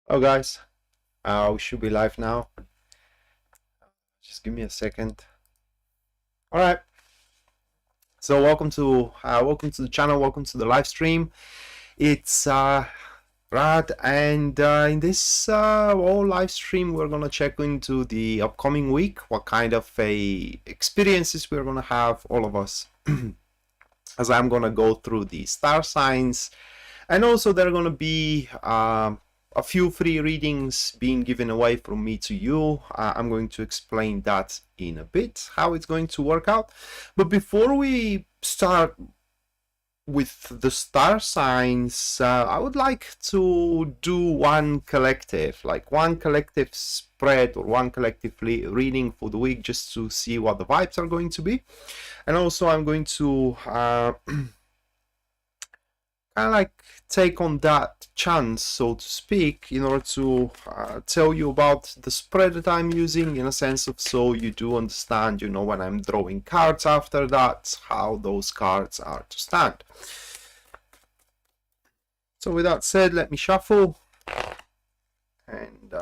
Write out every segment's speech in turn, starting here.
Oh guys, we should be live now. Just give me a second. All right. So welcome to the channel. Welcome to the live stream. It's Rad, and in this live stream, we're gonna check into the upcoming week. What kind of experiences we're gonna have, all of us, as I'm gonna go through the star signs, and also there are gonna be a few free readings being given away from me to you. I'm going to explain that in a bit, how it's going to work out. But before we start with the star signs, I would like to do one collective spread or one collective reading for the week, just to see what the vibes are going to be. And also I'm going to kind of like take on that chance, so to speak, in order to tell you about the spread that I'm using, in a sense of, so you do understand, you know, when I'm drawing cards after that, how those cards are to stand. So with that said, let me shuffle and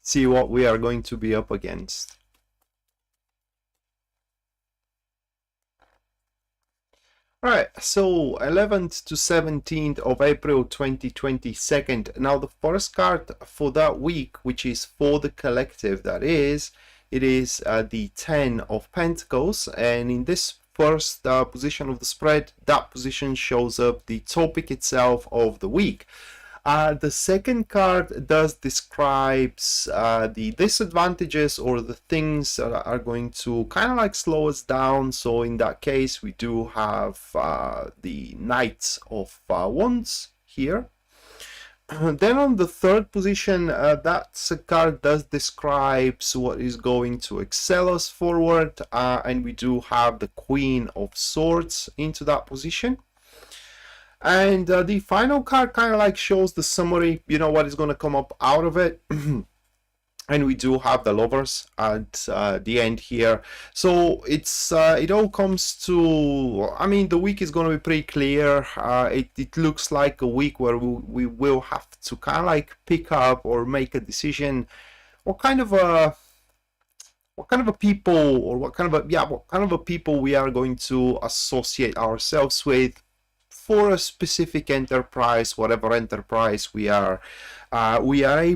see what we are going to be up against. Alright, so 11th to 17th of April 2022. Now the first card for that week, which is for the collective, that is, it is the 10 of Pentacles, and in this first position of the spread, that position shows up the topic itself of the week. The second card does describes the disadvantages or the things that are going to kind of like slow us down. So in that case, we do have the Knight of Wands here. Then on the third position, that card does describes what is going to excel us forward, and we do have the Queen of Swords into that position. And the final card kind of like shows the summary, you know, what is going to come up out of it. And we do have the Lovers at the end here. So it's it all comes to, I mean, the week is going to be pretty clear. It looks like a week where we will have to kind of like pick up or make a decision. What kind of a people, or what kind of a people we are going to associate ourselves with for a specific enterprise, whatever enterprise we are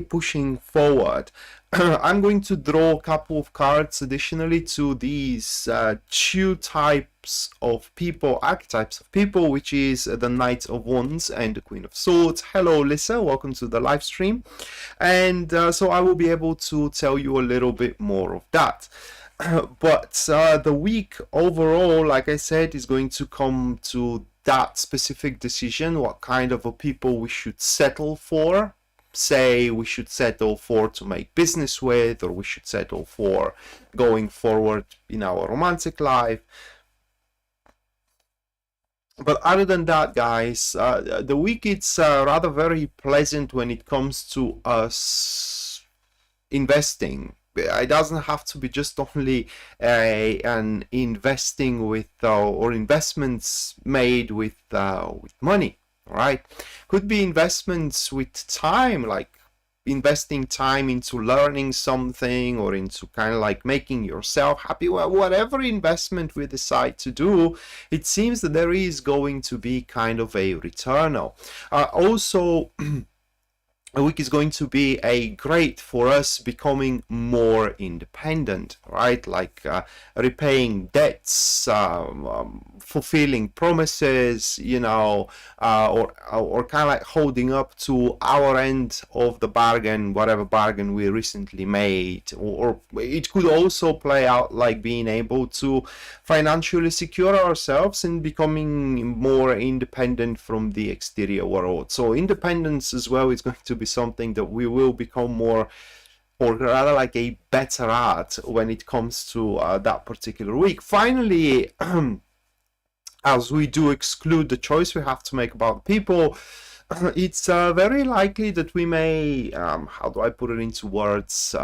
pushing forward. I'm going to draw a couple of cards additionally to these two types of people, archetypes of people, which is the Knight of Wands and the Queen of Swords. Hello Lisa, welcome to the live stream. And so I will be able to tell you a little bit more of that. But the week overall, like I said, is going to come to that specific decision, what kind of a people we should settle for. Say we should settle for to make business with, or we should settle for going forward in our romantic life. But other than that, guys, the week it's rather very pleasant when it comes to us investing. It doesn't have to be just only an investing with or investments made with money, right? Could be investments with time, like investing time into learning something, or into kind of like making yourself happy. Well, whatever investment we decide to do, it seems that there is going to be kind of a return. Also, a week is going to be great for us becoming more independent, right? Like repaying debts, fulfilling promises, you know, or kind of like holding up to our end of the bargain, whatever bargain we recently made. Or it could also play out like being able to financially secure ourselves and becoming more independent from the exterior world. So independence as well is going to be something that we will become more, or rather like a better at, when it comes to that particular week. Finally, as we do exclude the choice we have to make about people, it's very likely that we may, how do I put it into words?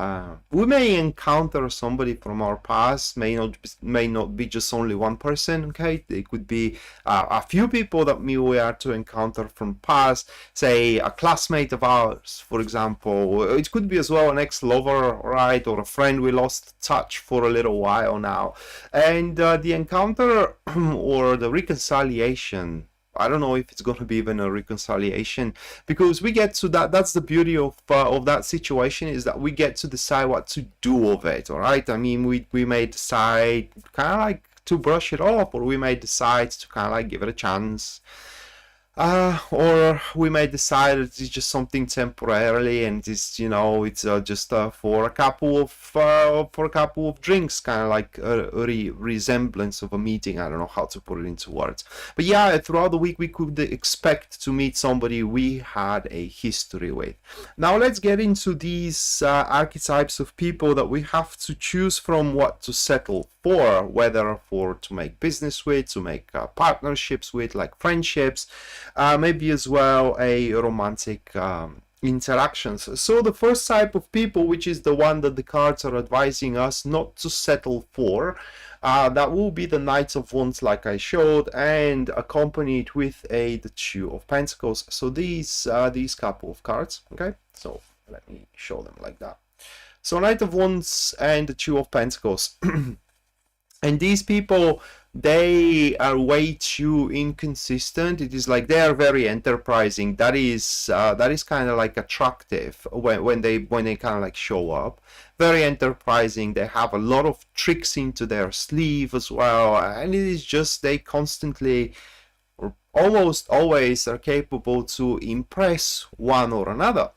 We may encounter somebody from our past, may not be just only one person, okay? It could be a few people that we are to encounter from past, say a classmate of ours, for example. It could be as well an ex-lover, right? Or a friend we lost touch for a little while now. And the encounter or the reconciliation, I don't know if it's going to be even a reconciliation, because we get to that. That's the beauty of that situation, is that we get to decide what to do with it. All right. I mean, we may decide kind of like to brush it off, or we may decide to kind of like give it a chance. Or we may decide it's just something temporarily, and it's, you know, it's just for a couple of drinks, kind of like a resemblance of a meeting. I don't know how to put it into words, but yeah, throughout the week we could expect to meet somebody we had a history with. Now let's get into these archetypes of people that we have to choose from what to settle for, whether for to make business with, to make partnerships with, like friendships, maybe as well a romantic interactions. So the first type of people, which is the one that the cards are advising us not to settle for, that will be the Knights of Wands, like I showed, and accompanied with the Two of Pentacles. So these couple of cards, okay, so let me show them like that. So Knight of Wands and the Two of Pentacles. And these people, they are way too inconsistent. It is like they are very enterprising. That is kind of like attractive when they kind of like show up. Very enterprising. They have a lot of tricks into their sleeve as well, and it is just they constantly, or almost always, are capable to impress one or another.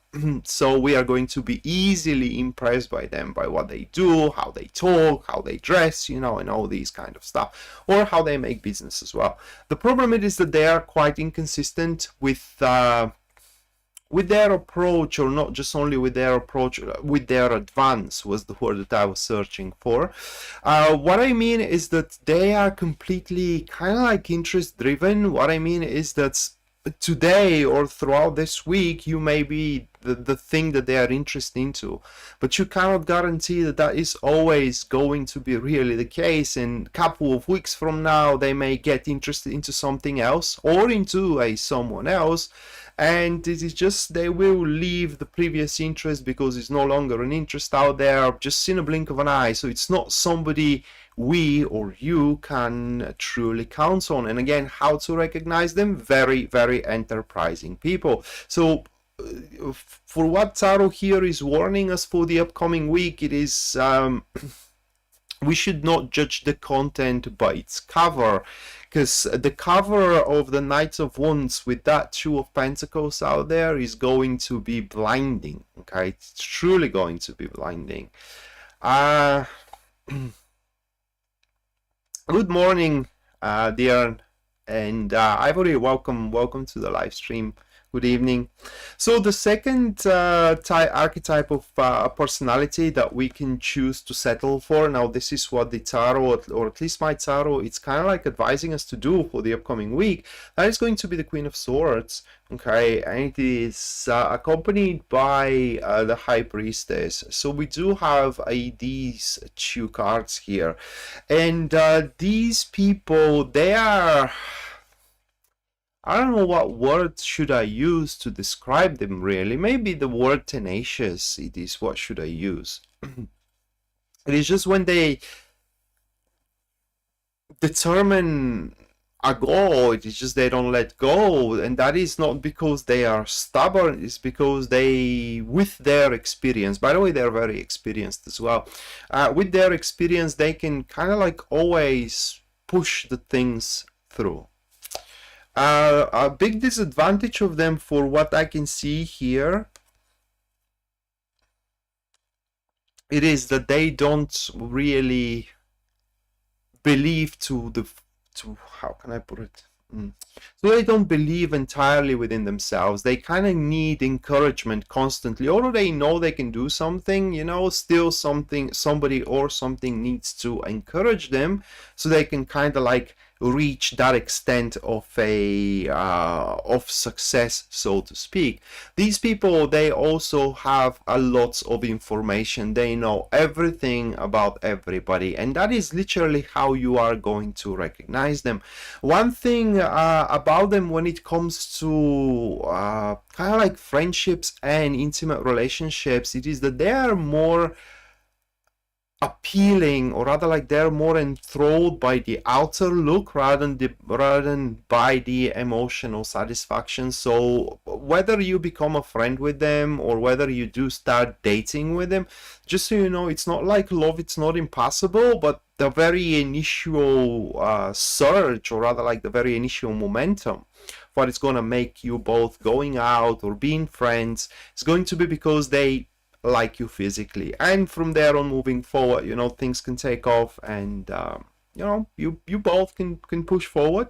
So we are going to be easily impressed by them, by what they do, how they talk, how they dress, you know, and all these kind of stuff, or how they make business as well. The problem is that they are quite inconsistent with their approach, or not just only with their approach, with their advance was the word that I was searching for. What I mean is that they are completely kind of like interest driven. What I mean is that today or throughout this week you may be the thing that they are interested into, but you cannot guarantee that that is always going to be really the case. In a couple of weeks from now they may get interested into something else, or into someone else, and it is just they will leave the previous interest because it's no longer an interest out there, just in a blink of an eye. So it's not somebody we or you can truly count on. And again, how to recognize them? Very, very enterprising people. So for what Tarot here is warning us for the upcoming week, it is we should not judge the content by its cover, because the cover of the Knights of Wands with that Two of Pentacles out there is going to be blinding. Okay, it's truly going to be blinding. Good morning, dear, and Ivory, welcome to the live stream. Good evening. So the second archetype of personality that we can choose to settle for, now this is what the tarot, or at least my tarot, it's kind of like advising us to do for the upcoming week. That is going to be the Queen of Swords. Okay, and it is accompanied by the High Priestess. So we do have these two cards here, and these people, they are, I don't know what word should I use to describe them really. Maybe the word tenacious, it is what should I use. It is just when they determine a goal, it is just they don't let go, and that is not because they are stubborn, it's because they, with their experience, by the way, they're very experienced as well, with their experience they can kind of like always push the things through. A big disadvantage of them, for what I can see here, it is that they don't really believe how can I put it? So they don't believe entirely within themselves. They kind of need encouragement constantly. Although they know they can do something, you know, still somebody or something needs to encourage them, so they can kind of like reach that extent of a of success, so to speak. These people, they also have a lot of information. They know everything about everybody, and that is literally how you are going to recognize them. One thing about them when it comes to kind of like friendships and intimate relationships, it is that they are more appealing, or rather like they're more enthralled by the outer look rather than by the emotional satisfaction. So whether you become a friend with them or whether you do start dating with them, just so you know, it's not like love, it's not impossible, but the very initial surge, or rather like the very initial momentum, what it's going to make you both going out or being friends, is going to be because they like you physically, and from there on moving forward, you know, things can take off, and you know, you both can push forward.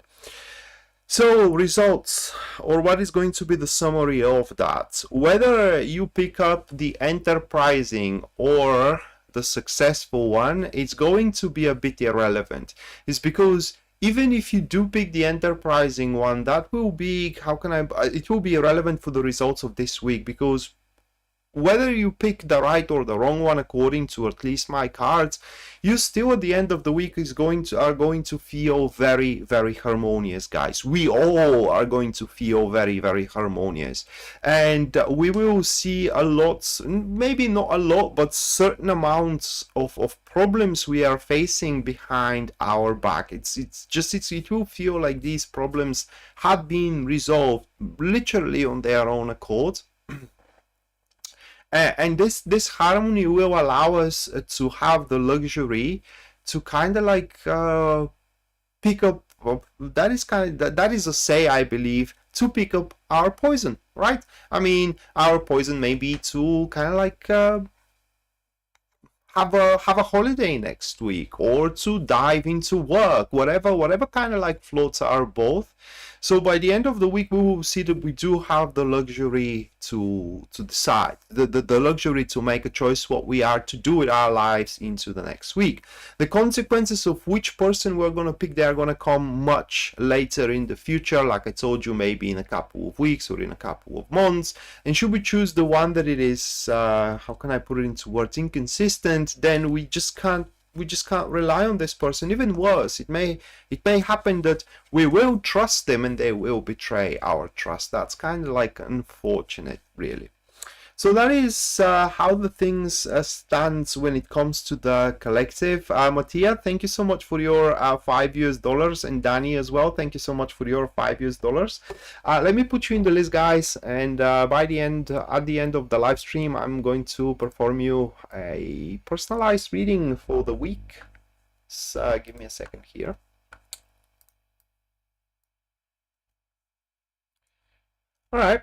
So results, or what is going to be the summary of that, whether you pick up the enterprising or the successful one, it's going to be a bit irrelevant. It's because even if you do pick the enterprising one, that will be, it will be irrelevant for the results of this week, because whether you pick the right or the wrong one, according to at least my cards, you still at the end of the week are going to feel very, very harmonious, guys. We all are going to feel very, very harmonious, and we will see a lot, maybe not a lot, but certain amounts of problems we are facing behind our back. It will feel like these problems have been resolved literally on their own accord. And this harmony will allow us to have the luxury to kind of like pick up. That is a say, I believe, to pick up our poison, right? I mean, our poison may be to kind of like have a holiday next week, or to dive into work, whatever kind of like floats our boat. So by the end of the week, we will see that we do have the luxury to decide, the luxury to make a choice what we are to do with our lives into the next week. The consequences of which person we're going to pick, they are going to come much later in the future. Like I told you, maybe in a couple of weeks or in a couple of months. And should we choose the one that it is, how can I put it into words, inconsistent, then we just can't rely on this person. Even worse, it may happen that we will trust them and they will betray our trust. That's kind of like unfortunate, really. So that is how the things stands when it comes to the collective. Mattia, thank you so much for your $5, and Danny as well, thank you so much for your $5. Let me put you in the list, guys, and at the end of the live stream, I'm going to perform you a personalized reading for the week. So give me a second here. All right.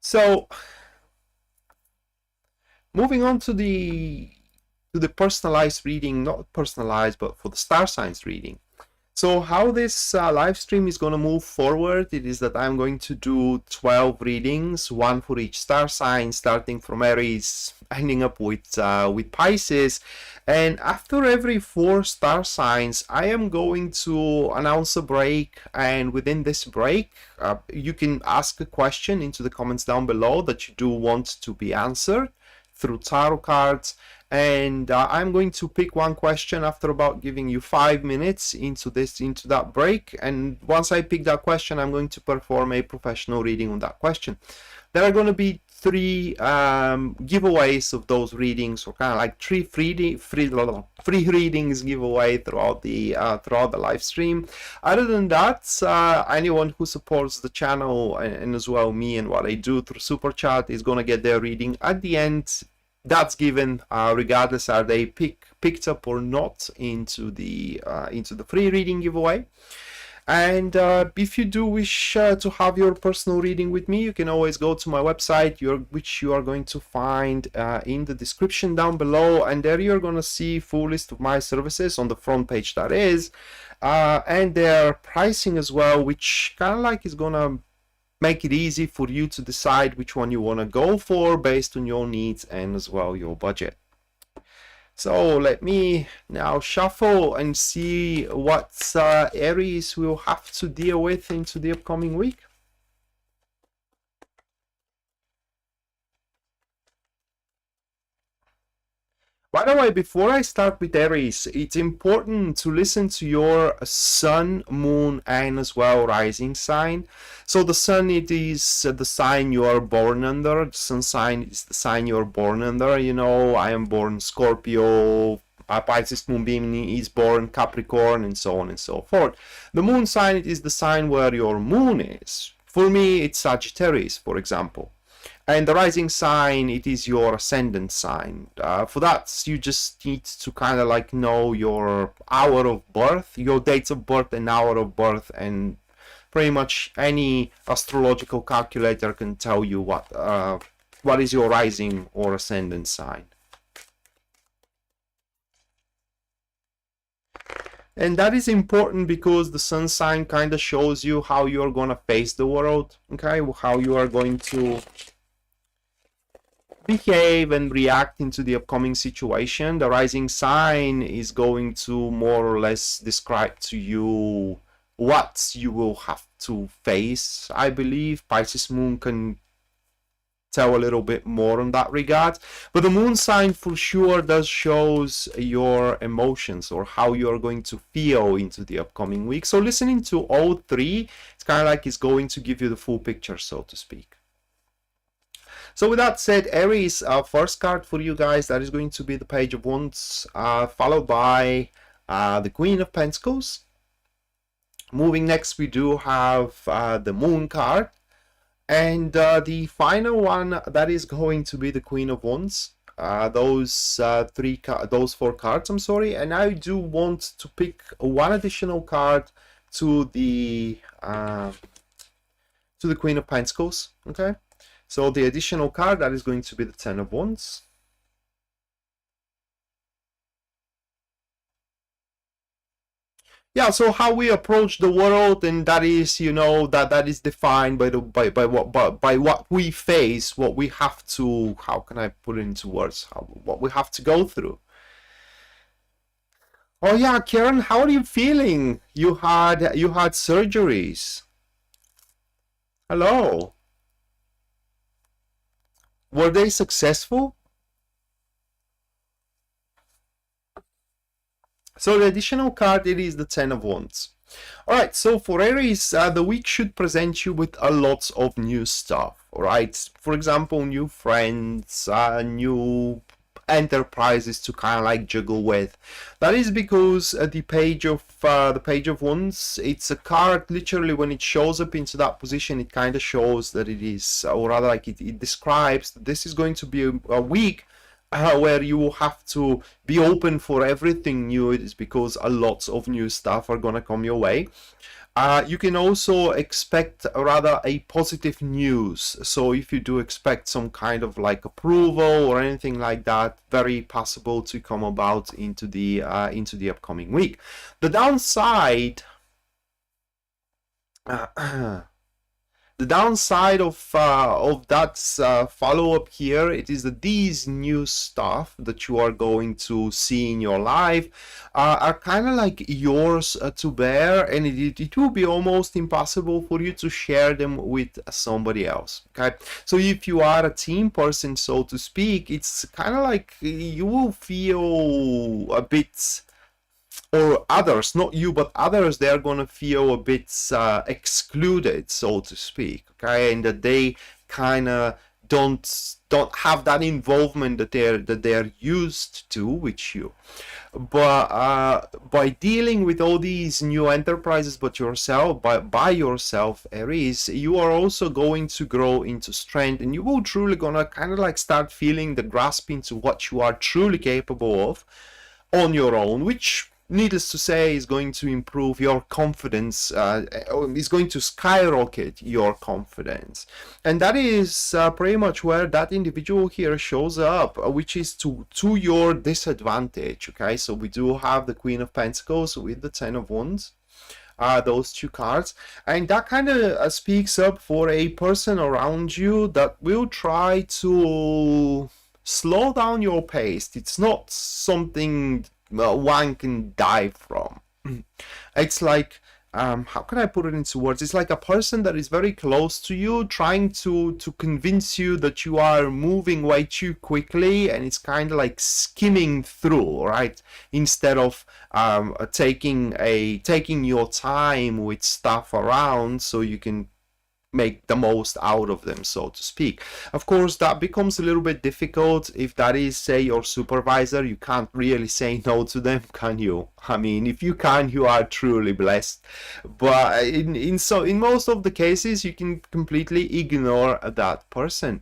So moving on to the personalized reading, not personalized, but for the star signs reading. So how this live stream is going to move forward, it is that I'm going to do 12 readings, one for each star sign, starting from Aries, ending up with Pisces. And after every 4 star signs, I am going to announce a break, and within this break, you can ask a question into the comments down below that you do want to be answered through tarot cards. And I'm going to pick one question after about giving you 5 minutes into that break. And once I pick that question, I'm going to perform a professional reading on that question. There are going to be 3 giveaways of those readings, or kind of like 3 free readings giveaway throughout the live stream. Other than that, anyone who supports the channel and as well me and what I do through Super Chat is going to get their reading at the end. That's given regardless are they picked up or not into the free reading giveaway. And if you do wish to have your personal reading with me, you can always go to my website, which you are going to find in the description down below, and there you're going to see full list of my services on the front page, that is, and their pricing as well, which kind of like is going to make it easy for you to decide which one you want to go for based on your needs and as well your budget. So let me now shuffle and see what Aries will have to deal with into the upcoming week. By the way, before I start with Aries, it's important to listen to your sun, moon, and as well rising sign. So the sun, it is the sign you are born under. The sun sign is the sign you are born under. You know, I am born Scorpio. Pisces moonbeam is born Capricorn, and so on and so forth. The moon sign, it is the sign where your moon is. For me, it's Sagittarius, for example. And the rising sign, it is your ascendant sign. For that, you just need to kind of like know your hour of birth, your dates of birth and hour of birth, and pretty much any astrological calculator can tell you what is your rising or ascendant sign. And that is important because the sun sign kind of shows you how you're going to face the world, okay? How you are going to behave and react into the upcoming situation. The rising sign is going to more or less describe to you what you will have to face. I believe Pisces moon can tell a little bit more on that regard, but the moon sign for sure does shows your emotions or how you're going to feel into the upcoming week. So listening to all three, it's kind of like it's going to give you the full picture, so to speak. So with that said, Aries, first card for you guys, that is going to be the Page of Wands, followed by the Queen of Pentacles. Moving next, we do have the Moon card. And the final one, that is going to be the Queen of Wands. Those four cards, I'm sorry. And I do want to pick one additional card to the Queen of Pentacles, okay? So the additional card, that is going to be the Ten of Wands. Yeah, so how we approach the world, and that is, you know, that is defined by what we face, what we have to, how can I put it into words, what we have to go through. Oh yeah, Karen, how are you feeling? You had surgeries. Hello. Were they successful? So the additional card, it is the Ten of Wands. Alright, so for Aries, the week should present you with a lot of new stuff. Alright, for example, new friends, new enterprises to kind of like juggle with. That is because the Page of Wands, it's a card, literally when it shows up into that position, it kind of shows that it is, or rather like it describes that this is going to be a week where you will have to be open for everything new. It is because a lot of new stuff are gonna come your way. You can also expect rather a positive news. So if you do expect some kind of like approval or anything like that, very possible to come about into the upcoming week. The downside. The downside of that follow-up here, it is that these new stuff that you are going to see in your life are kind of like yours to bear, and it will be almost impossible for you to share them with somebody else, okay? So if you are a team person, so to speak, it's kind of like you will feel a bit, or others, not you, but others, they are going to feel a bit excluded, so to speak, okay? And that they kind of don't have that involvement that they're used to with you. But by dealing with all these new enterprises by yourself, Aries, you are also going to grow into strength, and you will truly gonna kind of like start feeling the grasp into what you are truly capable of on your own, which, needless to say, is going to improve your confidence, is going to skyrocket your confidence. And that is pretty much where that individual here shows up, which is to your disadvantage, okay? So we do have the Queen of Pentacles with the Ten of Wands, those two cards, and that kind of speaks up for a person around you that will try to slow down your pace. It's not something one can die from. It's like, how can I put it into words? It's like a person that is very close to you trying to convince you that you are moving way too quickly, and it's kind of like skimming through, right? Instead of taking your time with stuff around so you can make the most out of them, so to speak. Of course, that becomes a little bit difficult if that is, say, your supervisor. You can't really say no to them, can you? I mean, if you can, you are truly blessed. But in most of the cases, you can completely ignore that person.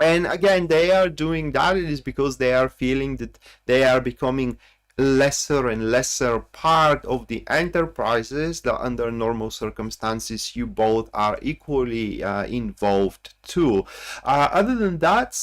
And again, they are doing that. It is because they are feeling that they are becoming lesser and lesser part of the enterprises that under normal circumstances you both are equally involved too. Other than that,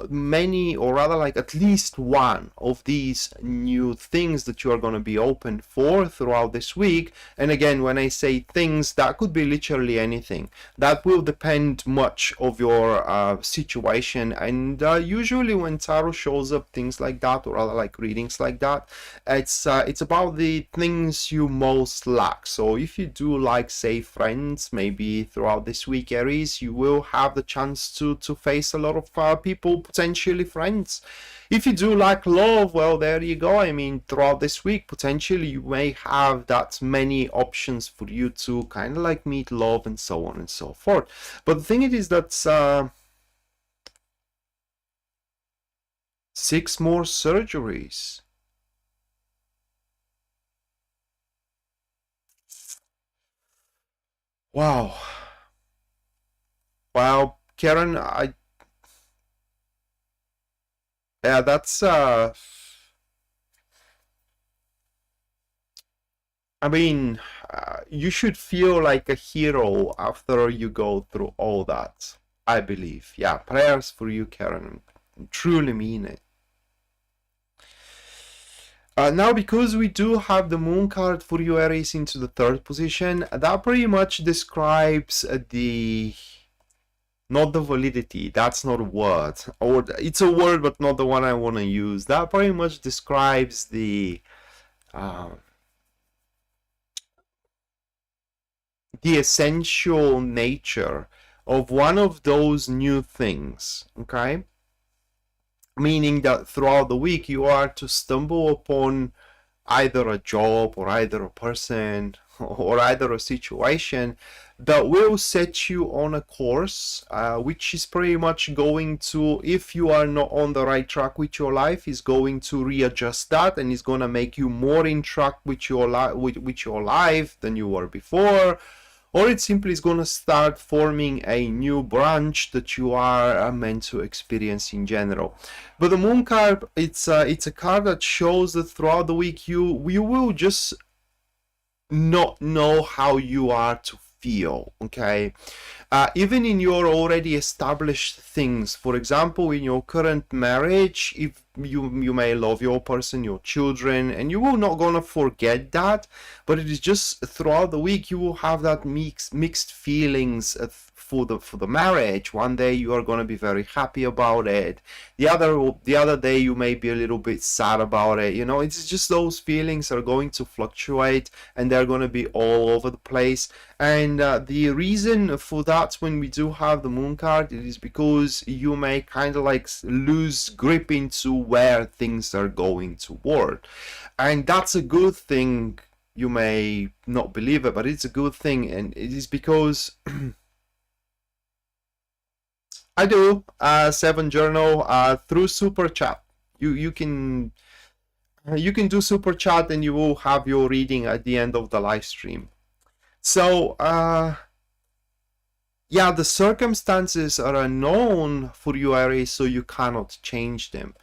many, or rather like at least one of these new things that you are going to be open for throughout this week, and again, when I say things, that could be literally anything. That will depend much of your situation, and usually when tarot shows up things like that, or rather like readings like that, it's about the things you most lack. So if you do like, say, friends, maybe throughout this week, Aries, you will have the chance to face a lot of people, potentially friends. If you do like love, well, there you go. I mean, throughout this week, potentially you may have that many options for you to kind of like meet love and so on and so forth. But the thing is that 6 more surgeries. Wow. Wow, Karen, yeah, that's I mean, you should feel like a hero after you go through all that, I believe. Yeah, prayers for you, Karen. I truly mean it. Now, because we do have the moon card for you, Aries, into the 3rd position, that pretty much describes not the validity, that's not a word, or it's a word but not the one I want to use. That pretty much describes the essential nature of one of those new things, okay? Meaning that throughout the week you are to stumble upon either a job or either a person or either a situation that will set you on a course, which is pretty much going to, if you are not on the right track with your life, is going to readjust that and is going to make you more in track with your life than you were before. Or it simply is going to start forming a new branch that you are meant to experience in general. But the moon card, it's a card that shows that throughout the week you will just not know how you are to feel, okay? Even in your already established things, for example, in your current marriage, if you may love your person, your children, and you will not gonna forget that, but it is just throughout the week you will have that mixed feelings for the marriage. One day you are gonna be very happy about it. The other day you may be a little bit sad about it. You know, it's just those feelings are going to fluctuate and they're gonna be all over the place. And the reason for that, when we do have the moon card, it is because you may kind of like lose grip into where things are going toward, and that's a good thing. You may not believe it, but it's a good thing, and it is because I do 7 journal through super chat. You can do super chat and you will have your reading at the end of the live stream. So yeah, the circumstances are unknown for you, Aries, so you cannot change them.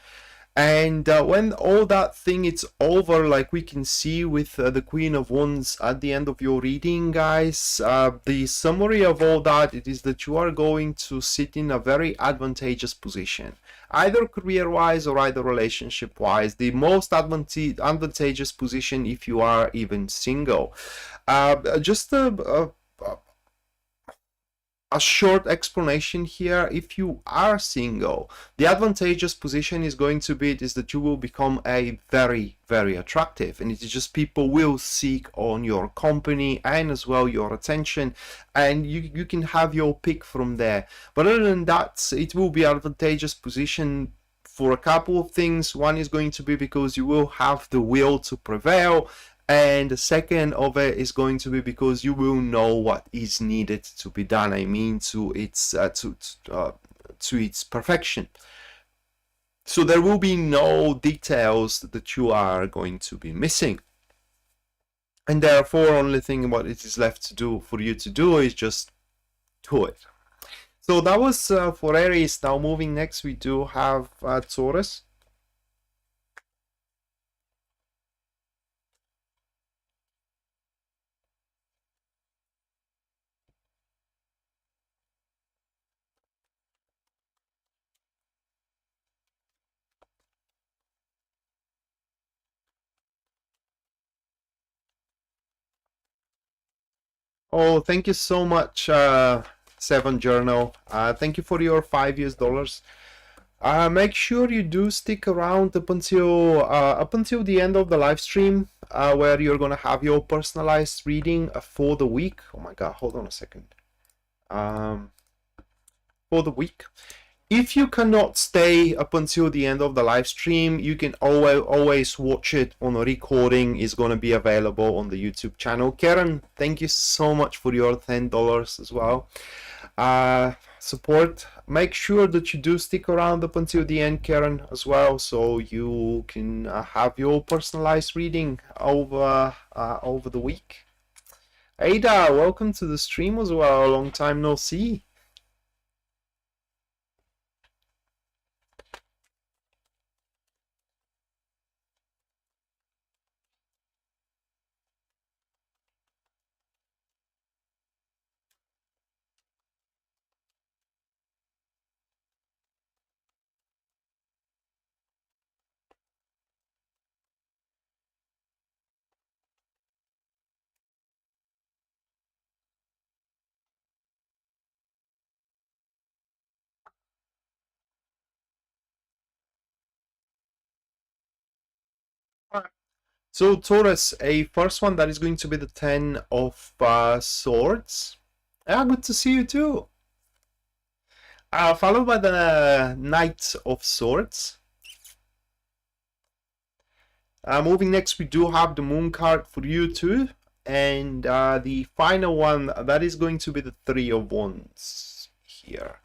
And when all that thing is over, like we can see with the Queen of Wands at the end of your reading, guys, the summary of all that, it is that you are going to sit in a very advantageous position, either career-wise or either relationship-wise. The most advantageous position if you are even single. Just a short explanation here. If you are single, the advantageous position is going to be is that you will become a very attractive, and it's just people will seek on your company and as well your attention, and you can have your pick from there. But other than that, it will be advantageous position for a couple of things. One is going to be because you will have the will to prevail, and the second of it is going to be because you will know what is needed to be done. I mean, to its perfection. So there will be no details that you are going to be missing, and therefore only thing what it is left to do for you to do is just do it. So that was for Aries. Now moving next, we do have Taurus. Oh, thank you so much, Seven Journal. Thank you for your $5. Make sure you do stick around up until the end of the live stream, where you're gonna have your personalized reading for the week. Oh my God, hold on a second. For the week. If you cannot stay up until the end of the live stream, you can always watch it on a recording. Is going to be available on the YouTube channel. Karen, thank you so much for your $10 as well. Support. Make sure that you do stick around up until the end, Karen, as well, so you can have your personalized reading over the week. Ada, welcome to the stream as well. Long time no see. So Taurus, a first one that is going to be the 10 of Swords. Yeah, good to see you too. Followed by the Knight of Swords. Moving next, we do have the Moon card for you too. And the final one, that is going to be the Three of Wands here.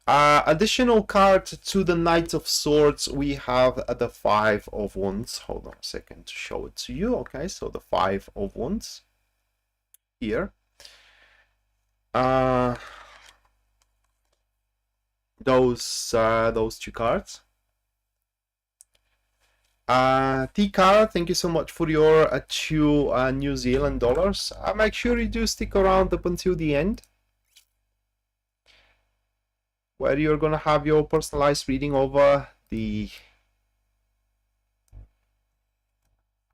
Additional card to the Knight of Swords, we have the Five of Wands. Hold on a second to show it to you. Okay, so the Five of Wands here. Those two cards. Tika, thank you so much for your 2 New Zealand dollars. Make sure you do stick around up until the end, where you're gonna have your personalized reading over the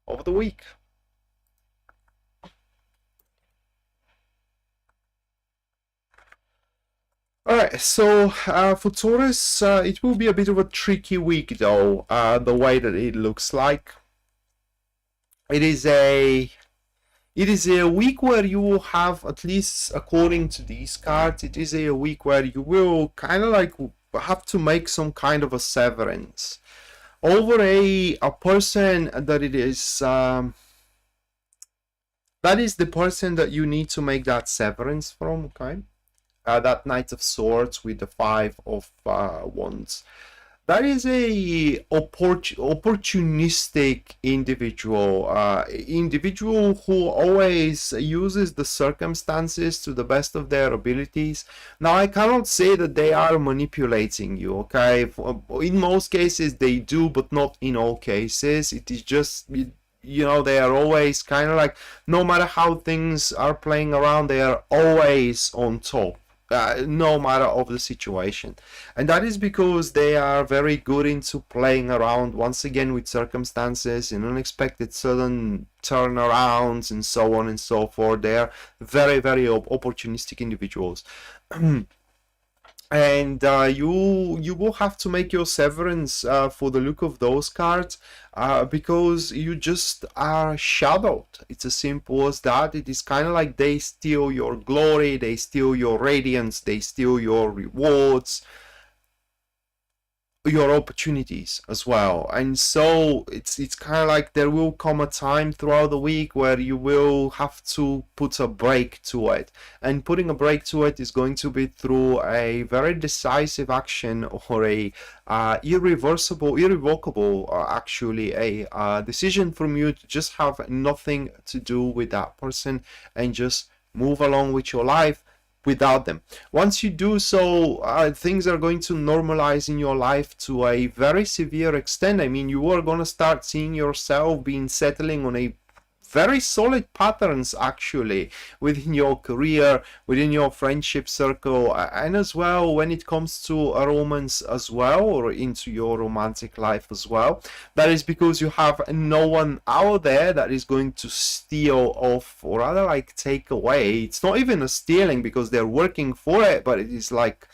week. Alright, so for Taurus, it will be a bit of a tricky week though, the way that it looks like. It is a week where you will have, at least according to these cards, it is a week where you will kind of like have to make some kind of a severance over a person that it is that is the person that you need to make that severance from. Okay, that Knight of Swords with the Five of Wands. That is a opportunistic individual, individual who always uses the circumstances to the best of their abilities. Now, I cannot say that they are manipulating you, okay? In most cases, they do, but not in all cases. It is just, you know, they are always kind of like, no matter how things are playing around, they are always on top. no matter of the situation. And that is because they are very good into playing around once again with circumstances and unexpected sudden turnarounds and so on and so forth. They are very, very opportunistic individuals. And you will have to make your severance for the look of those cards, because you just are shadowed. It's as simple as that. It is kind of like they steal your glory, they steal your radiance, they steal your rewards, your opportunities as well. And so it's kind of like there will come a time throughout the week where you will have to put a break to it, and putting a break to it is going to be through a very decisive action, or a irrevocable, actually a decision from you to just have nothing to do with that person and just move along with your life without them. Once you do so, things are going to normalize in your life to a very severe extent. I mean, you are going to start seeing yourself being settling on a very solid patterns, actually, within your career, within your friendship circle, and as well when it comes to a romance as well, or into your romantic life as well. That is because you have no one out there that is going to steal off, or rather like take away. It's not even a stealing because they're working for it, but it is like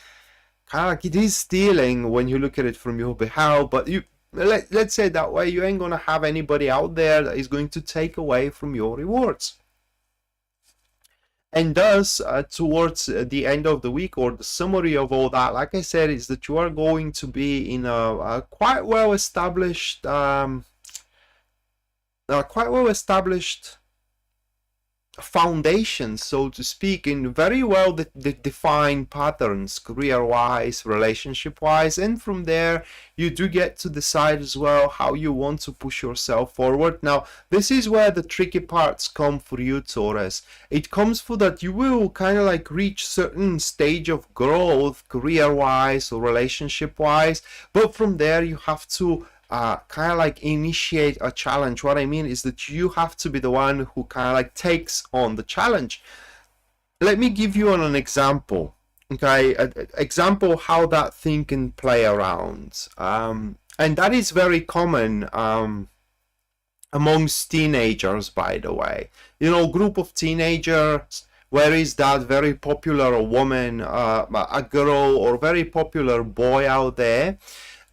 kind of like it is stealing when you look at it from your behalf. But let's say that way, you ain't gonna have anybody out there that is going to take away from your rewards. And thus, towards the end of the week, or the summary of all that, like I said, is that you are going to be in a quite well established foundation, so to speak, in very well defined patterns, career-wise, relationship-wise, and from there you do get to decide as well how you want to push yourself forward. Now, this is where the tricky parts come for you, Taurus. It comes for that you will kind of like reach certain stage of growth, career-wise or relationship-wise, but from there you have to kind of like initiate a challenge. What I mean is that you have to be the one who kind of like takes on the challenge. Let me give you an example. Okay, an example how that thing can play around. And that is very common amongst teenagers, by the way. You know, group of teenagers, where is that very popular woman, a girl, or very popular boy out there,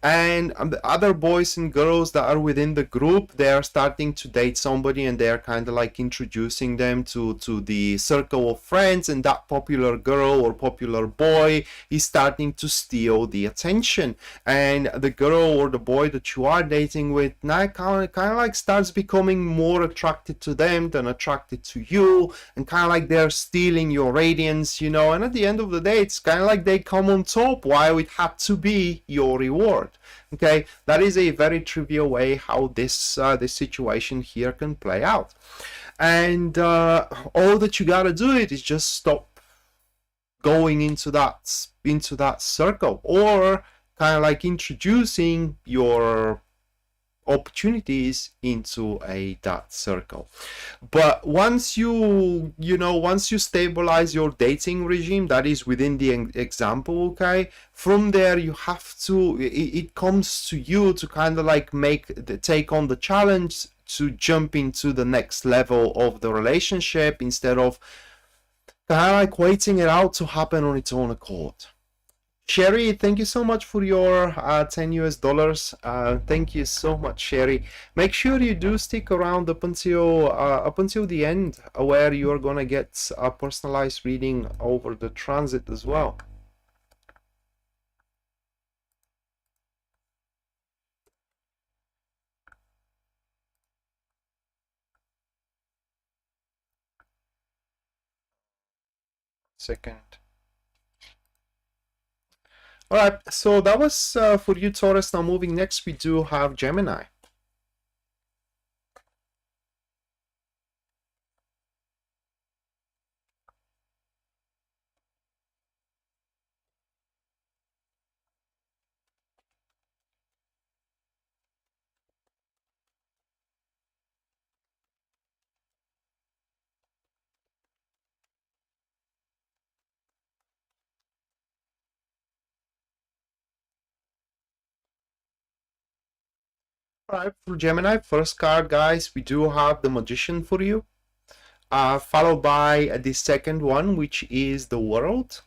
and the other boys and girls that are within the group, they are starting to date somebody, and they're kind of like introducing them to the circle of friends, and that popular girl or popular boy is starting to steal the attention, and the girl or the boy that you are dating with now kind of like starts becoming more attracted to them than attracted to you, and kind of like they're stealing your radiance, you know. And at the end of the day, it's kind of like they come on top while it had to be your reward. Okay, that is a very trivial way how this this situation here can play out. And all that you gotta do it is just stop going into that circle, or kind of like introducing your opportunities into that circle. But once you stabilize your dating regime, that is within the example, okay, from there you have to, it comes to you to kind of like take on the challenge to jump into the next level of the relationship, instead of kind of like waiting it out to happen on its own accord. Sherry, thank you so much for your 10 US dollars. Thank you so much, Sherry. Make sure you do stick around up until the end, where you are gonna get a personalized reading over the transit as well. Second. All right, so that was for you, Taurus. Now moving next, we do have Gemini. All right, for Gemini, first card, guys, we do have the Magician for you, followed by the second one, which is the World.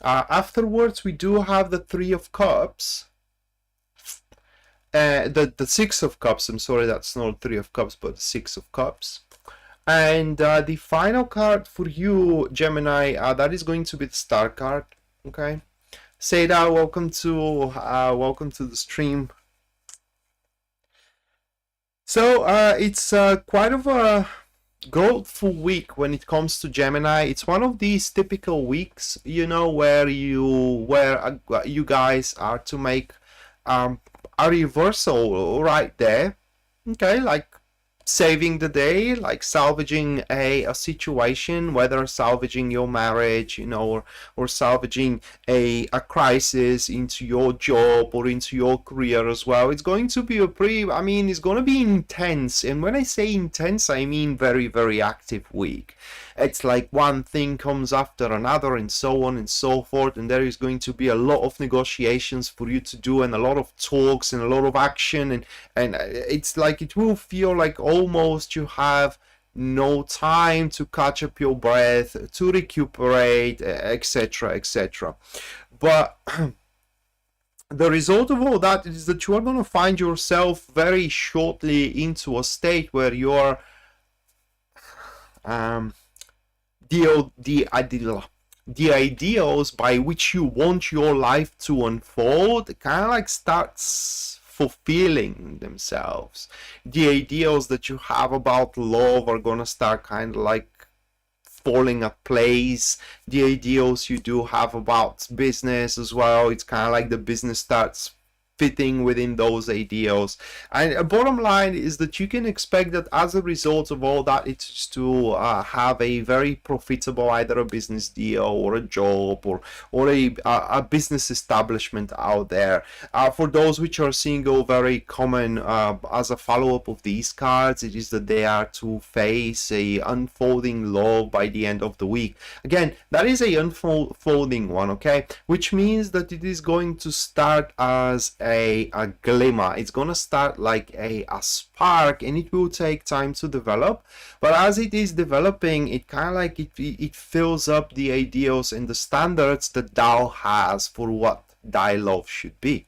Afterwards, we do have the Three of Cups. The Six of Cups, I'm sorry, that's not Three of Cups, but the Six of Cups. And the final card for you, Gemini, that is going to be the Star card. Okay, Seda, welcome to the stream. So it's quite of a growthful week when it comes to Gemini. It's one of these typical weeks, you know, where you guys are to make a reversal right there. Okay, like saving the day, like salvaging a situation, whether salvaging your marriage, you know, or salvaging a crisis into your job or into your career as well. It's going to be a pretty, I mean, it's going to be intense. And when I say intense, I mean very, very active week. It's like one thing comes after another and so on and so forth, and there is going to be a lot of negotiations for you to do and a lot of talks and a lot of action, and it's like it will feel like almost you have no time to catch up your breath, to recuperate, etc., etc. But the result of all that is that you are going to find yourself very shortly into a state where you're the ideals by which you want your life to unfold kind of like starts fulfilling themselves. The ideals that you have about love are gonna start kind of like falling at place. The ideals you do have about business as well, it's kind of like the business starts fitting within those ideals. And a bottom line is that you can expect that as a result of all that, it's to have a very profitable either a business deal or a job or a business establishment out there. For those which are single, very common as a follow-up of these cards, it is that they are to face a unfolding love by the end of the week. Again, that is a unfolding one, okay, which means that it is going to start as a glimmer. It's gonna start like a spark, and it will take time to develop, but as it is developing, it kind of like it fills up the ideals and the standards that Tao has for what thy love should be.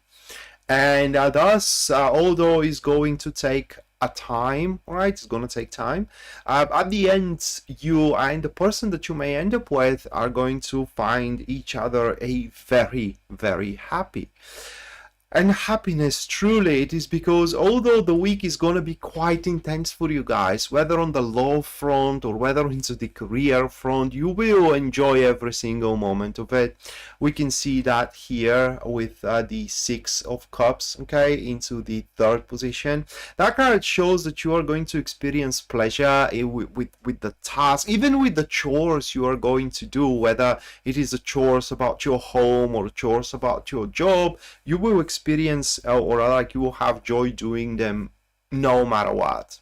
And thus, although it's going to take a time, right? It's gonna take time. At the end, you and the person that you may end up with are going to find each other a very, very happy. And happiness, truly, it is because although the week is going to be quite intense for you guys, whether on the love front or whether into the career front, you will enjoy every single moment of it. We can see that here with the Six of Cups, okay, into the third position. That card shows that you are going to experience pleasure with the task, even with the chores you are going to do, whether it is the chores about your home or chores about your job. You will experience or like you will have joy doing them no matter what.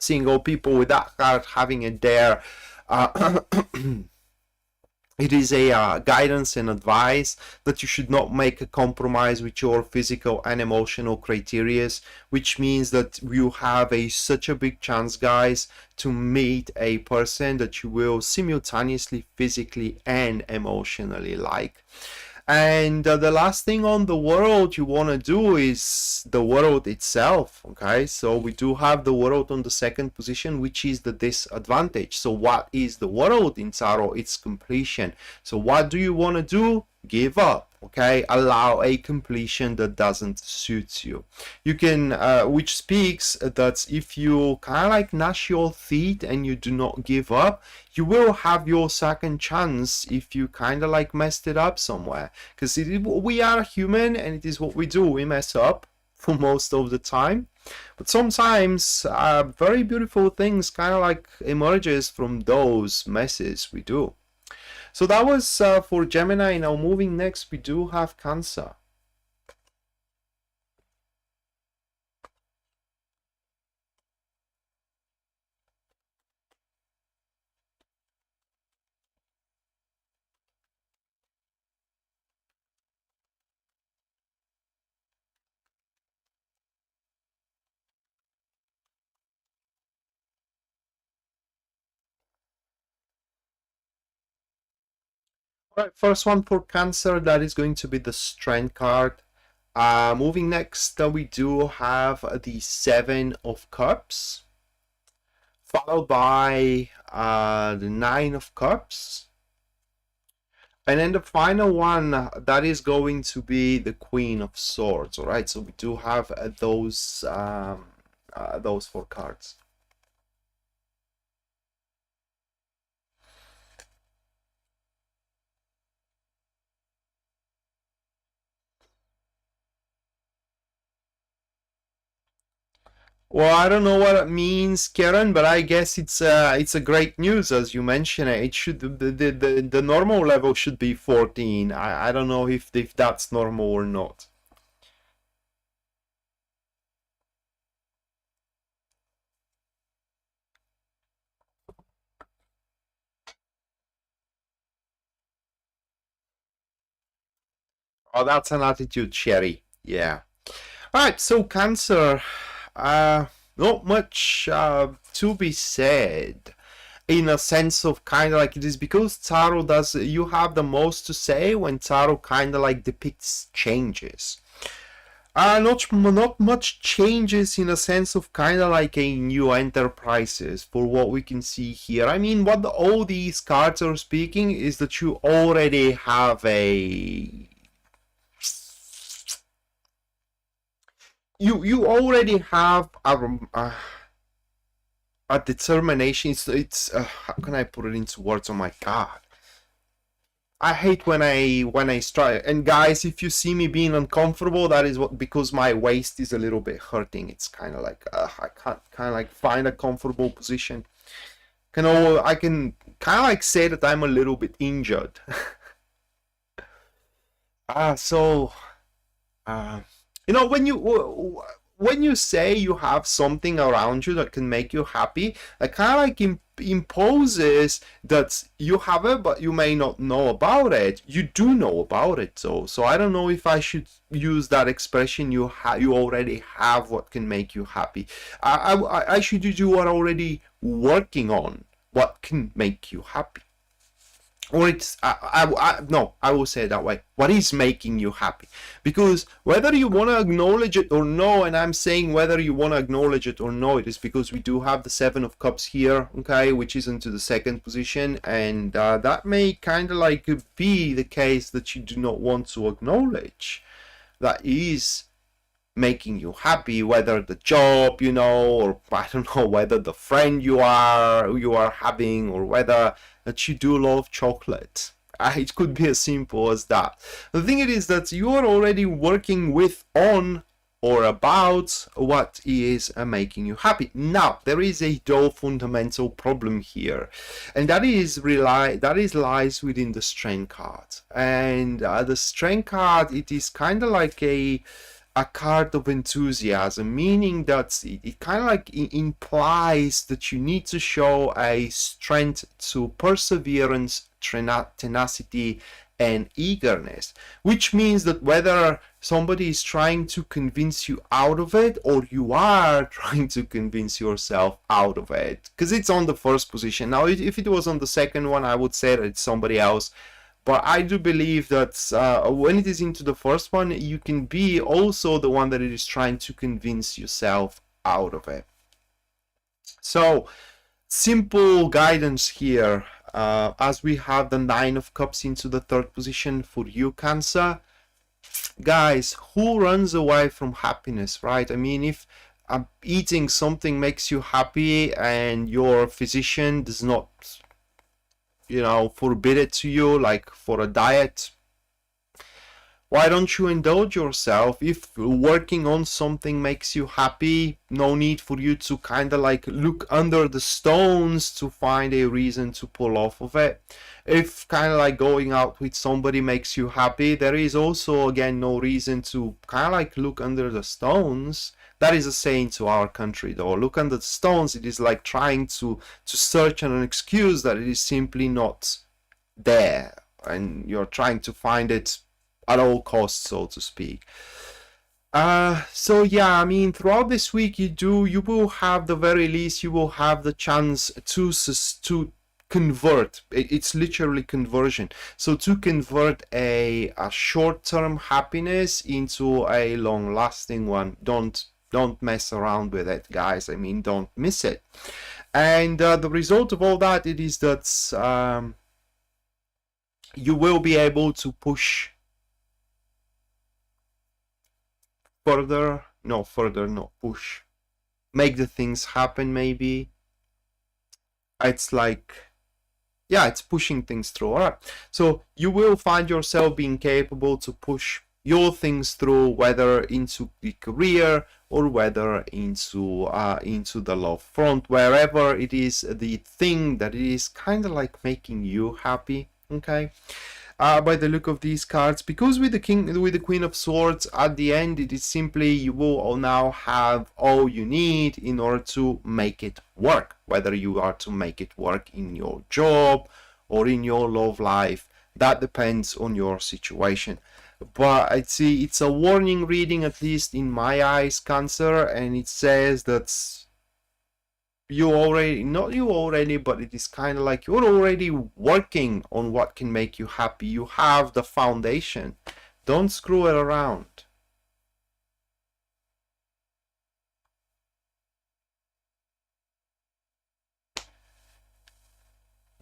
Single people with that card having it there, it is a guidance and advice that you should not make a compromise with your physical and emotional criteria, which means that you have such a big chance, guys, to meet a person that you will simultaneously physically and emotionally like. And the last thing on the world you want to do is the world itself, okay? So we do have the world on the second position, which is the disadvantage. So what is the world in tarot? It's completion. So what do you want to do? Give up, okay? Allow a completion that doesn't suit you. You can, which speaks that if you kind of like gnash your teeth and you do not give up, you will have your second chance if you kind of like messed it up somewhere. Because we are human and it is what we do. We mess up for most of the time. But sometimes very beautiful things kind of like emerges from those messes we do. So that was for Gemini. Now moving next, we do have Cancer. All right, first one for Cancer, that is going to be the Strength card. Moving next, we do have the Seven of Cups, followed by the Nine of Cups. And then the final one, that is going to be the Queen of Swords. All right, so we do have those 4 cards. Well, I don't know what it means, Karen, but I guess it's a great news, as you mentioned. It should the normal level should be 14. I don't know if that's normal or not. Oh, that's an attitude, Sherry. Yeah. All right, so Cancer, not much to be said, in a sense of kind of like, it is because Tarot does, you have the most to say when Tarot kind of like depicts changes. Not much changes in a sense of kind of like a new enterprises for what we can see here. I mean, what all these cards are speaking is that you already have a you already have a determination. It's how can I put it into words? Oh my god, I hate when I strike. And guys, if you see me being uncomfortable, that is what, because my waist is a little bit hurting. It's kind of like I can't kind of like find a comfortable position. I can kind of like say that I'm a little bit injured. So you know, when you say you have something around you that can make you happy, it kind of like imposes that you have it, but you may not know about it. You do know about it, so I don't know if I should use that expression. You already have what can make you happy. I should use you are already working on what can make you happy. Or it's no, I will say it that way. What is making you happy? Because whether you want to acknowledge it or no, and I'm saying whether you want to acknowledge it or no, it is because we do have the Seven of Cups here, okay, which is into the second position, and that may kind of like be the case that you do not want to acknowledge. That is making you happy, whether the job, you know, or I don't know, whether the friend you are having, or whether that you do love chocolate. It could be as simple as that. The thing it is that you are already working with, on, or about what is making you happy. Now, there is a dual fundamental problem here, and that lies within the Strength card. And the Strength card, it is kind of like a card of enthusiasm, meaning that it kind of like implies that you need to show a strength to perseverance, tenacity, and eagerness, which means that whether somebody is trying to convince you out of it, or you are trying to convince yourself out of it, because it's on the first position. Now, if it was on the second one, I would say that it's somebody else. But I do believe that when it is into the first one, you can be also the one that it is trying to convince yourself out of it. So, simple guidance here, as we have the Nine of Cups into the third position for you, Cancer. Guys, who runs away from happiness, right? I mean, if eating something makes you happy and your physician does not, you know, forbid it to you, like for a diet, why don't you indulge yourself? If working on something makes you happy, no need for you to kind of like look under the stones to find a reason to pull off of it. If kind of like going out with somebody makes you happy, there is also again no reason to kind of like look under the stones. That is a saying to our country, though. Look under the stones. It is like trying to search an excuse that it is simply not there, and you're trying to find it at all costs, so to speak. So yeah, I mean, throughout this week, you will have, the very least, you will have the chance to convert. It's literally conversion. So to convert a short-term happiness into a long-lasting one, don't mess around with it, guys. I mean, don't miss it. And the result of all that, it is that you will be able to push push, make the things happen. Maybe it's like, yeah, it's pushing things through. All right, so you will find yourself being capable to push your things through, whether into the career or whether into the love front, wherever it is the thing that is kind of like making you happy. Okay, by the look of these cards, because with the Queen of Swords, at the end it is simply you will now have all you need in order to make it work, whether you are to make it work in your job or in your love life. That depends on your situation. But I'd say it's a warning reading, at least in my eyes, Cancer, and it says that but it is kind of like you're already working on what can make you happy. You have the foundation. Don't screw it around.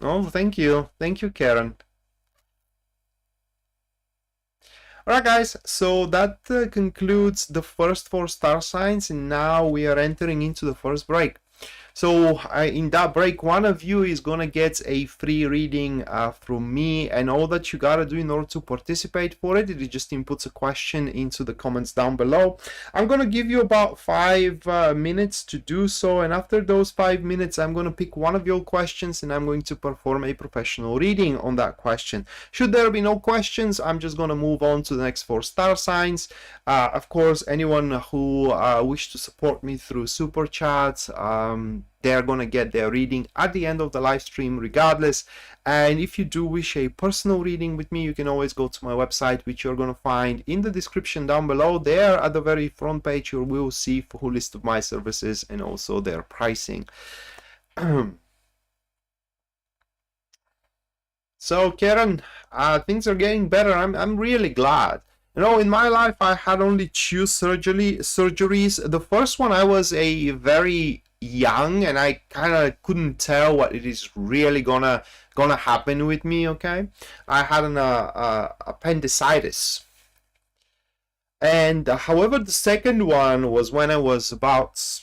Oh, thank you, Karen. Alright guys, so that concludes the first 4 star signs, and now we are entering into the first break. So in that break, one of you is gonna get a free reading from me, and all that you gotta do in order to participate for it is just input a question into the comments down below. I'm gonna give you about 5 minutes to do so, and after those 5 minutes I'm gonna pick one of your questions and I'm going to perform a professional reading on that question. Should there be no questions, I'm just gonna move on to the next 4 star signs. Of course, anyone who wish to support me through super chats, they're gonna get their reading at the end of the live stream regardless. And if you do wish a personal reading with me, you can always go to my website, which you're gonna find in the description down below. There at the very front page you will see a full list of my services and also their pricing. So Karen, things are getting better. I'm really glad. You know, in my life I had only 2 surgeries. The first one, I was a very young and I kind of couldn't tell what it is really gonna happen with me. Okay, I had an appendicitis, and however the second one was when I was about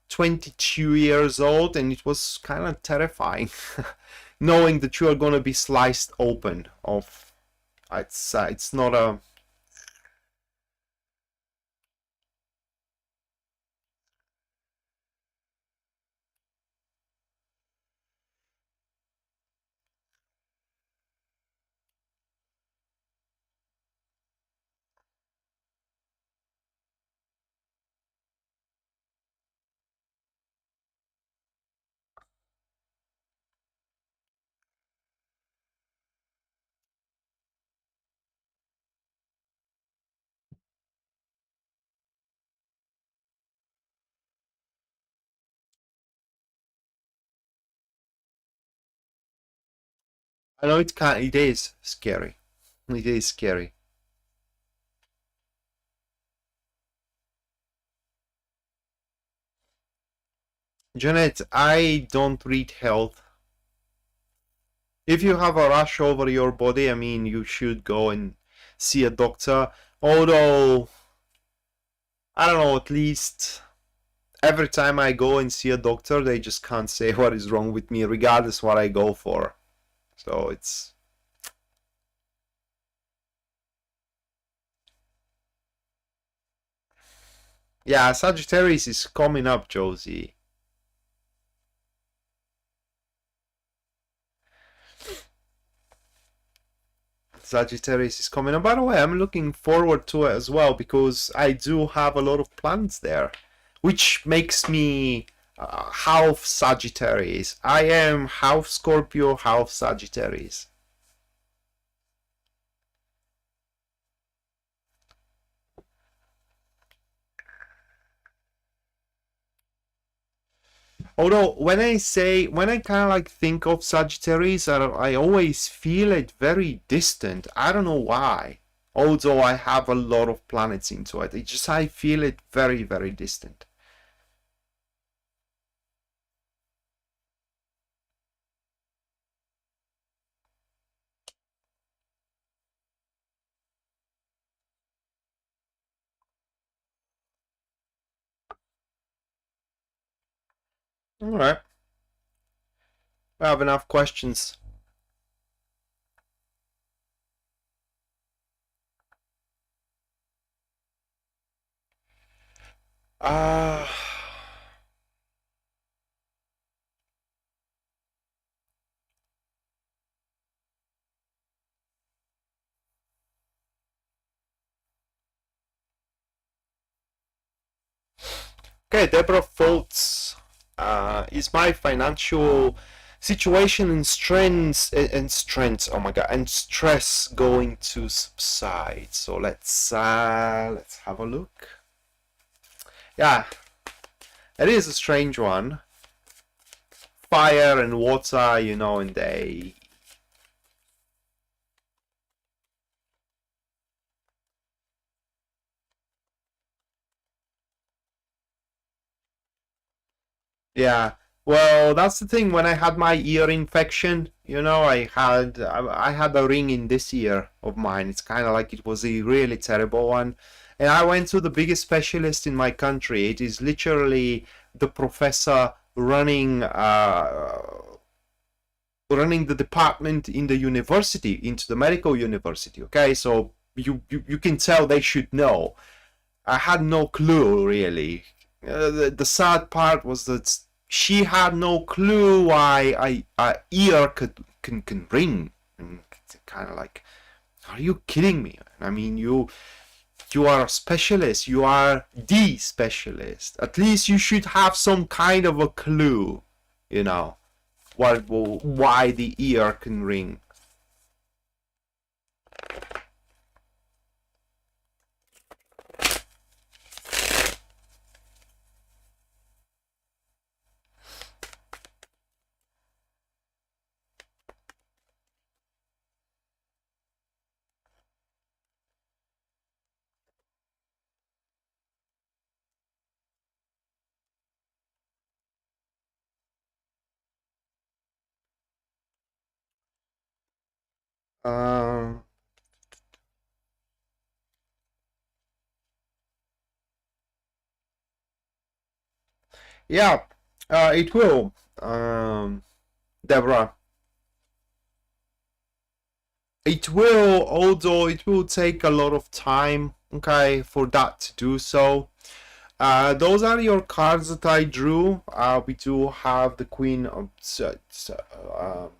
22 years old, and it was kind of terrifying knowing that you are going to be sliced open of it's not a I know it is scary. It is scary. Janet, I don't read health. If you have a rash over your body, I mean, you should go and see a doctor. Although, I don't know, at least every time I go and see a doctor, they just can't say what is wrong with me, regardless what I go for. So it's... Yeah, Sagittarius is coming up, Josie. Sagittarius is coming up. By the way, I'm looking forward to it as well, because I do have a lot of plans there, which makes me half Sagittarius. I am half Scorpio, half Sagittarius. Although when I kind of like think of Sagittarius, I always feel it very distant. I don't know why. Although I have a lot of planets into it, I feel it very, very distant. All right. We have enough questions. Okay, Deborah Foltz. Is my financial situation and strength, oh my god, and stress going to subside? So let's have a look. Yeah, it is a strange one. Fire and water, you know, and they yeah. Well, that's the thing. When I had my ear infection, you know, I had a ring in this ear of mine. It's kind of like it was a really terrible one, and I went to the biggest specialist in my country. It is literally the professor running the department in the university, into the medical university. Okay, so you can tell they should know. I had no clue really. The sad part was that she had no clue why I ear can ring. And kind of like, are you kidding me? I mean, you are a specialist. You are the specialist. At least you should have some kind of a clue, you know, why the ear can ring. Um, yeah, it will, Deborah. It will, although it will take a lot of time, okay, for that to do so. Those are your cards that I drew. We do have the Queen of... a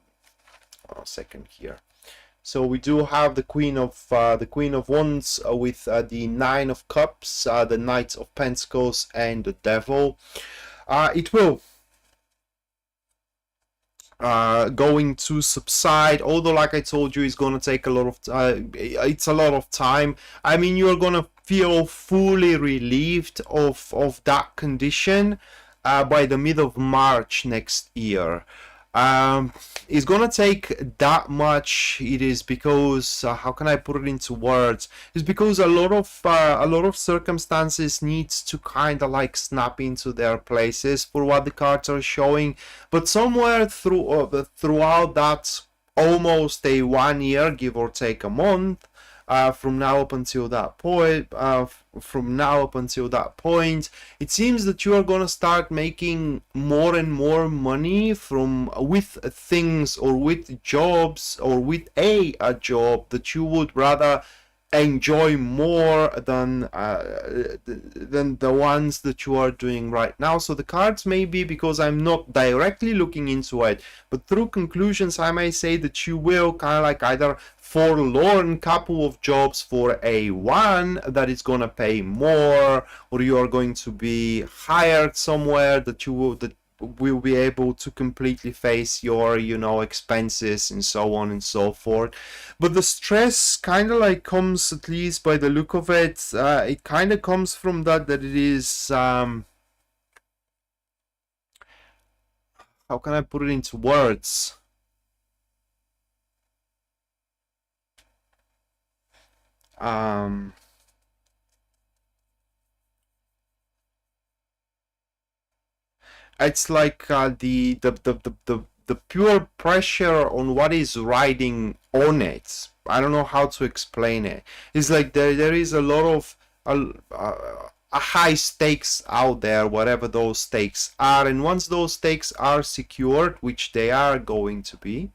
second here. So we do have the Queen of Wands with the Nine of Cups, the Knight of Pentacles, and the Devil. It will going to subside, although like I told you, it's gonna take a lot of it's a lot of time. I mean, you're gonna feel fully relieved of that condition by the mid of March next year. It's gonna take that much. It is because how can I put it into words? It's because a lot of circumstances needs to kind of like snap into their places for what the cards are showing. But somewhere throughout that almost a 1 year, give or take a month, from now up until that point, it seems that you are gonna start making more and more money with things or with jobs or with a job that you would rather enjoy more than the ones that you are doing right now. So the cards may be, because I'm not directly looking into it, but through conclusions I may say that you will kind of like either forlorn couple of jobs for a one that is gonna pay more, or you are going to be hired somewhere that will be able to completely face your, you know, expenses and so on and so forth. But the stress kind of like comes, at least by the look of it, it kind of comes from that it is how can I put it into words? It's like the pure pressure on what is riding on it. I don't know how to explain it. It's like there is a lot of a high stakes out there, whatever those stakes are, and once those stakes are secured, which they are going to be,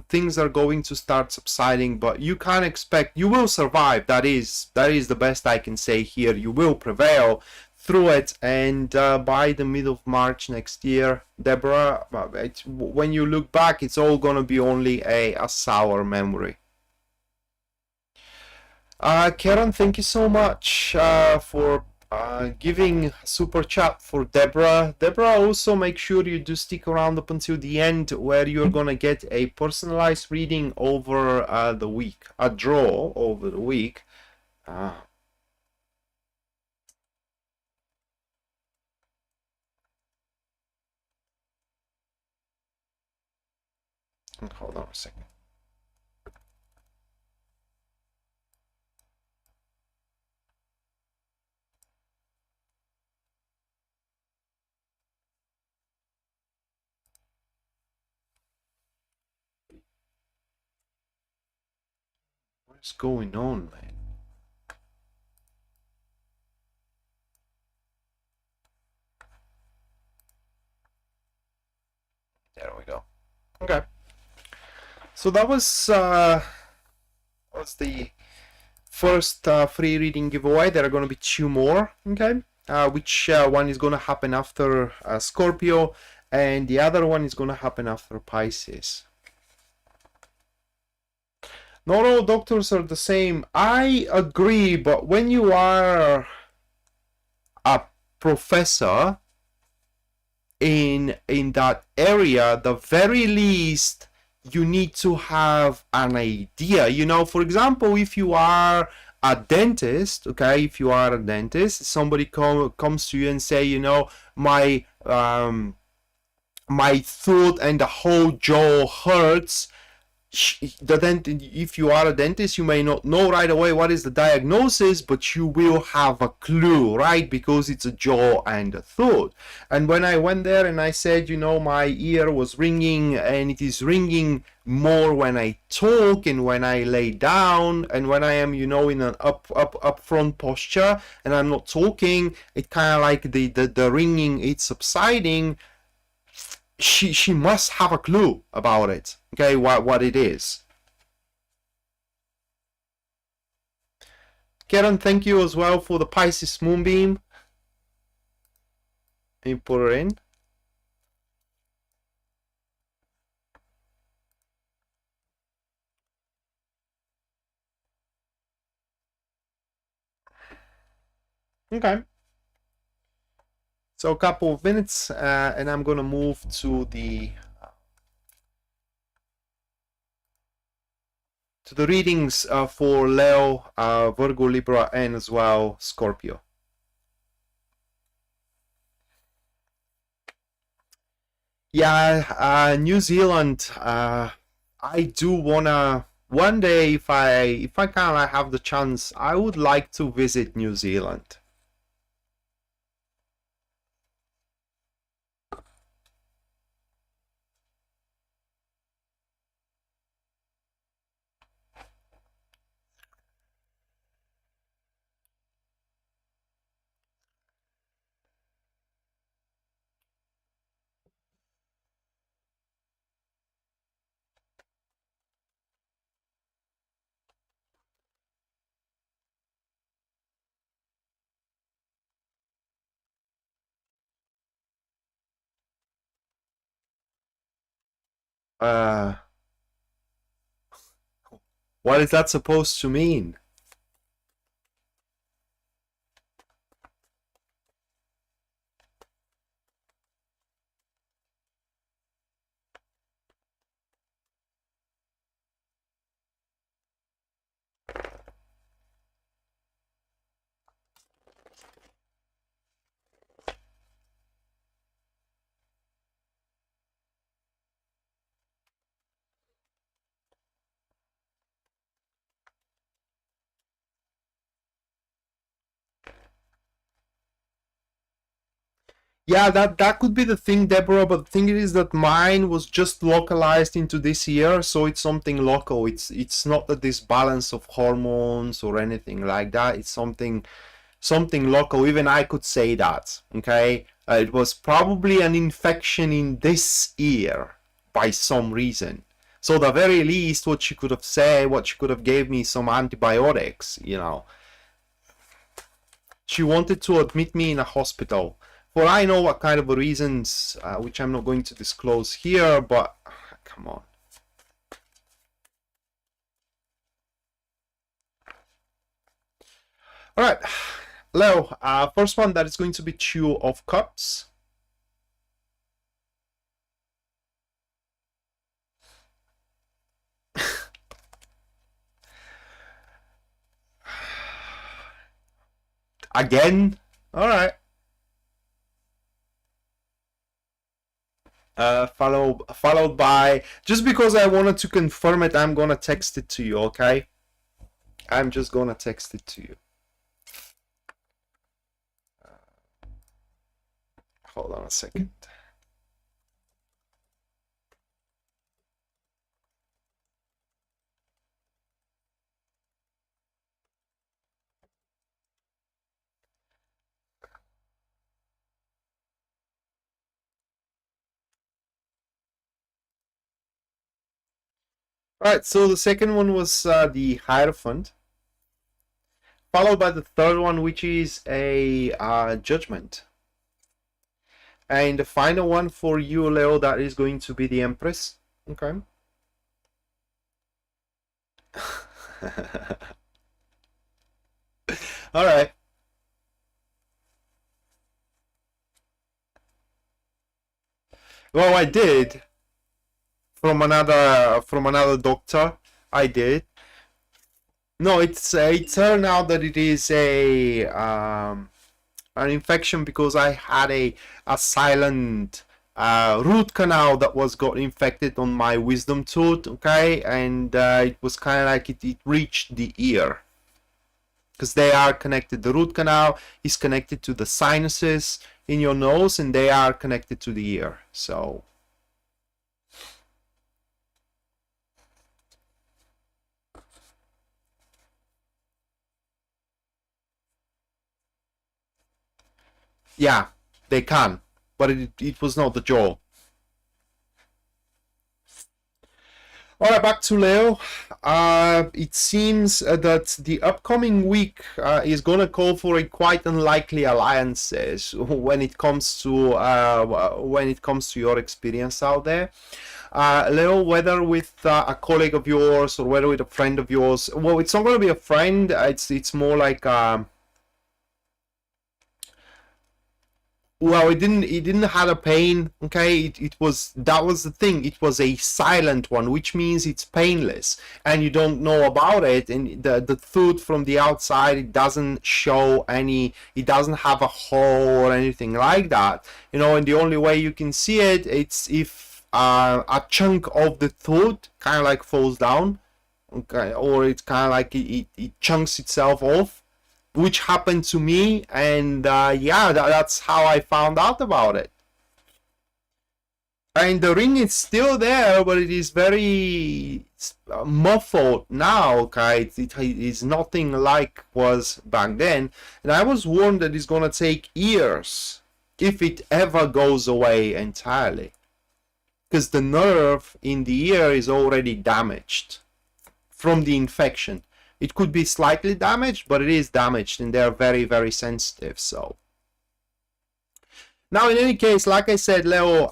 things are going to start subsiding, but you can't expect, you will survive. That is the best I can say here. You will prevail through it, and by the middle of March next year, Deborah, when you look back, it's all gonna be only a sour memory. Karen, thank you so much for giving super chat for Deborah. Deborah, also make sure you do stick around up until the end, where you're gonna get a personalized reading over the week, a draw over the week. Hold on a second. What's going on, man? There we go. Okay. So that was the first free reading giveaway. There are going to be 2 more. Okay. Which one is going to happen after Scorpio, and the other one is going to happen after Pisces. Not all doctors are the same. I agree, but when you are a professor in that area, the very least you need to have an idea. You know, for example, if you are a dentist, okay, if you are a dentist, somebody comes to you and say, you know, my tooth and the whole jaw hurts. If you are a dentist, you may not know right away what is the diagnosis, but you will have a clue, right? Because it's a jaw and a tooth. And when I went there and I said, you know, my ear was ringing, and it is ringing more when I talk and when I lay down, and when I am, you know, in an up front posture and I'm not talking, it kind of like the ringing, it's subsiding. She must have a clue about it, okay, what it is. Karen, thank you as well for the Pisces moonbeam. You put her in. Okay. So a couple of minutes, and I'm gonna move to the readings for Leo, Virgo, Libra, and as well Scorpio. Yeah, New Zealand. I do wanna one day, if I kind of have the chance, I would like to visit New Zealand. What is that supposed to mean? Yeah, that could be the thing, Deborah, but the thing is that mine was just localized into this year, so it's something local. It's not that this balance of hormones or anything like that. It's something local. Even I could say that. Okay, it was probably an infection in this ear by some reason. So the very least, what she could have said, what she could have gave me some antibiotics. You know, she wanted to admit me in a hospital. For I know what kind of reasons, which I'm not going to disclose here, but come on. All right, Leo, first one that is going to be Two of Cups. Again? All right. Followed by, just because I wanted to confirm it, I'm gonna text it to you, okay? I'm just gonna text it to you. Hold on a second. All right, so the second one was the Hierophant, followed by the third one, which is a Judgment. And the final one for you, Leo, that is going to be the Empress. Okay. All right. Well, I did from another doctor. I did. No, it turned out that it is an infection because I had a silent root canal that got infected on my wisdom tooth. Okay, and it was kind of like it reached the ear because they are connected. The root canal is connected to the sinuses in your nose, and they are connected to the ear. So yeah, they can, but it was not the jaw. All right, back to Leo. It seems that the upcoming week is going to call for a quite unlikely alliances when it comes to your experience out there. Leo, whether with a colleague of yours or whether with a friend of yours. Well, it's not going to be a friend. It's more like well, it didn't have a pain. Okay, that was the thing. It was a silent one, which means it's painless and you don't know about it. And the food from the outside, it doesn't show any, it doesn't have a hole or anything like that. You know, and the only way you can see it, it's if a chunk of the tooth kind of like falls down. Okay, or it's kind of like it chunks itself off, which happened to me, and yeah, that's how I found out about it. And the ring is still there, but it is very muffled now. Okay, it is nothing like was back then, and I was warned that it's gonna take years if it ever goes away entirely, because the nerve in the ear is already damaged from the infection. It could be slightly damaged, but it is damaged, and they're very, very sensitive. So now, in any case, like I said, Leo,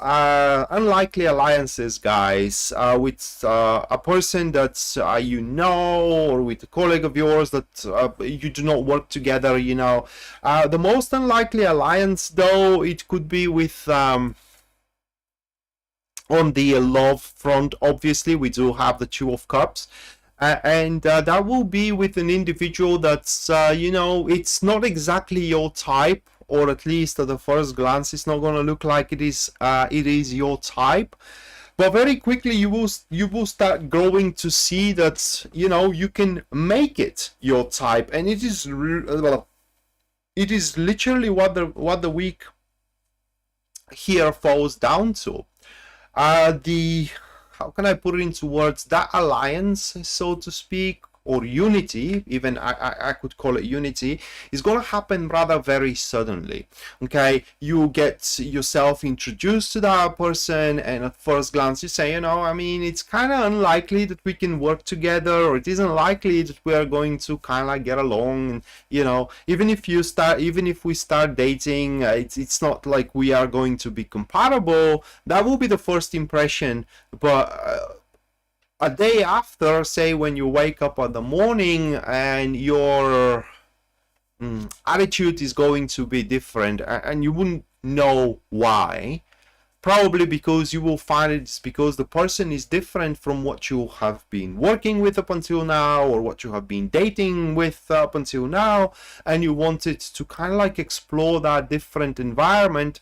unlikely alliances, guys, with a person that you know, or with a colleague of yours that you do not work together. You know, the most unlikely alliance, though, it could be with on the love front. Obviously, we do have the Two of Cups. And that will be with an individual that's, you know, it's not exactly your type, or at least at the first glance, it's not going to look like it is your type. But very quickly, you will start growing to see that, you know, you can make it your type, and it is literally what the week here falls down to. The How can I put it into words? That alliance, so to speak, or unity, even I could call it unity, is going to happen rather very suddenly. Okay, you get yourself introduced to that person, and at first glance you say, you know, I mean, it's kind of unlikely that we can work together, or it isn't likely that we are going to kind of like get along. And you know, even if we start dating, it's not like we are going to be compatible. That will be the first impression. But a day after, say when you wake up in the morning, and your attitude is going to be different, and you wouldn't know why. Probably because you will find it's because the person is different from what you have been working with up until now, or what you have been dating with up until now, and you wanted to kind of like explore that different environment,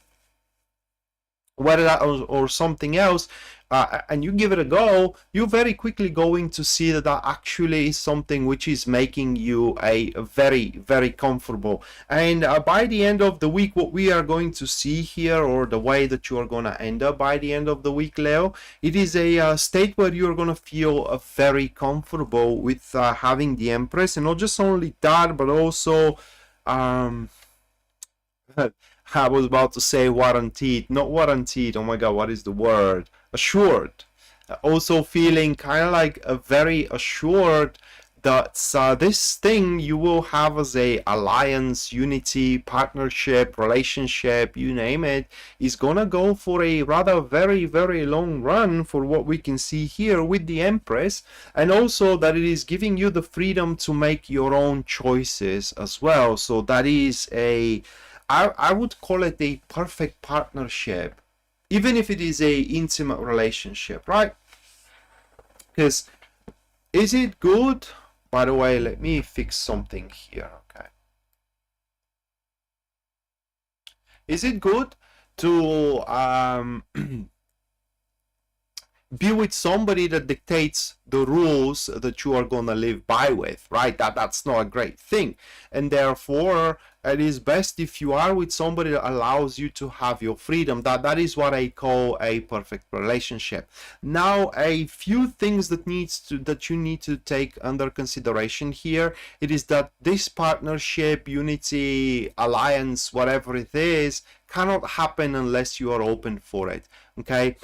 whether that or something else, and you give it a go, you're very quickly going to see that that actually is something which is making you a very, very comfortable. And by the end of the week, what we are going to see here, or the way that you are going to end up by the end of the week, Leo, it is a state where you're going to feel very comfortable with having the Empress. And not just only that, but also I was about to say warranted, not warranted. Oh my god, what is the word? Assured. Also feeling kind of like a very assured that this thing you will have as a alliance, unity, partnership, relationship, you name it, is gonna go for a rather very, very long run, for what we can see here with the Empress. And also that it is giving you the freedom to make your own choices as well. So that is I would call it a perfect partnership, even if it is a intimate relationship, right? Because is it good? By the way, let me fix something here, okay? Is it good to be with somebody that dictates the rules that you are gonna live by with, right? That's not a great thing. And therefore it is best if you are with somebody that allows you to have your freedom. That is what I call a perfect relationship. Now, a few things that you need to take under consideration here, it is that this partnership, unity, alliance, whatever it is, cannot happen unless you are open for it. Okay,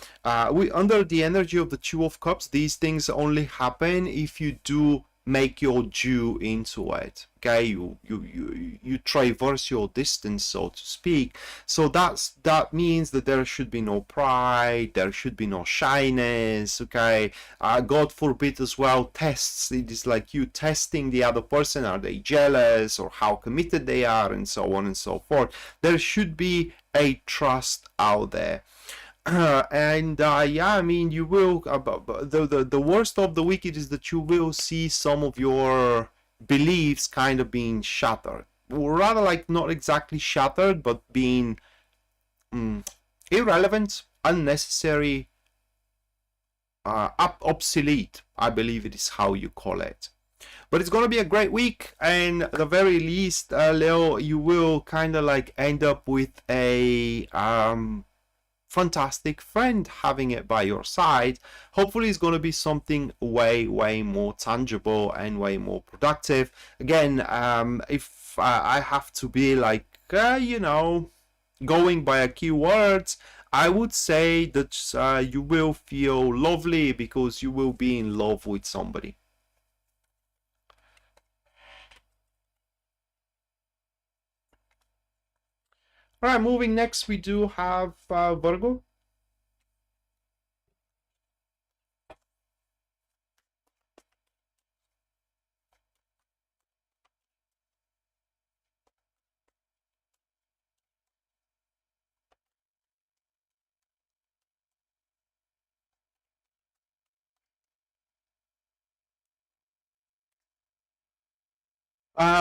we under the energy of the Two of Cups, these things only happen if you do make your due into it. Okay, you traverse your distance, so to speak. So that means that there should be no pride, there should be no shyness. Okay, God forbid as well tests. It is like you testing the other person. Are they jealous, or how committed they are, and so on and so forth. There should be a trust out there. And yeah, I mean, you will the worst of the wicked is that you will see some of your beliefs kind of being shattered, or rather like not exactly shattered, but being irrelevant, unnecessary, obsolete, I believe it is how you call it. But it's gonna be a great week, and at the very least, Leo, you will kind of like end up with a fantastic friend having it by your side. Hopefully it's going to be something way more tangible and way more productive. Again, if I have to be like you know, going by a keywords, I would say that you will feel lovely because you will be in love with somebody. All right, moving next, we do have Virgo.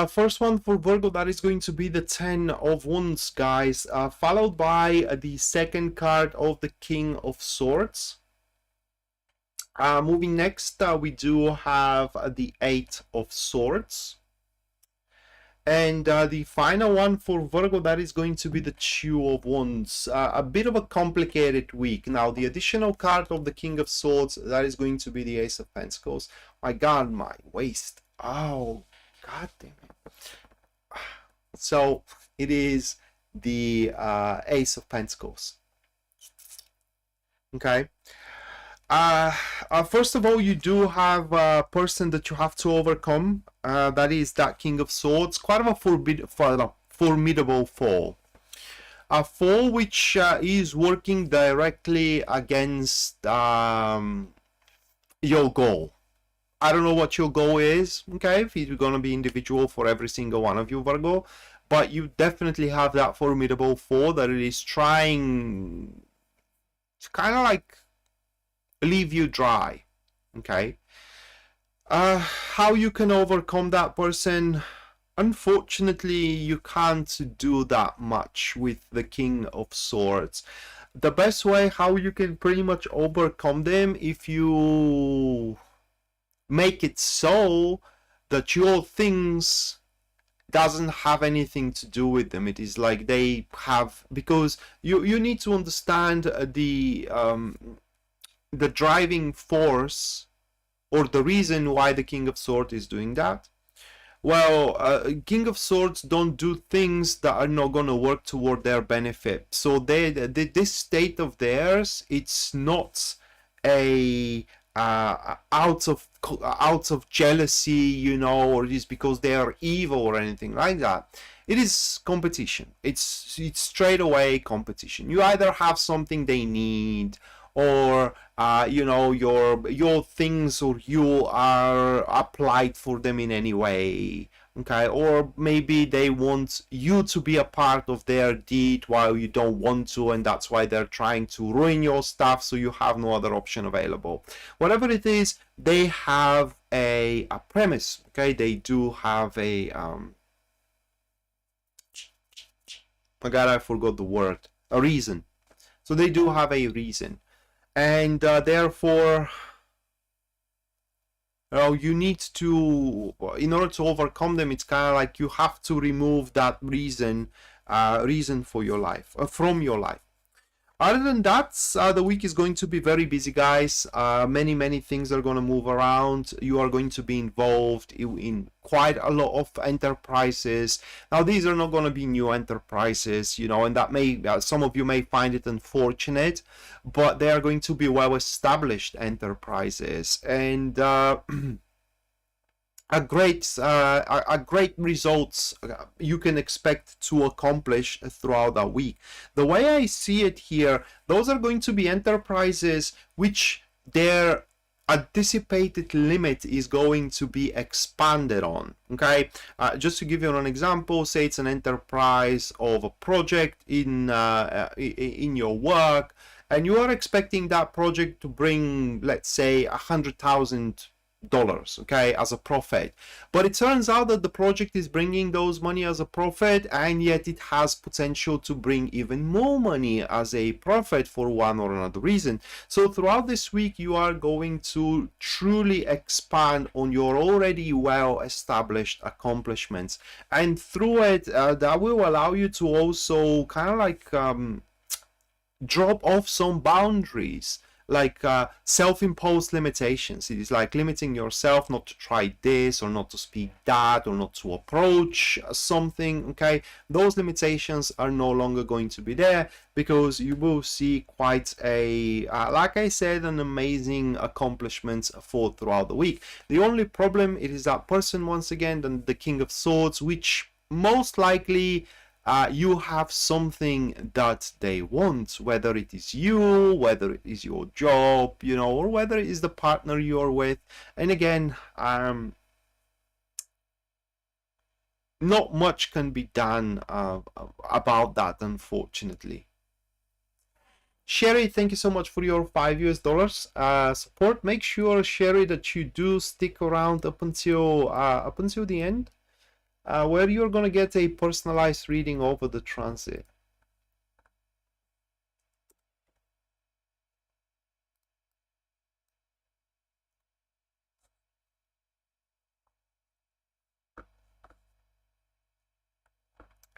First one for Virgo, that is going to be the 10 of Wands, guys, followed by the second card of the King of Swords. Moving next, we do have the 8 of Swords. And the final one for Virgo, that is going to be the Two of Wands. A bit of a complicated week. Now, the additional card of the King of Swords, that is going to be the Ace of Pentacles. My God, my waist. Oh, God damn it. So, it is the Ace of Pentacles. Okay. First of all, you do have a person that you have to overcome. That is that King of Swords. Quite of a formidable foe. A foe which is working directly against your goal. I don't know what your goal is, okay? If it's going to be individual for every single one of you, Virgo. But you definitely have that formidable foe that it is trying to kind of like leave you dry, okay? How you can overcome that person? Unfortunately, you can't do that much with the King of Swords. The best way how you can pretty much overcome them, if you make it so that your things doesn't have anything to do with them. It is like they have, because you need to understand the driving force or the reason why the King of Swords is doing that. Well, King of Swords don't do things that are not going to work toward their benefit. So this state of theirs, it's not a out of jealousy, you know, or just because they are evil or anything like that. It is competition. It's straight away competition. You either have something they need, or you know, your things or you are applied for them in any way, okay? Or maybe they want you to be a part of their deed while you don't want to, and that's why they're trying to ruin your stuff so you have no other option available. Whatever it is, they have a premise, okay? They do have a my God, I forgot the word. A reason. So they do have a reason. And therefore, you need to, in order to overcome them, it's kind of like you have to remove that reason for your life, from your life. Other than that, the week is going to be very busy, guys. Many things are going to move around. You are going to be involved in quite a lot of enterprises. Now, these are not going to be new enterprises, you know, and that may, some of you may find it unfortunate, but they are going to be well-established enterprises. And a great results you can expect to accomplish throughout that week. The way I see it here, those are going to be enterprises which their anticipated limit is going to be expanded on, okay? Just to give you an example, say it's an enterprise of a project in your work, and you are expecting that project to bring, let's say, $100,000, okay, as a profit, but it turns out that the project is bringing those money as a profit, and yet it has potential to bring even more money as a profit for one or another reason. So throughout this week, you are going to truly expand on your already well established accomplishments, and through it that will allow you to also kind of like drop off some boundaries, like self-imposed limitations. It is like limiting yourself not to try this or not to speak that or not to approach something, okay? Those limitations are no longer going to be there, because you will see quite a like I said, an amazing accomplishments for throughout the week. The only problem, it is that person once again, the King of Swords, which most likely you have something that they want, whether it is you, whether it is your job, you know, or whether it is the partner you're with. And again, not much can be done about that, unfortunately. Sherry, thank you so much for your $5 support. Make sure, Sherry, that you do stick around up until the end, where you're gonna get a personalized reading over the transit.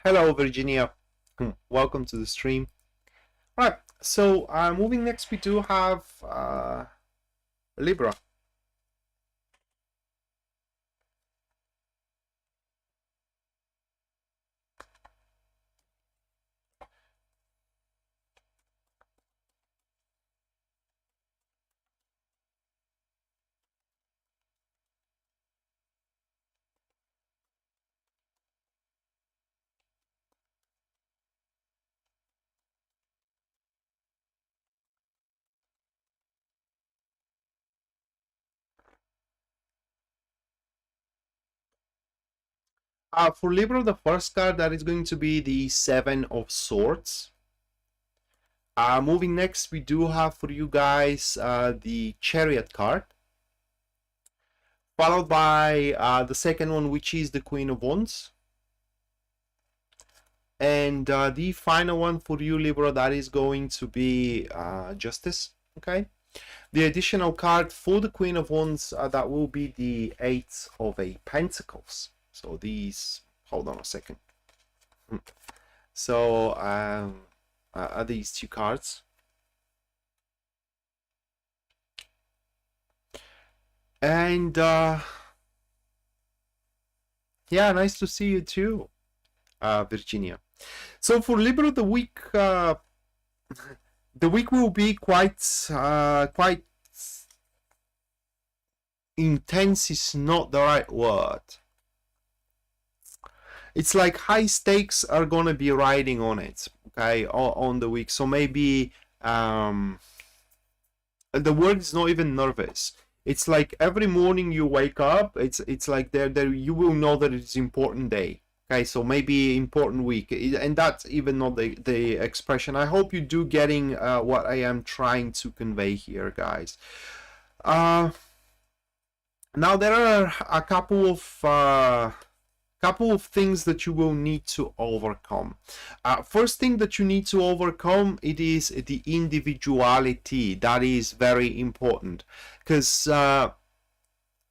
Hello, Virginia. Welcome to the stream. All right, so moving next, we do have Libra. For Libra, the first card, that is going to be the Seven of Swords. Moving next, we do have for you guys the Chariot card, followed by the second one, which is the Queen of Wands. And the final one for you, Libra, that is going to be Justice. Okay. The additional card for the Queen of Wands, that will be the Eight of Pentacles. So these, hold on a second. So are these two cards. And yeah, nice to see you too, Virginia. So for Libra, the week will be quite intense is not the right word. It's like high stakes are gonna be riding on it, okay, on the week. So maybe the word is not even nervous. It's like every morning you wake up, it's like there you will know that it's important day. Okay, so maybe important week, and that's even not the expression. I hope you do getting what I am trying to convey here, guys. Now there are a couple of things that you will need to overcome. First thing that you need to overcome, it is the individuality. That is very important, because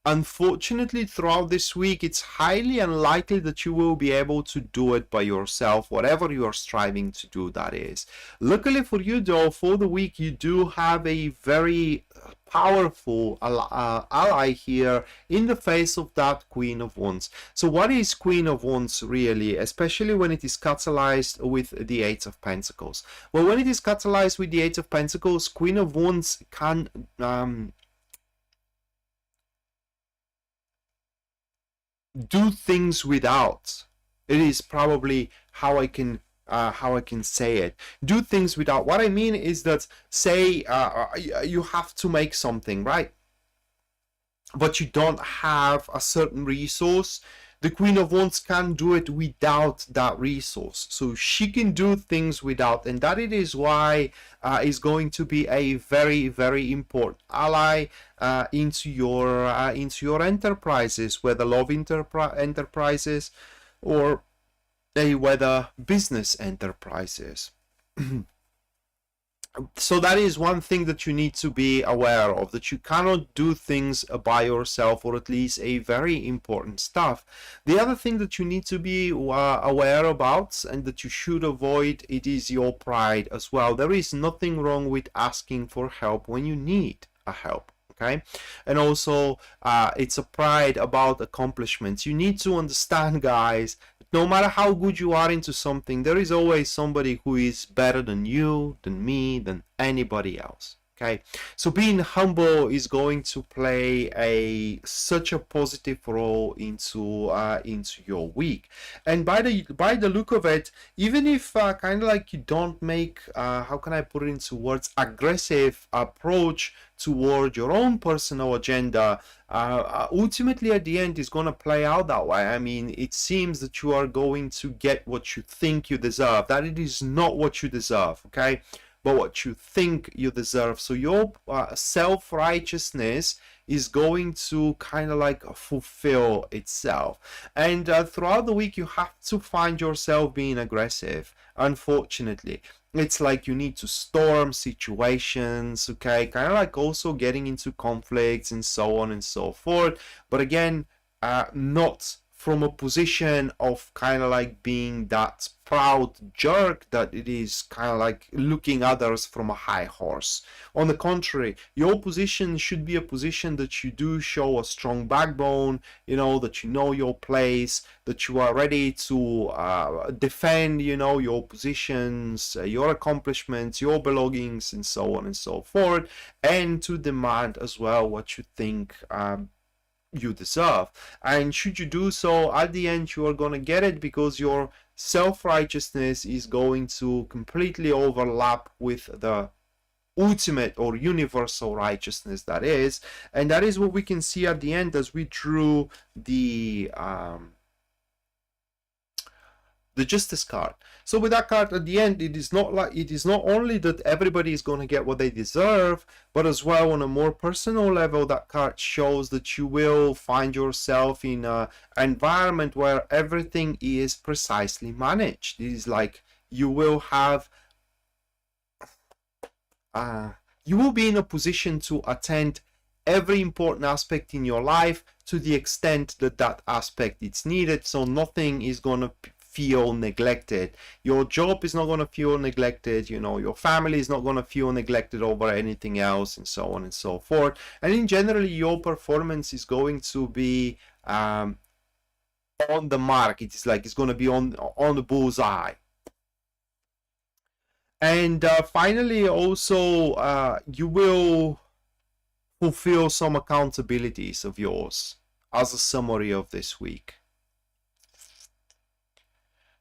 unfortunately, throughout this week, it's highly unlikely that you will be able to do it by yourself, whatever you are striving to do, that is. Luckily for you, though, for the week, you do have a very powerful ally here in the face of that Queen of Wands. So what is Queen of Wands really, especially when it is catalyzed with the Eight of Pentacles? Well, when it is catalyzed with the Eight of Pentacles, Queen of Wands can do things without. It is probably how I can say it. Do things without. What I mean is that, say you have to make something, right? But you don't have a certain resource. The Queen of Wands can do it without that resource. So she can do things without, and that it is why is going to be a very, very important ally into your enterprises, whether love enterprises or whether business enterprises. So that is one thing that you need to be aware of, that you cannot do things by yourself, or at least a very important stuff. The other thing that you need to be aware about, and that you should avoid, it is your pride as well. There is nothing wrong with asking for help when you need a help. Okay, and also it's a pride about accomplishments. You need to understand, guys, no matter how good you are into something, there is always somebody who is better than you, than me, than anybody else. Okay, so being humble is going to play such a positive role into your week. And by the look of it, even if kind of like you don't make how can I put it into words, aggressive approach toward your own personal agenda, ultimately at the end is going to play out that way. I mean, it seems that you are going to get what you think you deserve, that it is not what you deserve, okay, but what you think you deserve. So your self-righteousness is going to kind of like fulfill itself. And throughout the week, you have to find yourself being aggressive. Unfortunately, it's like you need to storm situations, okay, kind of like also getting into conflicts and so on and so forth. But again, not from a position of kind of like being that proud jerk that it is kind of like looking others from a high horse. On the contrary, your position should be a position that you do show a strong backbone, you know, that you know your place, that you are ready to defend, you know, your positions, your accomplishments, your belongings, and so on and so forth, and to demand as well what you think you deserve. And should you do so, at the end you are going to get it, because your self-righteousness is going to completely overlap with the ultimate or universal righteousness that is. And that is what we can see at the end as we drew the Justice card. So with that card at the end, it is not only that everybody is going to get what they deserve, but as well on a more personal level, that card shows that you will find yourself in an environment where everything is precisely managed. It is like you will have you will be in a position to attend every important aspect in your life to the extent that that aspect is needed. So nothing is going to feel neglected. Your job is not going to feel neglected, you know, your family is not going to feel neglected over anything else, and so on and so forth. And in general, your performance is going to be on the mark. It is like it's going to be on the bullseye. And finally, also you will fulfill some accountabilities of yours as a summary of this week.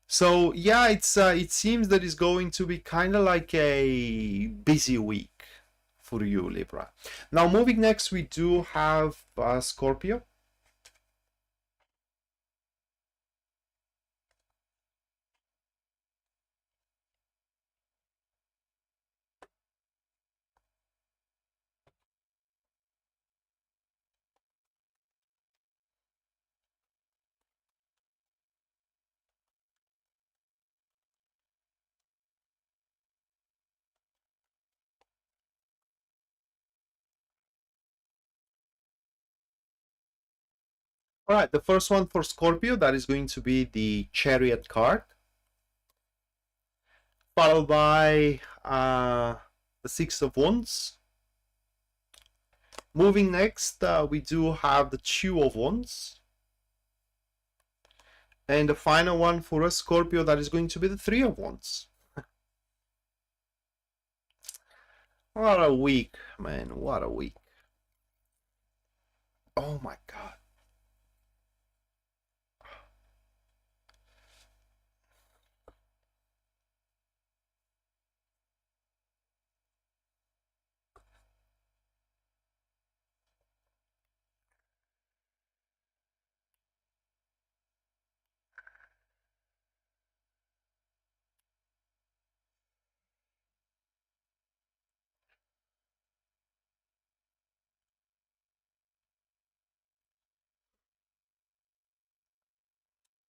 So yeah, it seems that it's going to be kind of like a busy week for you, Libra. Now moving next, we do have Scorpio. All right, the first one for Scorpio, that is going to be the Chariot card, followed by the Six of Wands. Moving next, we do have the Two of Wands. And the final one for us, Scorpio, that is going to be the Three of Wands. What a week, man, what a week. Oh my God.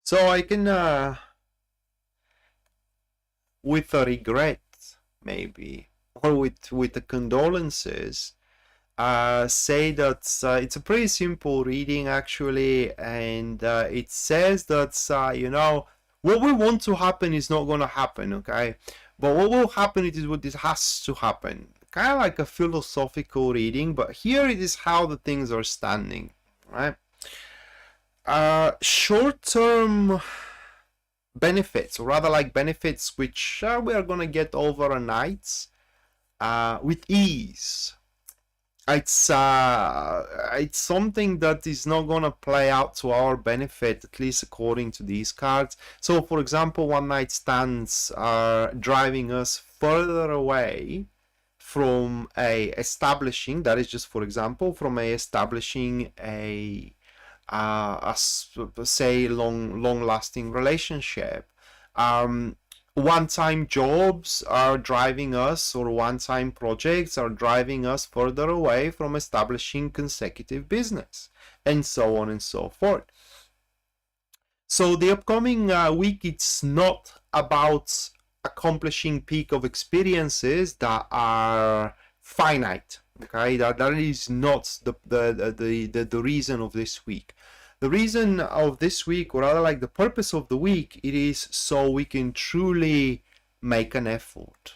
So I can, with a regret, maybe, or with the condolences, say that it's a pretty simple reading actually, and it says that you know, what we want to happen is not going to happen, okay? But what will happen, it is what it has to happen. Kind of like a philosophical reading, but here it is how the things are standing, right? Short-term benefits, or rather like benefits which we are going to get overnight with ease. It's something that is not going to play out to our benefit, at least according to these cards. So for example, one night stands are driving us further away from establishing, that is just for example, from establishing a say long-lasting relationship. One-time jobs are driving us, or one-time projects are driving us further away from establishing consecutive business, and so on and so forth. So the upcoming week, it's not about accomplishing peak of experiences that are finite. Okay, that is not the reason of this week. the reason of this week, or rather like the purpose of the week, it is so we can truly make an effort.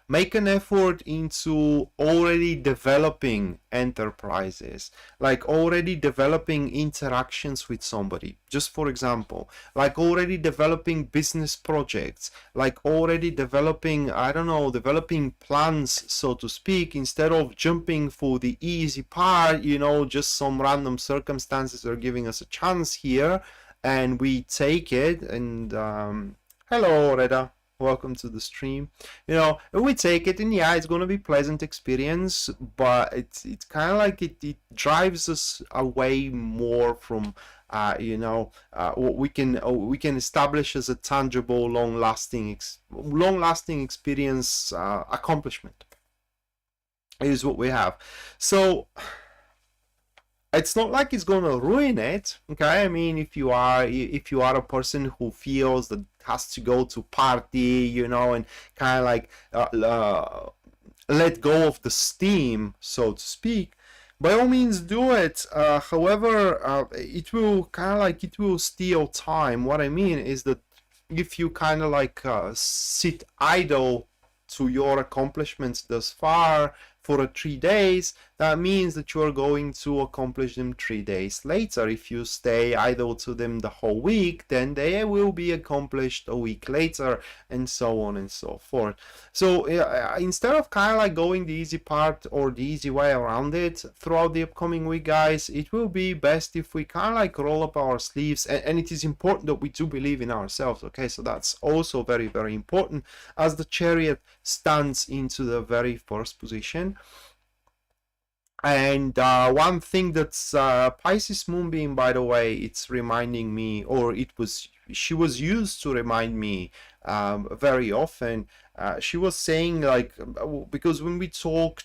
Make an effort into already developing enterprises, like already developing interactions with somebody. Just for example, like already developing business projects, like already developing, I don't know, developing plans, so to speak, instead of jumping for the easy part, you know, just some random circumstances are giving us a chance here and we take it. And hello, Reda. Welcome to the stream. You know, we take it, and yeah, it's gonna be pleasant experience, but it's kind of like it drives us away more from you know, what we can establish as a tangible, long-lasting experience, accomplishment is what we have. So it's not like it's gonna ruin it, okay? I mean, if you are a person who feels that has to go to party, you know, and kind of like let go of the steam, so to speak, by all means do it. However, it will kind of like, it will steal time. What I mean is that if you kind of like sit idle to your accomplishments thus far for 3 days, that means that you are going to accomplish them 3 days later. If you stay idle to them the whole week, then they will be accomplished a week later, and so on and so forth. So instead of kind of like going the easy part or the easy way around it throughout the upcoming week, guys, it will be best if we kind of like roll up our sleeves, and it is important that we do believe in ourselves, okay? So that's also very, very important, as the Chariot stands into the very first position. And one thing that's Pisces Moonbeam, by the way, it's reminding me, or she was used to remind me very often. She was saying, like, because when we talk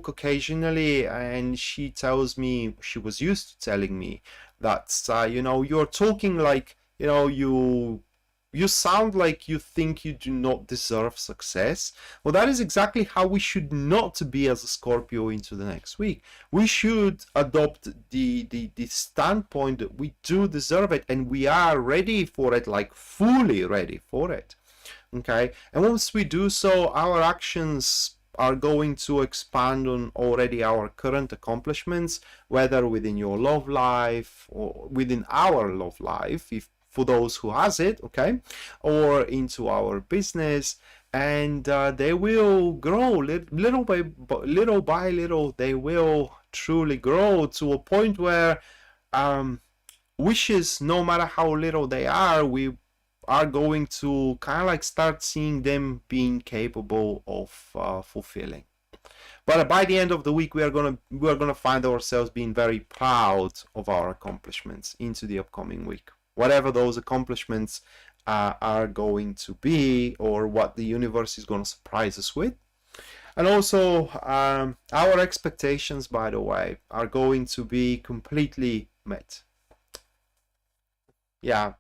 occasionally, and she tells me, she was used to telling me that you know, you're talking like, you know, you sound like you think you do not deserve success. Well, that is exactly how we should not be as a Scorpio into the next week. We should adopt the standpoint that we do deserve it, and we are ready for it, like fully ready for it. Okay, and once we do so, our actions are going to expand on already our current accomplishments, whether within your love life or within our love life, if for those who has it, okay, or into our business, and they will grow little by little. They will truly grow to a point where wishes, no matter how little they are, we are going to kind of like start seeing them being capable of fulfilling. But by the end of the week, we're gonna find ourselves being very proud of our accomplishments into the upcoming week, whatever those accomplishments are going to be, or what the universe is going to surprise us with. And also, our expectations, by the way, are going to be completely met. Yeah.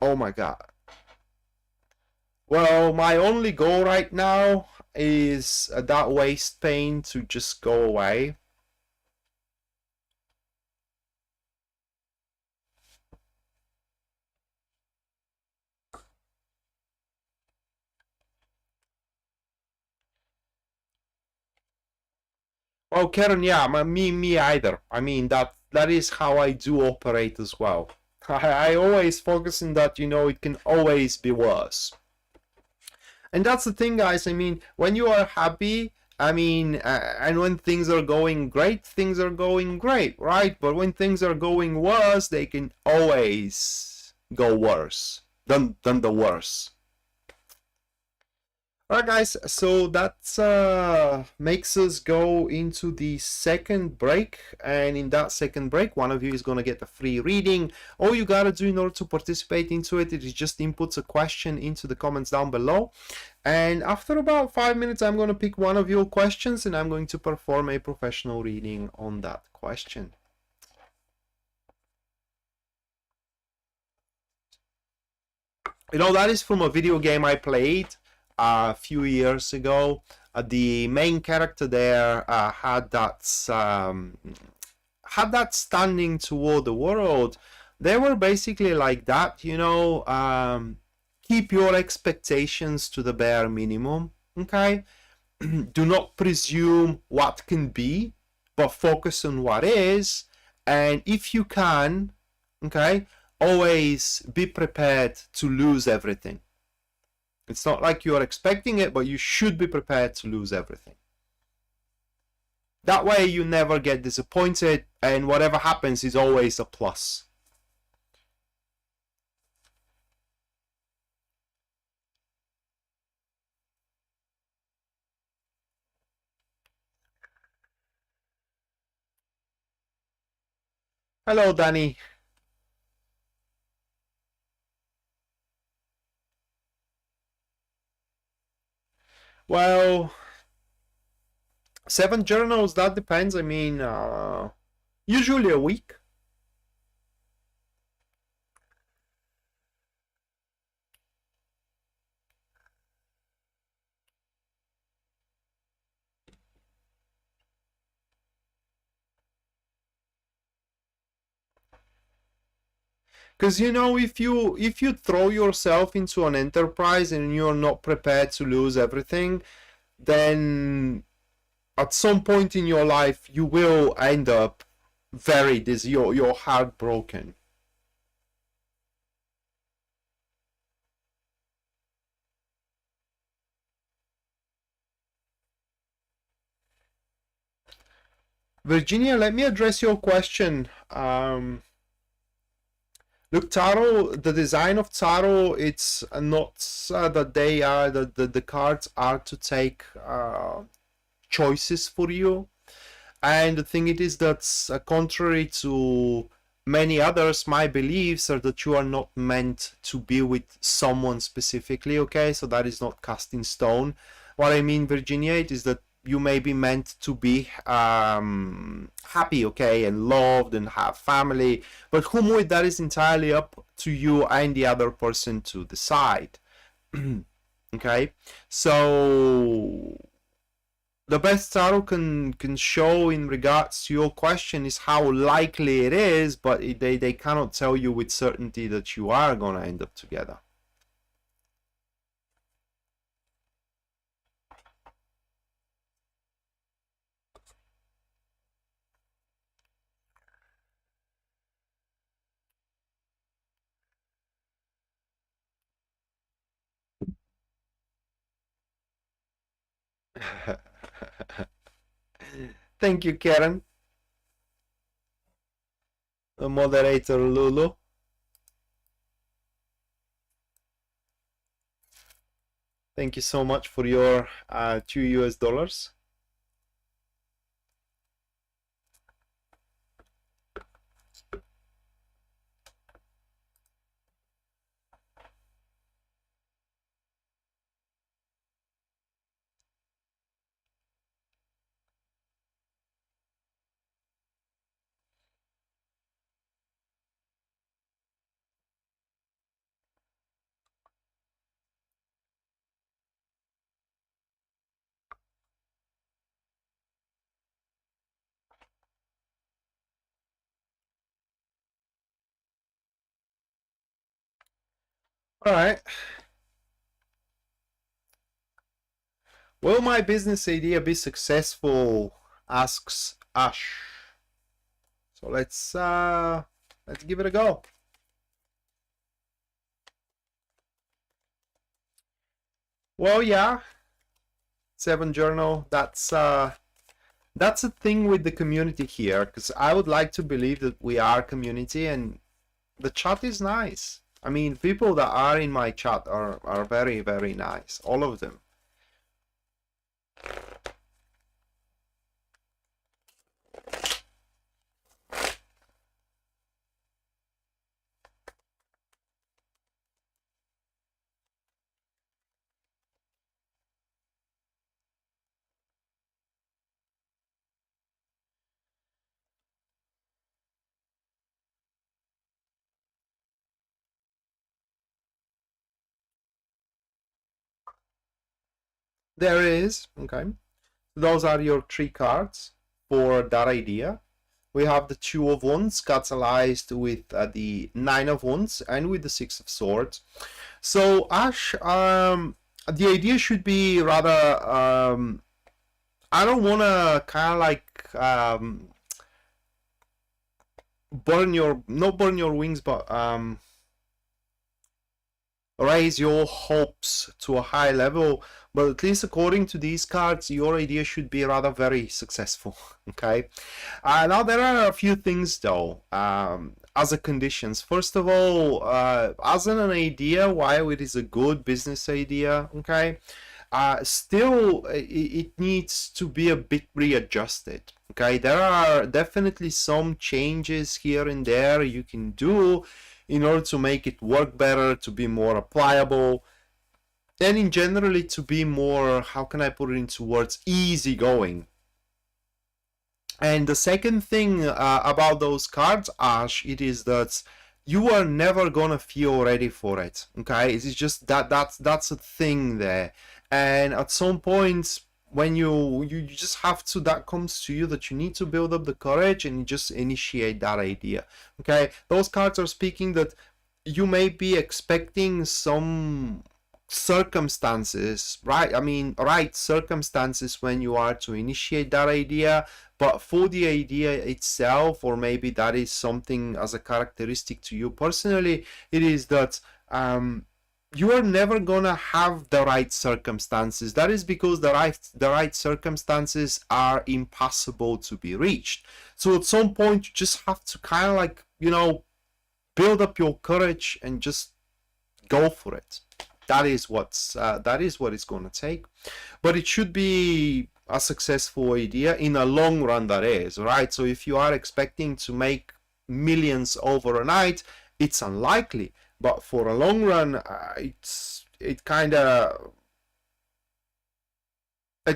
Oh my God. Well, my only goal right now is that waist pain to just go away. Well, Karen, yeah, me either. I mean, that is how I do operate as well. I always focus on that, you know, it can always be worse. And that's the thing, guys. I mean, when you are happy, I mean, and when things are going great, things are going great, right? But when things are going worse, they can always go worse than the worse. Alright, guys, so that makes us go into the second break, and in that second break, one of you is going to get a free reading. All you gotta do in order to participate into it is just input a question into the comments down below, and after about 5 minutes, I'm going to pick one of your questions, and I'm going to perform a professional reading on that question. You know, that is from a video game I played a few years ago. The main character there had had that standing toward the world, they were basically like that, you know, keep your expectations to the bare minimum, okay? Do not presume what can be, but focus on what is. And if you can, okay, always be prepared to lose everything. It's not like you're expecting it, but you should be prepared to lose everything. That way you never get disappointed, and whatever happens is always a plus. Hello, Danny. Well, 7 journals, that depends. I mean, usually a week. Because, you know, if you throw yourself into an enterprise and you're not prepared to lose everything, then at some point in your life you will end up very dizzy, your heartbroken. Virginia, let me address your question. Look, tarot, the design of tarot, it's not that they are the cards are to take choices for you. And the thing it is that contrary to many others, my beliefs are that you are not meant to be with someone specifically, okay? So that is not cast in stone. What I mean, Virginia, it is that you may be meant to be happy, okay, and loved and have family, but whom with that is entirely up to you and the other person to decide. Okay, so the best tarot can show in regards to your question is how likely it is, but they cannot tell you with certainty that you are going to end up together. Thank you, Karen. The moderator, Lulu. Thank you so much for your $2. All right. Will my business idea be successful? Asks Ash. So let's give it a go. Well, yeah. 7 journal. That's a thing with the community here, because I would like to believe that we are community and the chat is nice. I mean, people that are in my chat are very, very nice. All of them. There is, okay. Those are your 3 cards for that idea. we have the Two of Wands catalyzed with the Nine of Wands and with the Six of Swords. So Ash, the idea should be rather, I don't want to kind of like not burn your wings, but raise your hopes to a high level. But at least according to these cards, your idea should be rather very successful. Okay. Now there are a few things though, as a conditions. First of all, as an idea, while it is a good business idea, okay, still it needs to be a bit readjusted. Okay, there are definitely some changes here and there you can do in order to make it work better, to be more applicable, and in generally to be more, how can I put it into words, easygoing. And the second thing about those cards, Ash, it is that you are never gonna feel ready for it. Okay, it's just that's a thing there. And at some point when you just have to, that comes to you that you need to build up the courage and you just initiate that idea. Okay, those cards are speaking that you may be expecting some circumstances, right? I mean, right circumstances when you are to initiate that idea, but for the idea itself, or maybe that is something as a characteristic to you personally, it is that you are never gonna have the right circumstances. That is because the right circumstances are impossible to be reached. So at some point you just have to kind of like, you know, build up your courage and just go for it. That is what it's gonna take. But it should be a successful idea in a long run, that is, right? So if you are expecting to make millions overnight, it's unlikely. But for a long run, it's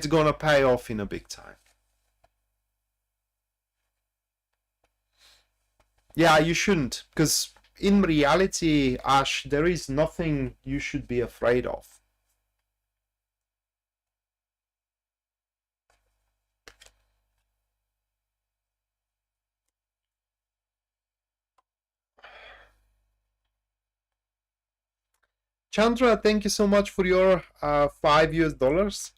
gonna pay off in a big time. Yeah, you shouldn't, because in reality, Ash, there is nothing you should be afraid of. Chandra, thank you so much for your $5 US.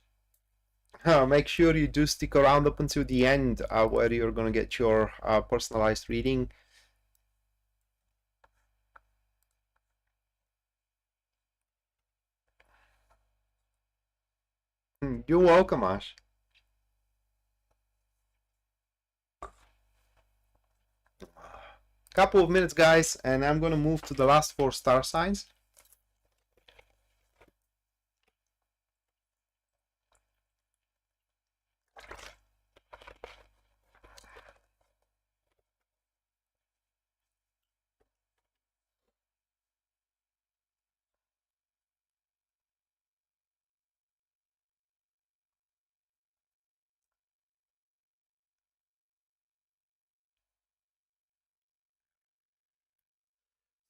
Make sure you do stick around up until the end, where you're gonna get your personalized reading. You're welcome, Ash. Couple of minutes, guys, and I'm gonna move to the last 4 star signs.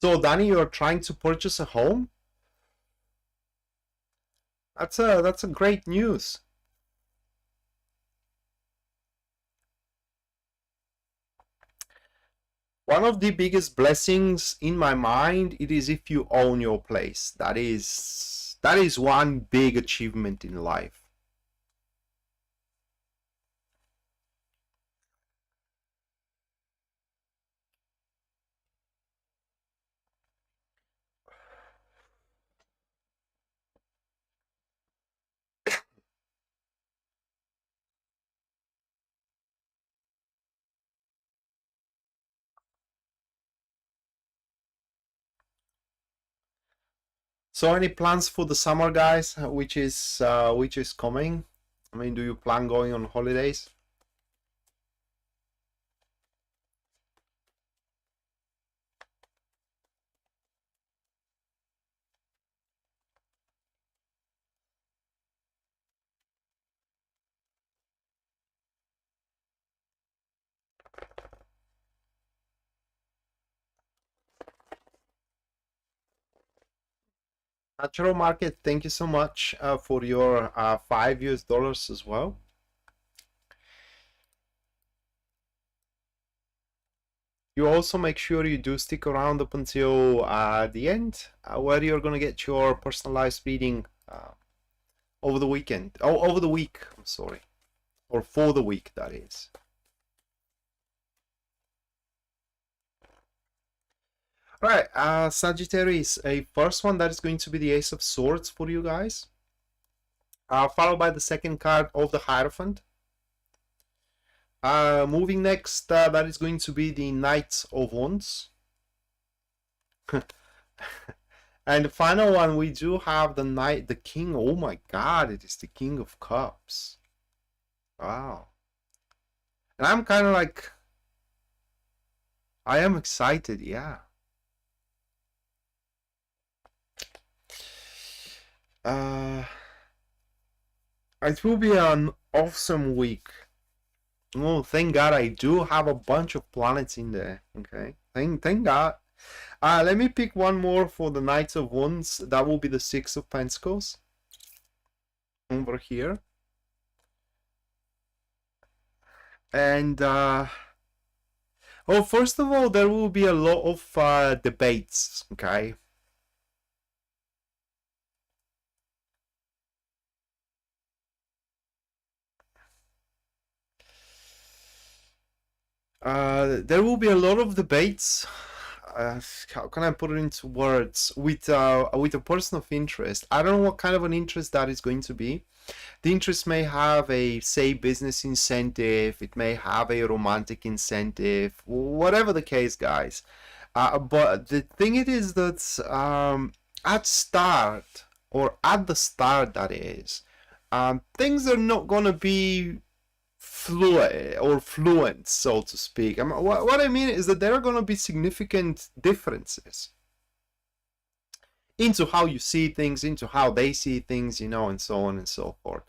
So, Danny, you're trying to purchase a home? That's a great news. One of the biggest blessings in my mind, it is if you own your place. That is one big achievement in life. So, any plans for the summer, guys, which is coming? I mean, do you plan going on holidays? Natural Market, thank you so much for your $5 US as well. You also make sure you do stick around up until the end, where you're going to get your personalized reading over the weekend. Oh, over the week, I'm sorry. Or for the week, that is. Right, Sagittarius, a first one that is going to be the Ace of Swords for you guys. Followed by the second card of the Hierophant. Moving next, that is going to be the Knight of Wands. And the final one, we do have the King. Oh my God, it is the King of Cups. Wow. And I'm kind of like, I am excited, yeah. It will be an awesome week. Oh, thank God I do have a bunch of planets in there. Okay, thank God. Let me pick one more for the Knights of Wands. That will be the Six of Pentacles. Over here. And, oh, first of all, there will be a lot of debates, okay? There will be a lot of debates. How can I put it into words? With a person of interest. I don't know what kind of an interest that is going to be. The interest may have a, say, business incentive. It may have a romantic incentive. Whatever the case, guys. But the thing it is that at start, or at the start, that is, things are not going to be fluent, so to speak. What I mean is that there are going to be significant differences into how you see things, into how they see things, you know, and so on and so forth.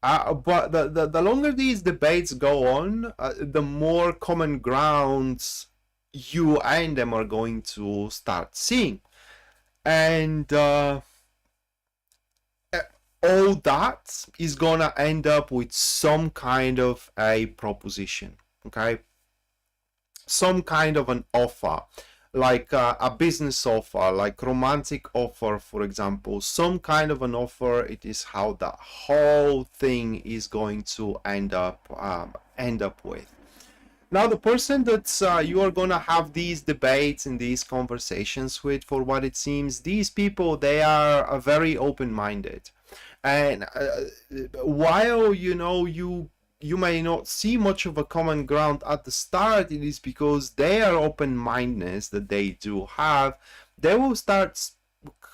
But the longer these debates go on, the more common grounds you and them are going to start seeing. And all that is gonna end up with some kind of a proposition, okay? Some kind of an offer, like a business offer, like romantic offer, for example. Some kind of an offer. It is how the whole thing is going to end up with. Now, the person that you are gonna have these debates and these conversations with, for what it seems, these people, they are very open-minded. And while, you know, you may not see much of a common ground at the start, it is because their open-mindedness that they do have, they will start,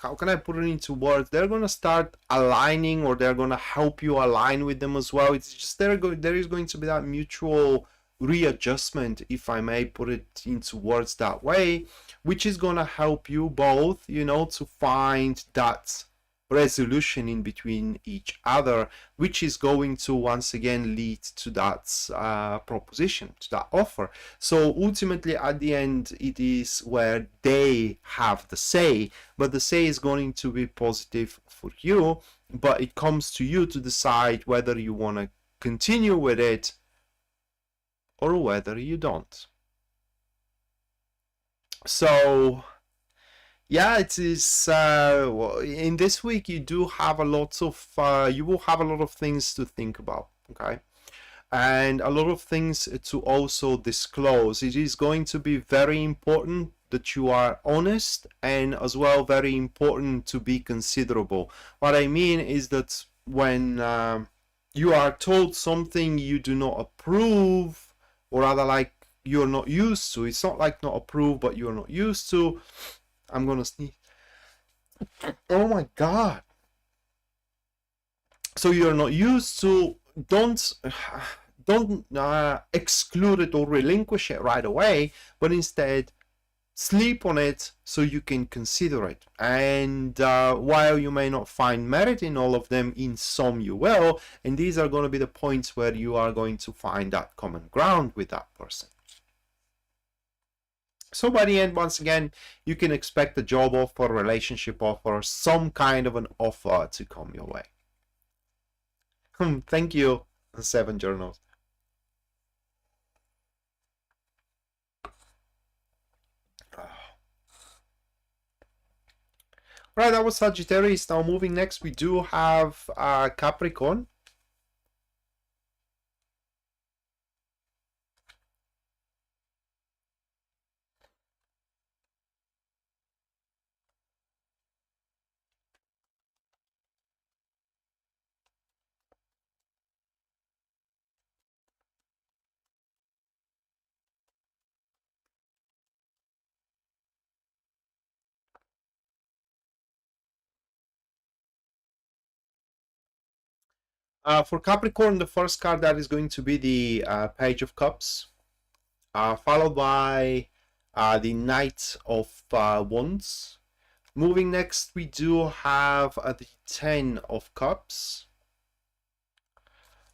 how can I put it into words? They're going to start aligning, or they're going to help you align with them as well. It's just there is going to be that mutual readjustment, if I may put it into words that way, which is going to help you both, you know, to find that resolution in between each other, which is going to once again lead to that proposition, to that offer. So ultimately, at the end, it is where they have the say, but the say is going to be positive for you, but it comes to you to decide whether you want to continue with it or whether you don't. So yeah, it is. In this week, you do have a lot of. You will have a lot of things to think about. Okay, and a lot of things to also disclose. It is going to be very important that you are honest, and as well very important to be considerable. What I mean is that when you are told something you do not approve, or rather like you're not used to, it's not like not approved, but you're not used to. I'm gonna sneeze. Oh my God. So you're not used to, don't exclude it or relinquish it right away, but instead sleep on it so you can consider it. And while you may not find merit in all of them, in some you will, and these are going to be the points where you are going to find that common ground with that person. So by the end, once again, you can expect a job offer, relationship offer, some kind of an offer to come your way. Thank you, 7 journals. Right, that was Sagittarius. Now moving next, we do have Capricorn. For Capricorn, the first card that is going to be the Page of Cups, followed by the Knight of Wands. Moving next, we do have the Ten of Cups.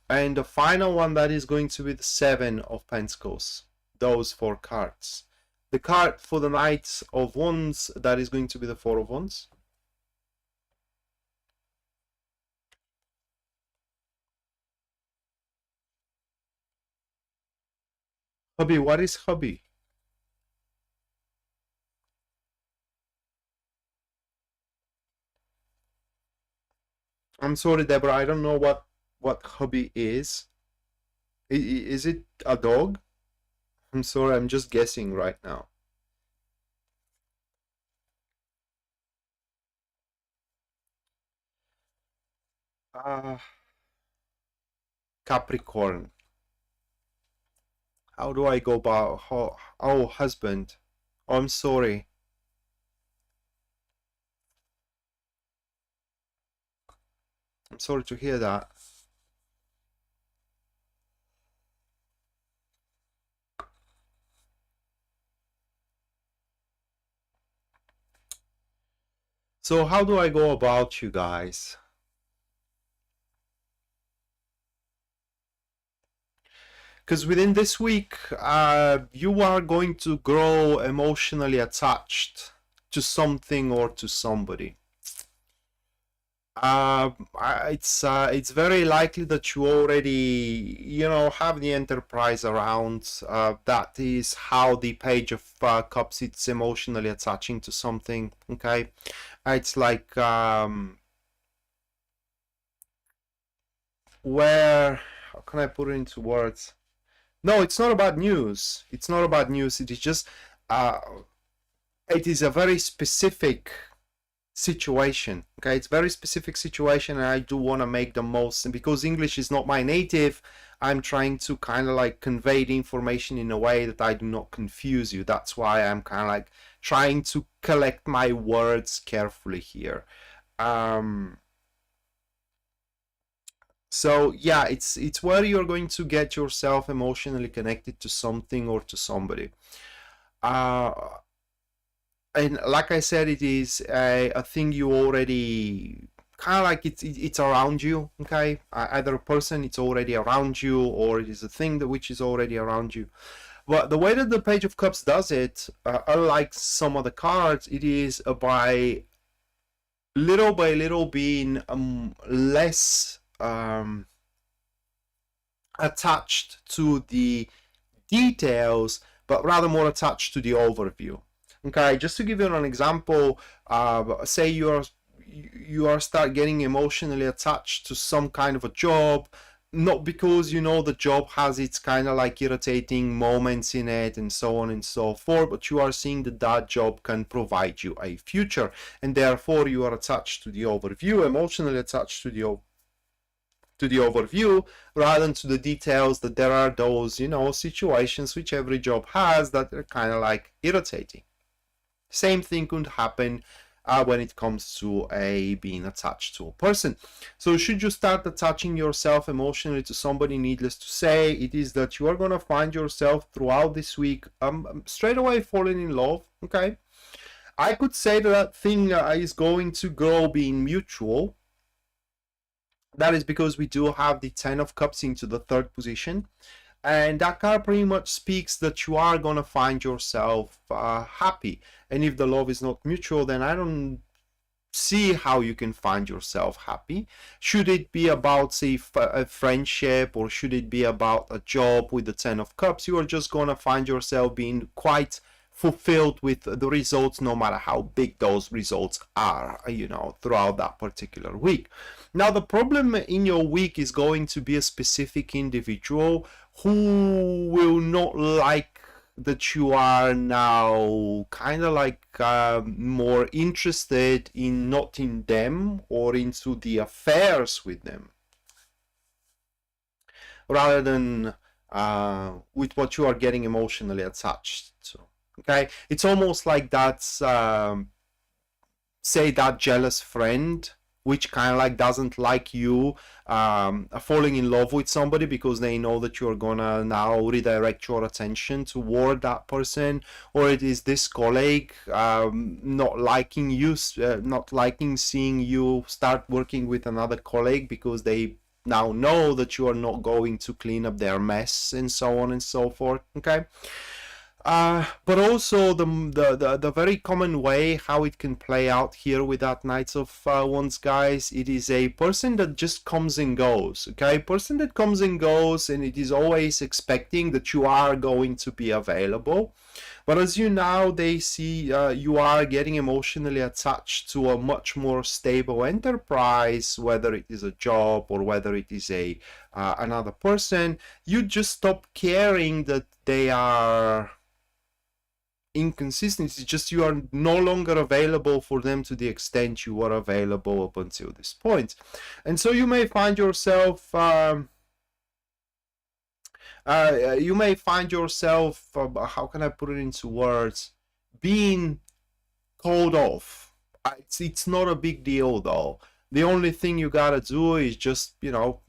And the final one, that is going to be the Seven of Pentacles. Those 4 cards. The card for the Knight of Wands, that is going to be the Four of Wands. Hubby, what is hubby? I'm sorry, Deborah, I don't know what hubby is. Is it a dog? I'm sorry, I'm just guessing right now. Capricorn. How do I go about oh, husband. Oh, I'm sorry. I'm sorry to hear that. So how do I go about, you guys? Because within this week, you are going to grow emotionally attached to something or to somebody. It's very likely that you already, you know, have the enterprise around. That is how the Page of Cups, it's emotionally attaching to something. Okay, it's like where, how can I put it into words? No, it's not about news. It's not about news. It is just it is a very specific situation. Okay, it's a very specific situation, and I do want to make the most. And because English is not my native, I'm trying to kind of like convey the information in a way that I do not confuse you. That's why I'm kind of like trying to collect my words carefully here. So yeah, it's where you're going to get yourself emotionally connected to something or to somebody. And like I said, it is a thing you already kind of like it's around you. Okay, either a person, it's already around you, or it is a thing that which is already around you. But the way that the Page of Cups does it, unlike some of the cards, it is by little being less attached to the details, but rather more attached to the overview. Okay, just to give you an example, say you are start getting emotionally attached to some kind of a job, not because you know the job has its kind of like irritating moments in it and so on and so forth, but you are seeing that that job can provide you a future, and therefore you are attached to the overview, emotionally attached to the overview, rather than to the details, that there are those, you know, situations which every job has that are kind of like irritating. Same thing could happen when it comes to being attached to a person. So should you start attaching yourself emotionally to somebody, needless to say, it is that you are going to find yourself throughout this week straight away falling in love. Okay, I could say that thing is going to grow being mutual. That is because we do have the Ten of Cups into the 3rd position, and that card pretty much speaks that you are going to find yourself happy. And if the love is not mutual, then I don't see how you can find yourself happy. Should it be about, say, a friendship, or should it be about a job with the Ten of Cups, you are just going to find yourself being quite fulfilled with the results, no matter how big those results are, you know, throughout that particular week. Now, the problem in your week is going to be a specific individual who will not like that you are now kind of like more interested in not in them or into the affairs with them, rather than with what you are getting emotionally attached to. Okay, it's almost like that's say that jealous friend which kind of like doesn't like you falling in love with somebody because they know that you're gonna now redirect your attention toward that person, or it is this colleague not liking you, not liking seeing you start working with another colleague because they now know that you are not going to clean up their mess, and so on and so forth. Okay. But also the very common way how it can play out here with that Knights of Wands, guys, it is a person that just comes and goes. Okay, person that comes and goes, and it is always expecting that you are going to be available. But as you now they see you are getting emotionally attached to a much more stable enterprise, whether it is a job or whether it is a another person, you just stop caring that they are inconsistency. Just you are no longer available for them to the extent you were available up until this point. And so you may find yourself how can I put it into words, being called off. It's not a big deal though. The only thing you gotta do is just, you know,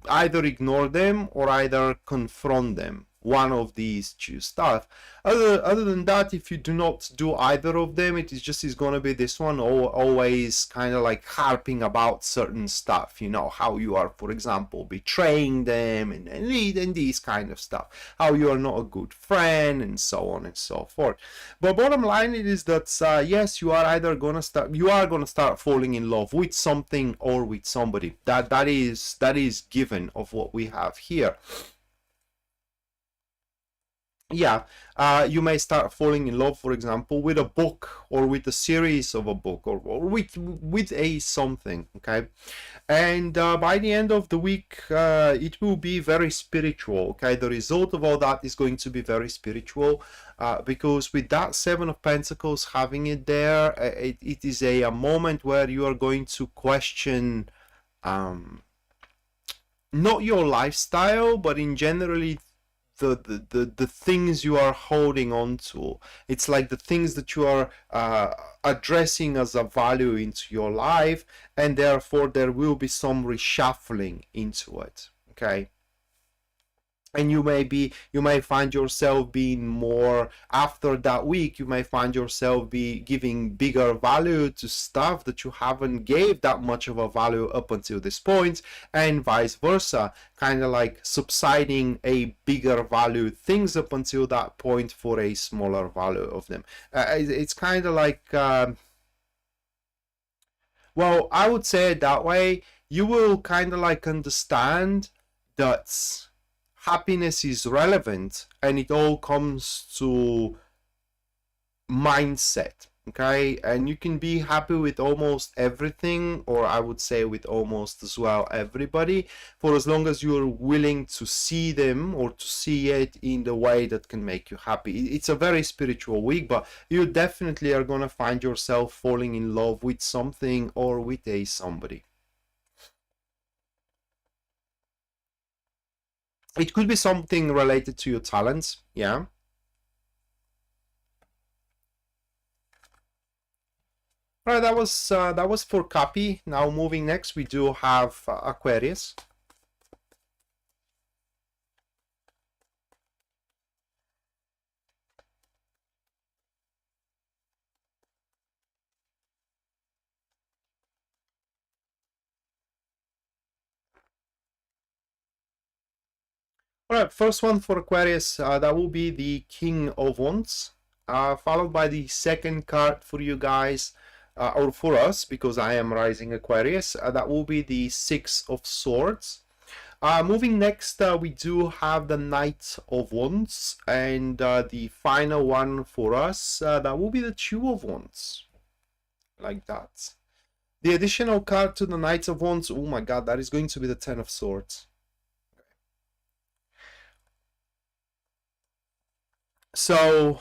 either ignore them or either confront them. One of these two stuff. Other than that, if you do not do either of them, it is going to be this one always kind of like harping about certain stuff, you know, how you are, for example, betraying them and these kind of stuff, how you are not a good friend, and so on and so forth. But bottom line, it is that yes, you are either going to start falling in love with something or with somebody. That is given of what we have here. Yeah, you may start falling in love, for example, with a book or with a series of a book, or with a something. Okay, and by the end of the week it will be very spiritual. Okay, the result of all that is going to be very spiritual, because with that Seven of Pentacles having it there, it is a moment where you are going to question not your lifestyle, but in generally the things you are holding on to. It's like the things that you are addressing as a value into your life, and therefore there will be some reshuffling into it. Okay, and you may find yourself being more, after that week, you may find yourself be giving bigger value to stuff that you haven't gave that much of a value up until this point, and vice versa, kind of like subsiding a bigger value things up until that point for a smaller value of them. It's kind of like well, I would say it that way. You will kind of like understand that happiness is relevant, and it all comes to mindset. Okay, and you can be happy with almost everything, or I would say with almost as well everybody, for as long as you're willing to see them or to see it in the way that can make you happy. It's a very spiritual week, but you definitely are gonna find yourself falling in love with something or with a somebody. It could be something related to your talents, yeah. All right, that was for Capi. Now moving next, we do have Aquarius. All right, first one for Aquarius, that will be the King of Wands, followed by the second card for you guys, or for us, because I am rising Aquarius, that will be the Six of Swords. Moving next, we do have the Knight of Wands, and the final one for us, that will be the Two of Wands, like that. The additional card to the Knight of Wands, oh my god, that is going to be the Ten of Swords. So,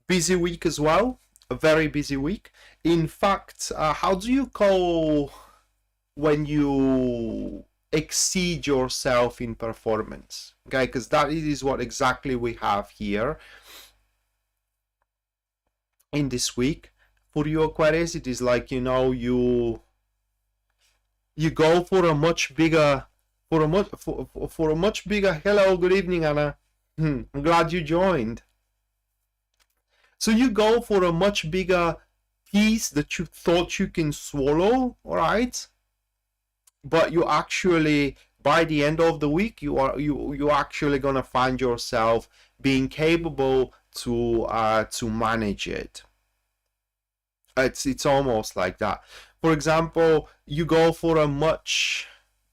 busy week as well, a very busy week. In fact, how do you call when you exceed yourself in performance? Okay, because that is what exactly we have here in this week. For you Aquarius, it is like, you know, you go for a much bigger, for a much bigger. Hello, good evening, Anna. I'm glad you joined. So you go for a much bigger piece that you thought you can swallow, all right? But you actually, by the end of the week, you actually gonna find yourself being capable to manage it. It's almost like that. For example, you go for a much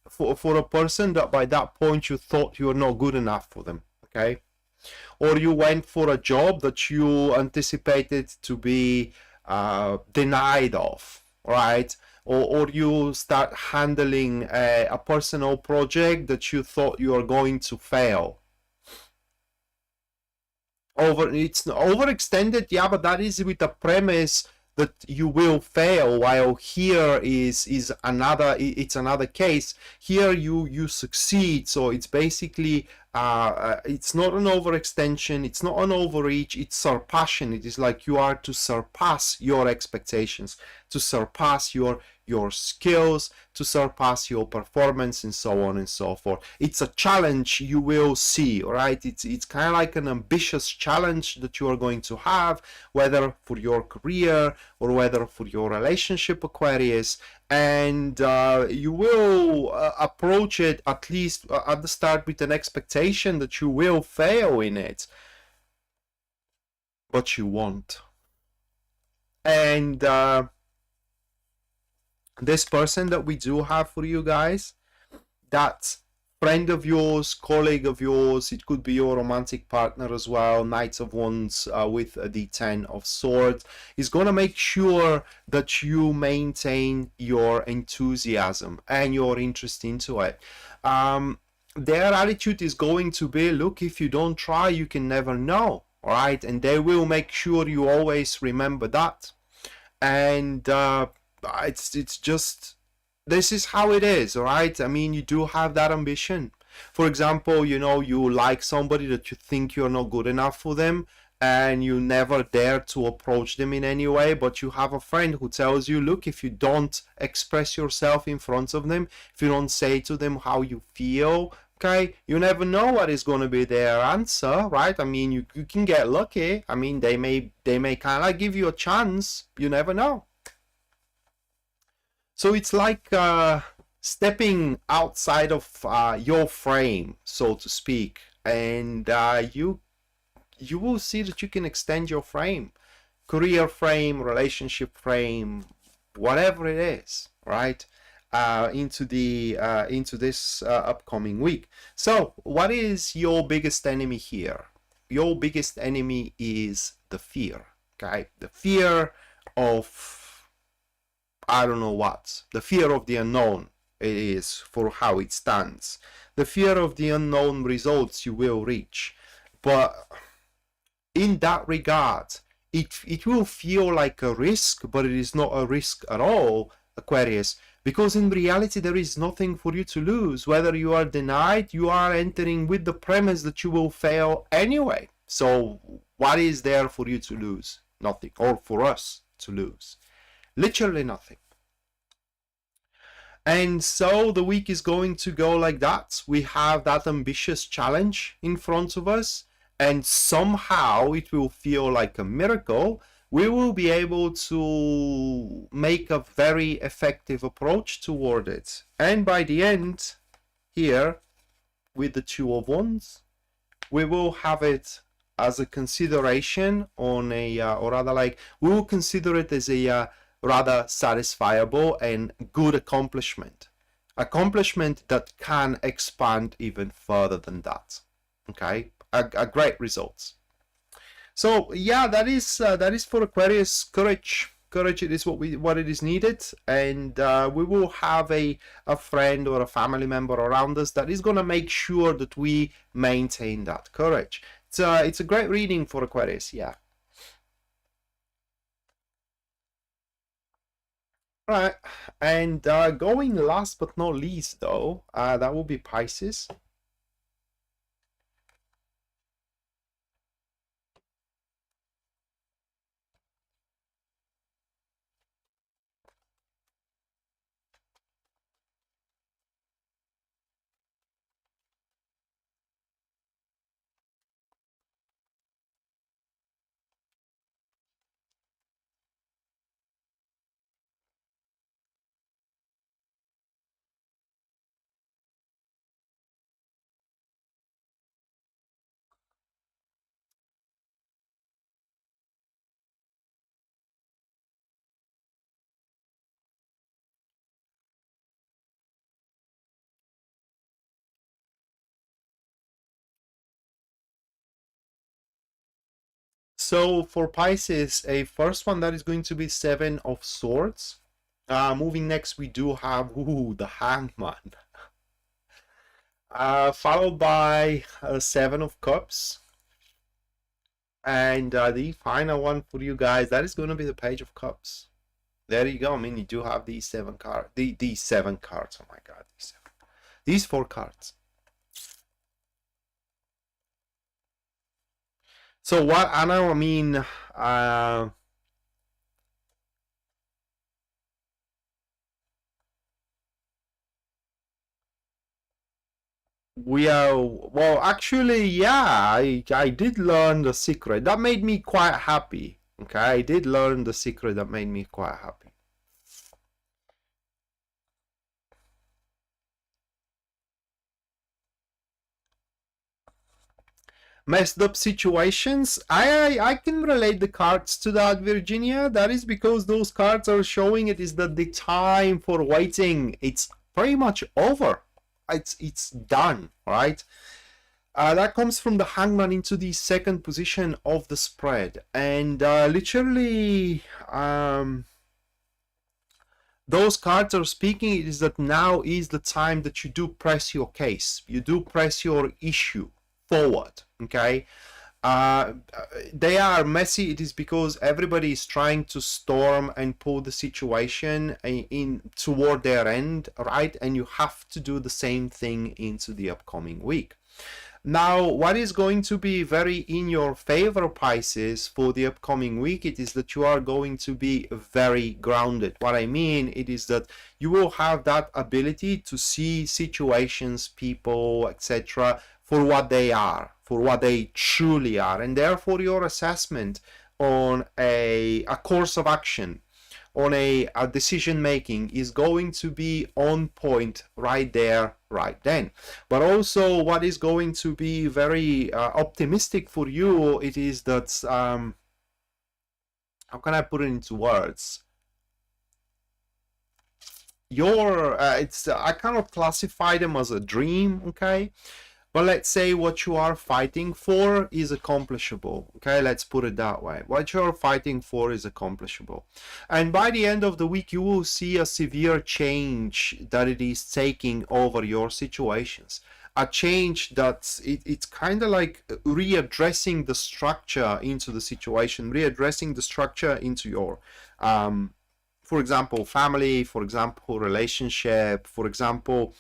for a person that by that point you thought you're not good enough for them, okay? Or you went for a job that you anticipated to be denied of, right? Or you start handling a personal project that you thought you are going to fail. It's overextended, yeah, but that is with the premise that you will fail, while here is another, it's another case. Here you succeed, so it's basically it's not an overextension, it's not an overreach, it's surpassing. It is like you are to surpass your expectations, to surpass your skills, to surpass your performance, and so on and so forth. It's a challenge you will see, all right? It's kind of like an ambitious challenge that you are going to have, whether for your career or whether for your relationship, Aquarius, and you will approach it, at least at the start, with an expectation that you will fail in it, but you won't. And this person that we do have for you guys, that friend of yours, colleague of yours, it could be your romantic partner as well, Knight of Wands with the Ten of Swords, is going to make sure that you maintain your enthusiasm and your interest into it. Their attitude is going to be, look, if you don't try, you can never know, all right? And they will make sure you always remember that. And it's just, this is how it is, all right? I mean, you do have that ambition. For example, you know, you like somebody that you think you're not good enough for them, and you never dare to approach them in any way, but you have a friend who tells you, look, if you don't express yourself in front of them, if you don't say to them how you feel, okay, you never know what is going to be their answer, right? I mean, you can get lucky. I mean, they may kind of give you a chance. You never know. So it's like stepping outside of your frame, so to speak, and you will see that you can extend your frame, career frame, relationship frame, whatever it is, right? Into this upcoming week. So what is your biggest enemy here? Your biggest enemy is the fear, okay? The fear of, I don't know what. The fear of the unknown is for how it stands. The fear of the unknown results you will reach. But in that regard, it will feel like a risk, but it is not a risk at all, Aquarius, because in reality there is nothing for you to lose. Whether you are denied, you are entering with the premise that you will fail anyway. So what is there for you to lose? Nothing. Or for us to lose. Literally nothing. And so the week is going to go like that. We have that ambitious challenge in front of us, and somehow it will feel like a miracle. We will be able to make a very effective approach toward it. And by the end, here, with the Two of Wands, we will have it as a consideration on a, or rather like, we will consider it as a rather satisfiable and good accomplishment. accomplishment that can expand even further than that. Okay, a great results. So yeah, that is for Aquarius. Courage, it is what it is needed, and we will have a friend or a family member around us that is going to make sure that we maintain that courage. It's a great reading for Aquarius. Yeah. Right, and going last but not least, though, that will be Pisces. So for Pisces, a first one that is going to be Seven of Swords. Moving next, we do have the Hangman, followed by Seven of Cups, and the final one for you guys, that is going to be the Page of Cups. There you go. I mean, you do have these seven cards. These 7 cards. Oh my God, these 4 cards. So what, Anna? I mean, we are, well, actually, yeah, I did learn the secret. That made me quite happy. Okay, I did learn the secret that made me quite happy. Messed up situations. I can relate the cards to that, Virginia. That is because those cards are showing it is that the time for waiting, it's pretty much over. It's done, right? That comes from the Hangman into the second position of the spread, and literally those cards are speaking is that now is the time that you do press your case, you do press your issue forward. Okay, they are messy. It is because everybody is trying to storm and pull the situation in toward their end, right? And you have to do the same thing into the upcoming week. Now, what is going to be very in your favor, Pisces, for the upcoming week, it is that you are going to be very grounded. What I mean, it is that you will have that ability to see situations, people, etc., for what they are, for what they truly are, and therefore your assessment on a course of action, on a decision making is going to be on point right there, right then. But also what is going to be very optimistic for you, it is that, how can I put it into words? I cannot classify them as a dream, okay? But let's say what you are fighting for is accomplishable. Okay, let's put it that way. What you're fighting for is accomplishable. And by the end of the week, you will see a severe change that it is taking over your situations. A change that it's kind of like readdressing the structure into the situation, readdressing the structure into your for example, family, for example, relationship, for example,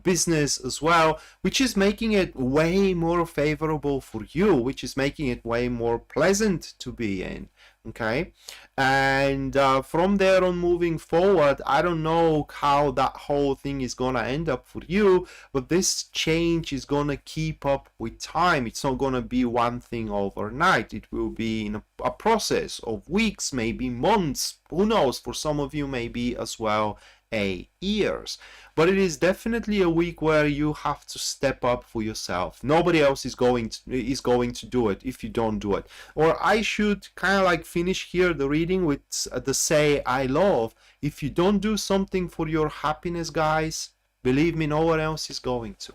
business as well, which is making it way more favorable for you, which is making it way more pleasant to be in. Okay, and from there on moving forward, I don't know how that whole thing is gonna end up for you, but this change is gonna keep up with time. It's not gonna be one thing overnight. It will be in a process of weeks, maybe months, who knows, for some of you maybe as well years. But it is definitely a week where you have to step up for yourself. Nobody else is going to do it if you don't do it. Or I should kind of like finish here the reading with the say I love. If you don't do something for your happiness, guys, Believe me, no one else is going to.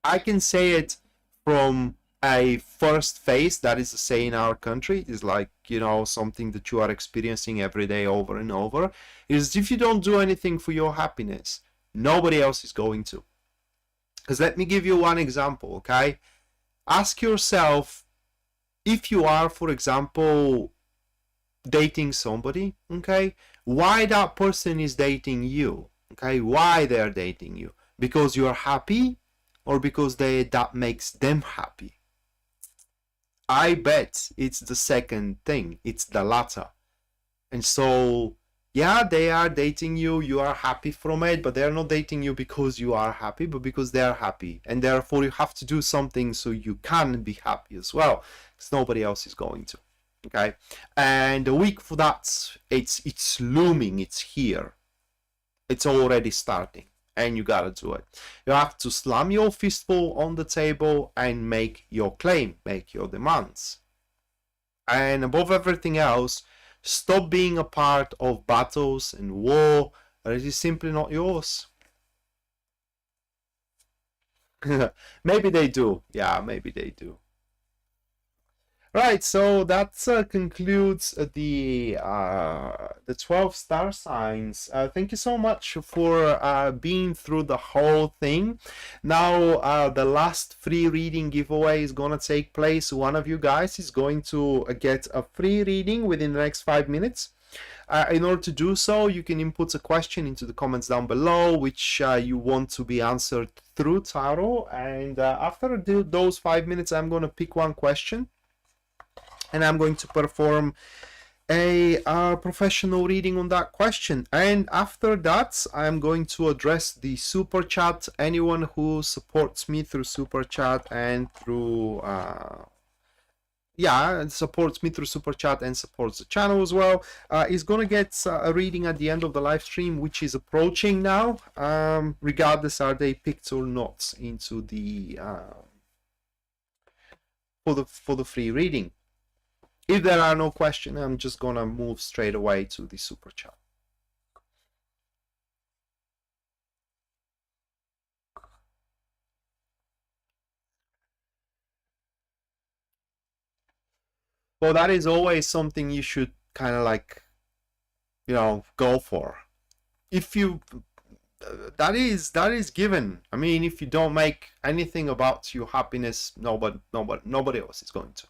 I can say it from a first phase, that is to say, in our country, is like, something that you are experiencing every day over and over, is if you don't do anything for your happiness, nobody else is going to. Because let me give you one example, okay? Ask yourself, if you are, for example, dating somebody, okay, why that person is dating you, okay? Why they're dating you? Because you're happy, or because that makes them happy? I bet it's the second thing. It's the latter. And so, yeah, they are dating you. You are happy from it, but they're not dating you because you are happy, but because they're happy. And therefore, you have to do something so you can be happy as well, because nobody else is going to. Okay, and the week for that, it's looming. It's here. It's already starting. And you gotta do it. You have to slam your fistful on the table and make your claim, make your demands. And above everything else, stop being a part of battles and war that is simply not yours. Maybe they do. Yeah, maybe they do. Right, so that concludes the 12 star signs. Thank you so much for being through the whole thing. Now, the last free reading giveaway is gonna take place. One of you guys is going to get a free reading within the next 5 minutes. In order to do so, you can input a question into the comments down below, which you want to be answered through tarot. And after those 5 minutes, I'm gonna pick one question, and I'm going to perform a professional reading on that question. And after that, I'm going to address the super chat. Anyone who supports me through super chat and through supports me through super chat and supports the channel as well, is gonna get a reading at the end of the live stream, which is approaching now, regardless are they picked or not into the for the free reading. If there are no questions, I'm just gonna move straight away to the super chat. Well, that is always something you should kind of like, go for. If you, that is given. I mean, if you don't make anything about your happiness, nobody else is going to.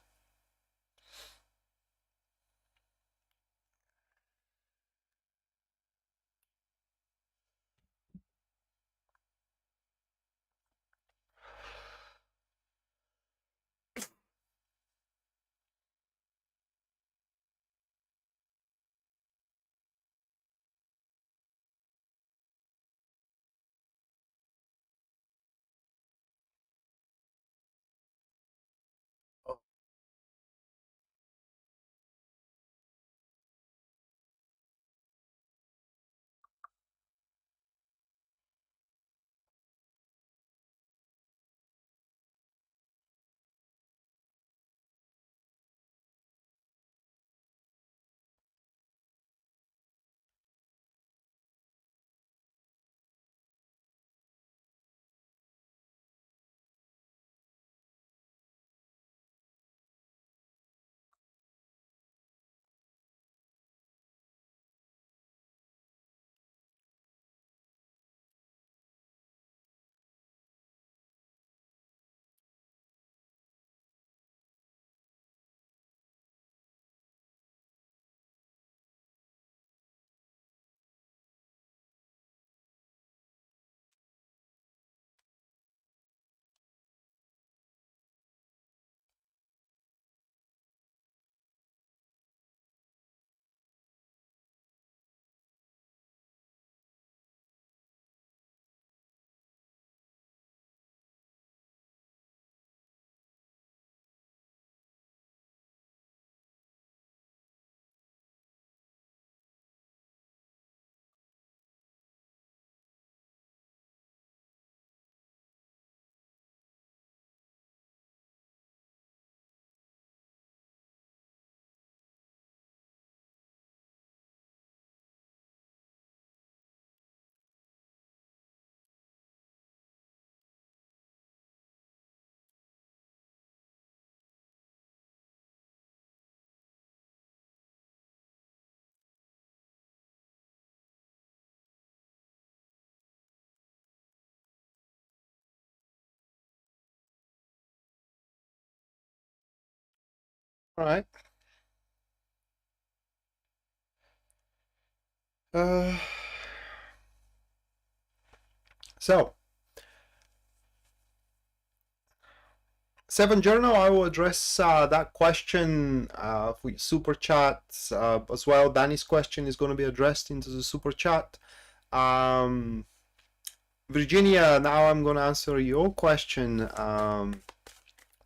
All right. Uh, so, Seven Journal, I will address that question for super chat as well. Danny's question is going to be addressed into the super chat. Virginia, now I'm going to answer your question,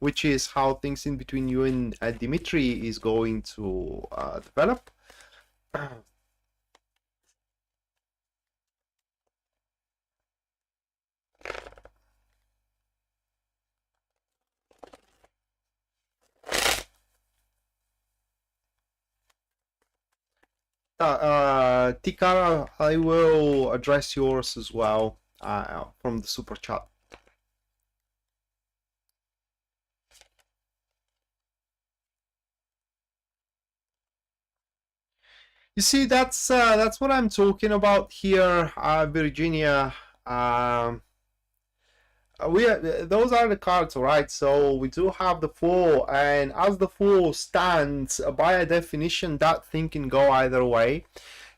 which is how things in between you and Dimitri is going to develop. Tikara, I will address yours as well from the super chat. You see, that's what I'm talking about here, Virginia. Those are the cards, right? So we do have the four, and as the four stands, by a definition, that thing can go either way.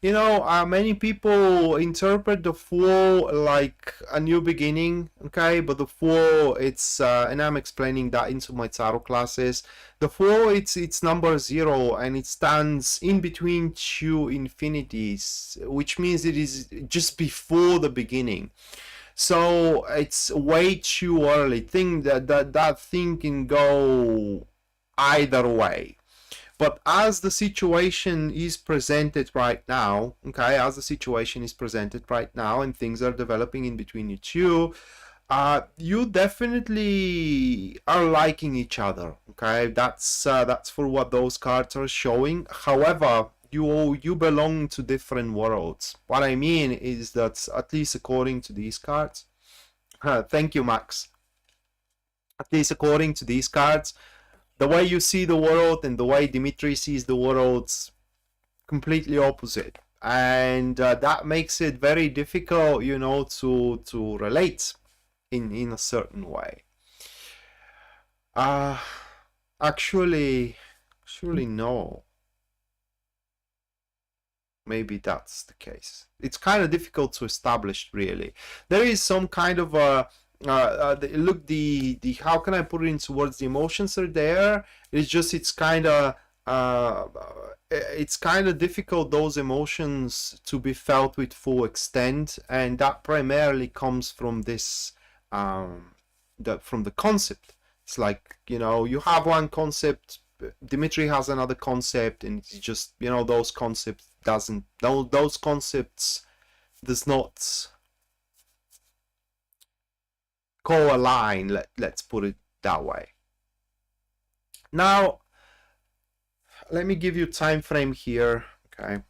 You know, many people interpret the four like a new beginning, okay? But the four, it's and I'm explaining that into my tarot classes. The four, it's number zero, and it stands in between two infinities, which means it is just before the beginning. So it's way too early. Think that thing can go either way. But as the situation is presented right now, okay, as the situation is presented right now, and things are developing in between you two, you definitely are liking each other. Okay, that's for what those cards are showing. However, you belong to different worlds. What I mean is that, at least according to these cards, thank you, Max. At least according to these cards, the way you see the world and the way Dimitri sees the world's completely opposite, and that makes it very difficult, you know, to relate in a certain way. Uh actually, no. Maybe that's the case. It's kind of difficult to establish, really. There is some kind of a look, the how can I put it into words? The emotions are there. It's just uh, it's kind of difficult, those emotions, to be felt with full extent, and that primarily comes from this from the concept. It's like, you know, you have one concept, Dimitri has another concept, and it's just, you know, those concepts doesn't those concepts does not co-align, let's put it that way. Now let me give you time frame here, okay?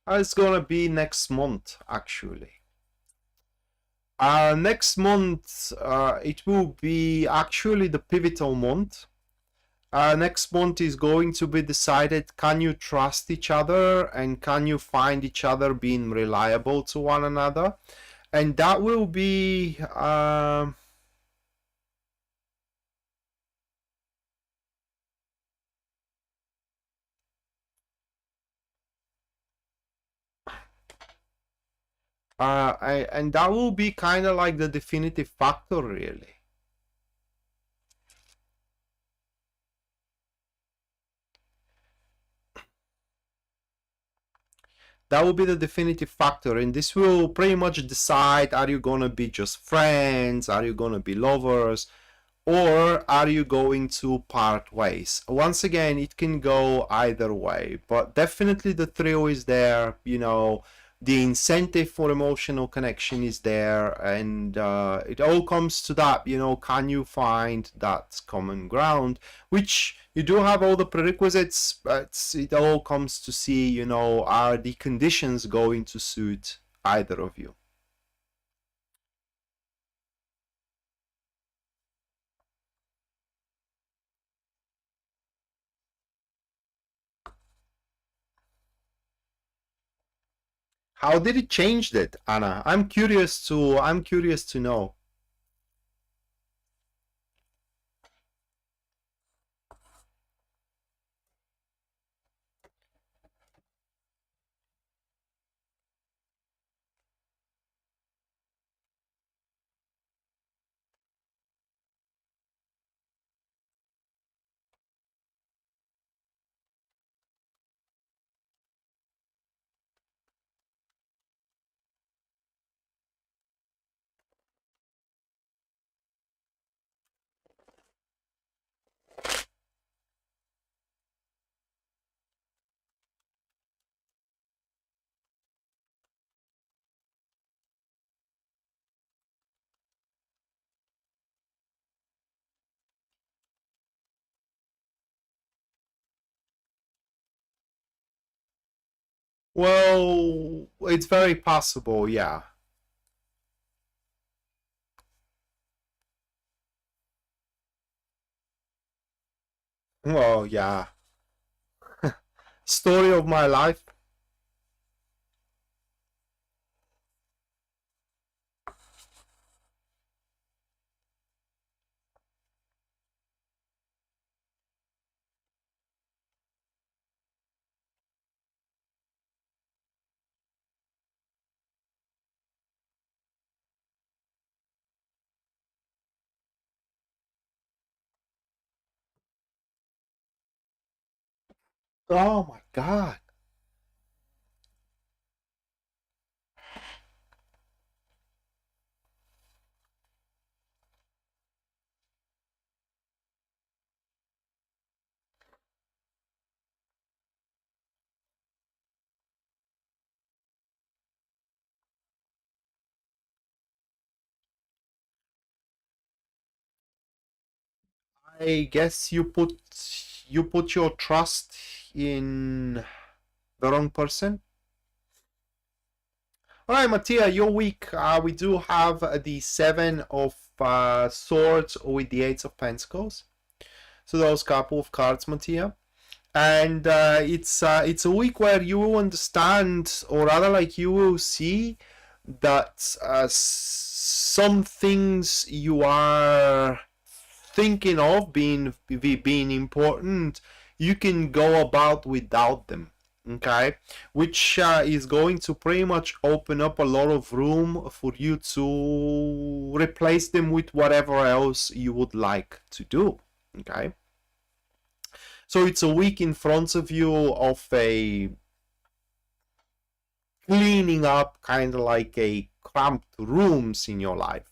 It's gonna be next month, actually. Next month, it will be actually the pivotal month. Next month is going to be decided, can you trust each other and can you find each other being reliable to one another? And that will be and that will be kind of like the definitive factor, really. That will be the definitive factor, and this will pretty much decide, are you gonna be just friends, are you gonna be lovers, or are you going to part ways? Once again, it can go either way, but definitely the thrill is there, you know, the incentive for emotional connection is there, and it all comes to that, you know, can you find that common ground, which you do have all the prerequisites, but it all comes to see, you know, are the conditions going to suit either of you. How did it change it, Anna? I'm curious to know. Well, it's very possible, yeah. Well, yeah. Story of my life. Oh my God. I guess you put your trust in the wrong person. All right, Mattia, your week. We do have the Seven of Swords with the Eight of Pentacles. So those couple of cards, Mattia. And it's a week where you will understand, or rather, like you will see that some things you are thinking of being important, you can go about without them. Okay, which is going to pretty much open up a lot of room for you to replace them with whatever else you would like to do. Okay, so it's a week in front of you of a cleaning up, kind of like a cramped rooms in your life.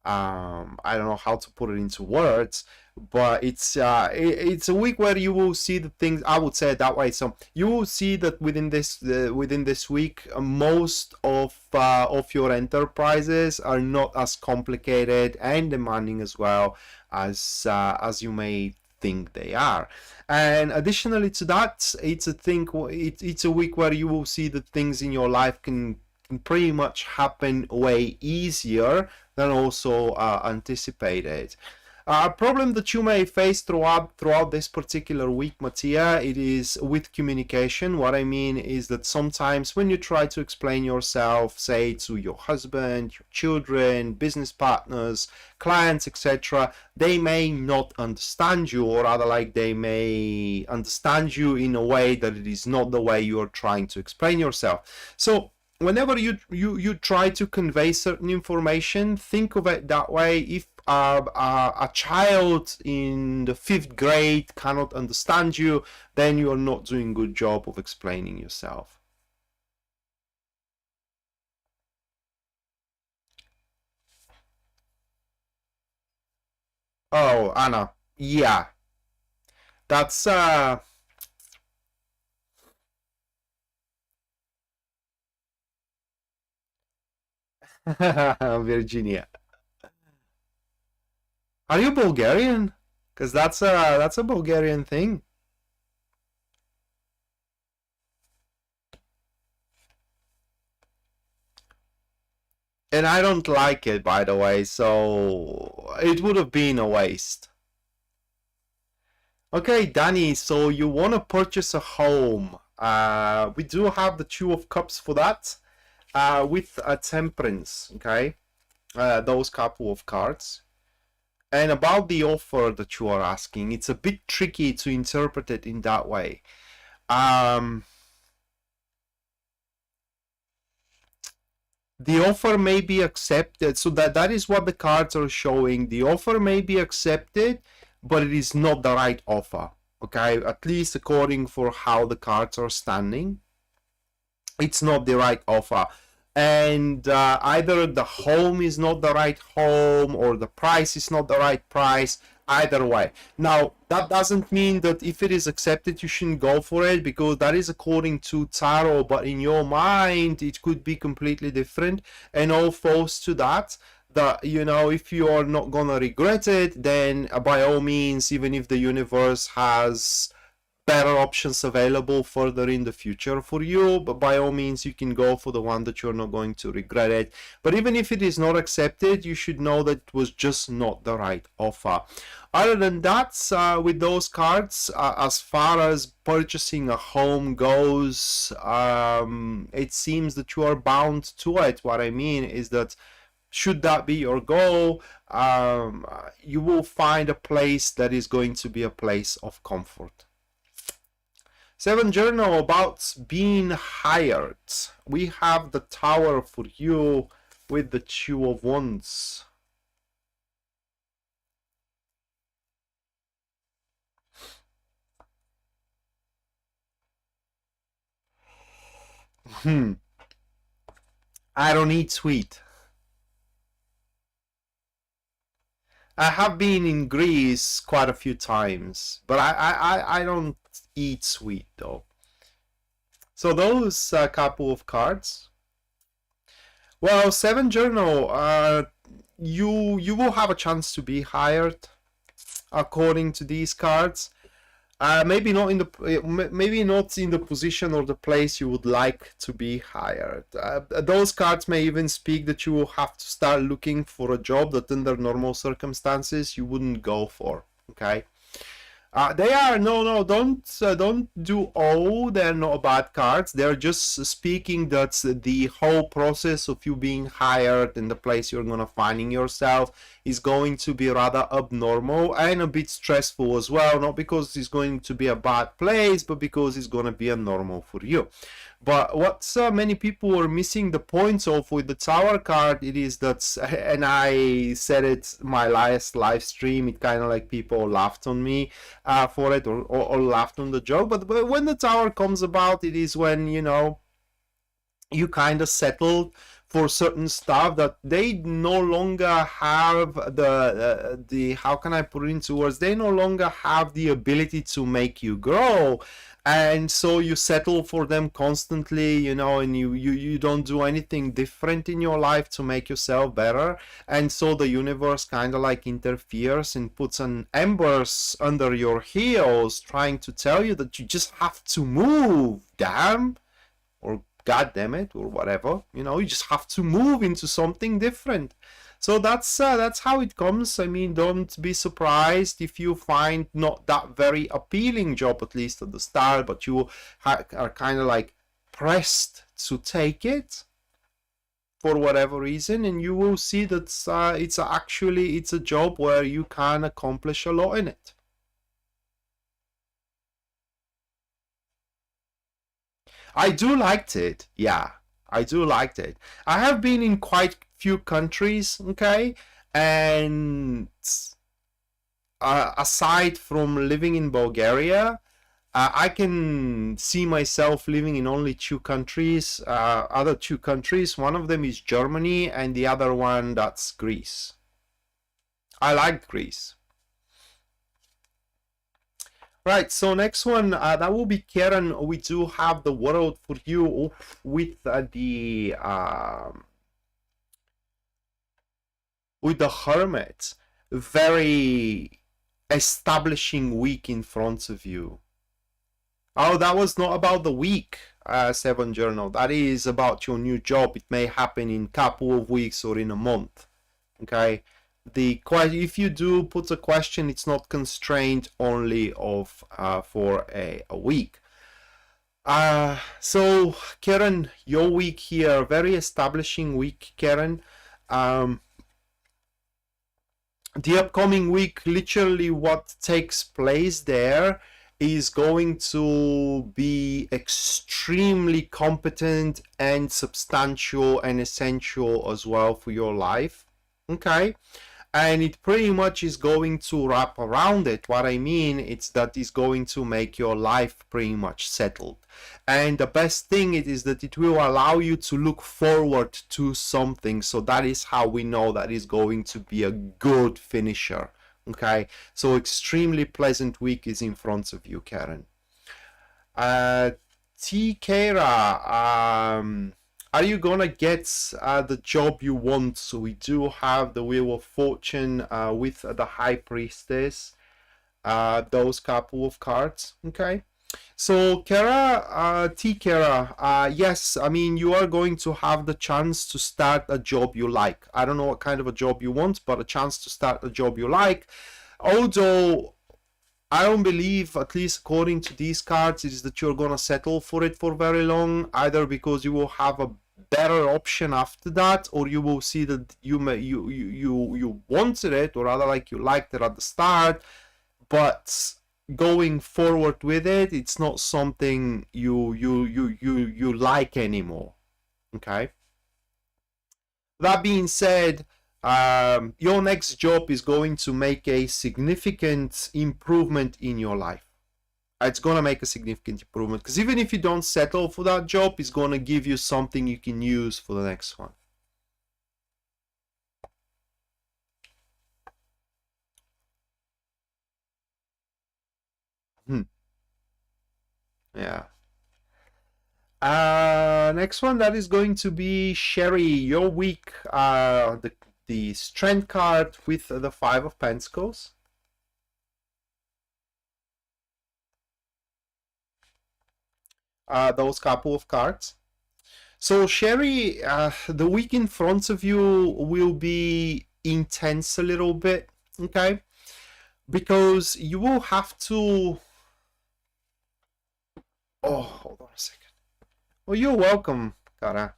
I don't know how to put it into words, but it's a week where you will see the things. I would say it that way. So you will see that within this week, most of your enterprises are not as complicated and demanding as well as you may think they are. And additionally to that, it's a week where you will see that things in your life can pretty much happen way easier than also anticipated. A problem that you may face throughout this particular week, Mattia, it is with communication. What I mean is that sometimes when you try to explain yourself, say to your husband, your children, business partners, clients, etc., they may not understand you, or rather, like they may understand you in a way that it is not the way you are trying to explain yourself. So whenever you try to convey certain information, think of it that way. If a child in the 5th grade cannot understand you, then you are not doing a good job of explaining yourself. Oh, Anna, yeah, that's Virginia. Are you Bulgarian? Because that's a Bulgarian thing. And I don't like it, by the way, so it would have been a waste. Okay, Danny, so you want to purchase a home. We do have the Two of Cups for that. with a Temperance, okay? Those couple of cards. And about the offer that you are asking, it's a bit tricky to interpret it in that way. The offer may be accepted, so that is what the cards are showing. The offer may be accepted, but it is not the right offer, okay? At least according for how the cards are standing, it's not the right offer. And either the home is not the right home or the price is not the right price. Either way. Now, that doesn't mean that if it is accepted, you shouldn't go for it, because that is according to tarot, but in your mind, it could be completely different. And all falls to that, you know, if you are not gonna regret it, then by all means, even if the universe has better options available further in the future for you, but by all means you can go for the one that you're not going to regret it. But even if it is not accepted, you should know that it was just not the right offer. Other than that, with those cards, as far as purchasing a home goes, it seems that you are bound to it. What I mean is that should that be your goal, you will find a place that is going to be a place of comfort. 7 journal about being hired. We have the Tower for you with the 2 of Wands. I don't eat sweet. I have been in Greece quite a few times, but I don't eat sweet though. So those couple of cards. Well, 7 journal, you will have a chance to be hired according to these cards. Maybe not in the position or the place you would like to be hired. Those cards may even speak that you will have to start looking for a job that under normal circumstances you wouldn't go for. Okay. They are don't do all. They're not bad cards. They're just speaking that the whole process of you being hired in the place you're gonna finding yourself is going to be rather abnormal and a bit stressful as well. Not because it's going to be a bad place, but because it's gonna be abnormal for you. But what many people are missing the points of with the Tower card, it is that, and I said it my last live stream, it kind of like people laughed on me for it, or laughed on the joke. But when the Tower comes about, it is when, you know, you kind of settled for certain stuff that they no longer have the how can I put it into words? They no longer have the ability to make you grow. And so you settle for them constantly, you know, and you don't do anything different in your life to make yourself better. And so the universe kind of like interferes and puts an embers under your heels, trying to tell you that you just have to move, damn, or god damn it, or whatever, you know, you just have to move into something different. So that's how it comes. I mean, don't be surprised if you find not that very appealing job, at least at the start, but you are kind of like pressed to take it for whatever reason, and you will see that it's a job where you can accomplish a lot in it. I do liked it, yeah. I do liked it. I have been in quite few countries, okay, and aside from living in Bulgaria, I can see myself living in only 2 countries, other 2 countries. One of them is Germany, and the other one, that's Greece. I like Greece. Right, so next one, that will be Karen. We do have the world for you with the Hermit. Very establishing week in front of you. Oh, that was not about the week, 7 journal. That is about your new job. It may happen in a couple of weeks or in a month. Okay. If you do put a question, it's not constrained only of for a week. So Karen, your week here, very establishing week, Karen. The upcoming week, literally what takes place there is going to be extremely competent and substantial and essential as well for your life. Okay, and it pretty much is going to wrap around it. What I mean is that it's going to make your life pretty much settled. And the best thing it is that it will allow you to look forward to something. So that is how we know that is going to be a good finisher. Okay, so extremely pleasant week is in front of you, Karen. T. Kara, are you gonna get the job you want? So we do have the Wheel of Fortune with the High Priestess, those couple of cards. Okay, so Kara, T. Kara, yes, I mean you are going to have the chance to start a job you like. I don't know what kind of a job you want, but a chance to start a job you like. Although I don't believe, at least according to these cards, is that you're gonna settle for it for very long, either because you will have a better option after that, or you will see that you wanted it, or rather like you liked it at the start, but going forward with it, it's not something you like anymore. Okay. That being said, your next job is going to make a significant improvement in your life. It's going to make a significant improvement, because even if you don't settle for that job, it's going to give you something you can use for the next one. Yeah. Next one, that is going to be Sherry. Your week, the Strength card with the Five of Pentacles. Those couple of cards. So Sherry, the week in front of you will be intense a little bit, okay? Because you will have to... Oh, hold on a second. Well, you're welcome, Kara.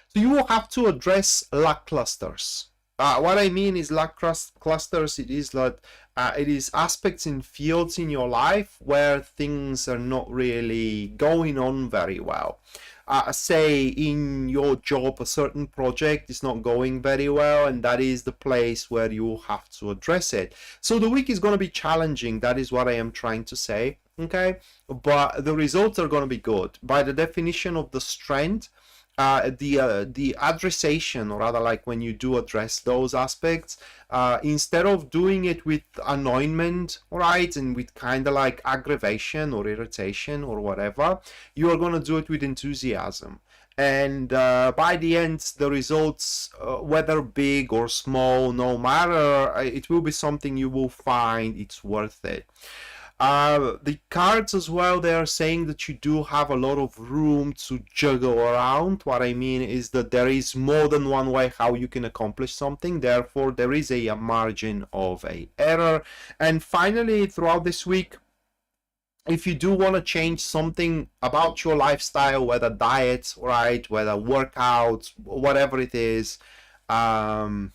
So you will have to address luck clusters. What I mean is luck clusters, it is like it is aspects in fields in your life where things are not really going on very well. Say in your job, a certain project is not going very well, and that is the place where you have to address it. So the week is going to be challenging. That is what I am trying to say. Okay, but the results are going to be good. By the definition of the strength, the addressation, or rather like when you do address those aspects, instead of doing it with annoyance, right, and with kind of like aggravation or irritation or whatever, you are going to do it with enthusiasm. And by the end, the results, whether big or small, no matter, it will be something you will find it's worth it. The cards as well, they are saying that you do have a lot of room to juggle around. What I mean is that there is more than one way how you can accomplish something. Therefore, there is a margin of error. And finally, throughout this week, if you do want to change something about your lifestyle, whether diet, right, whether workouts, whatever it is, thank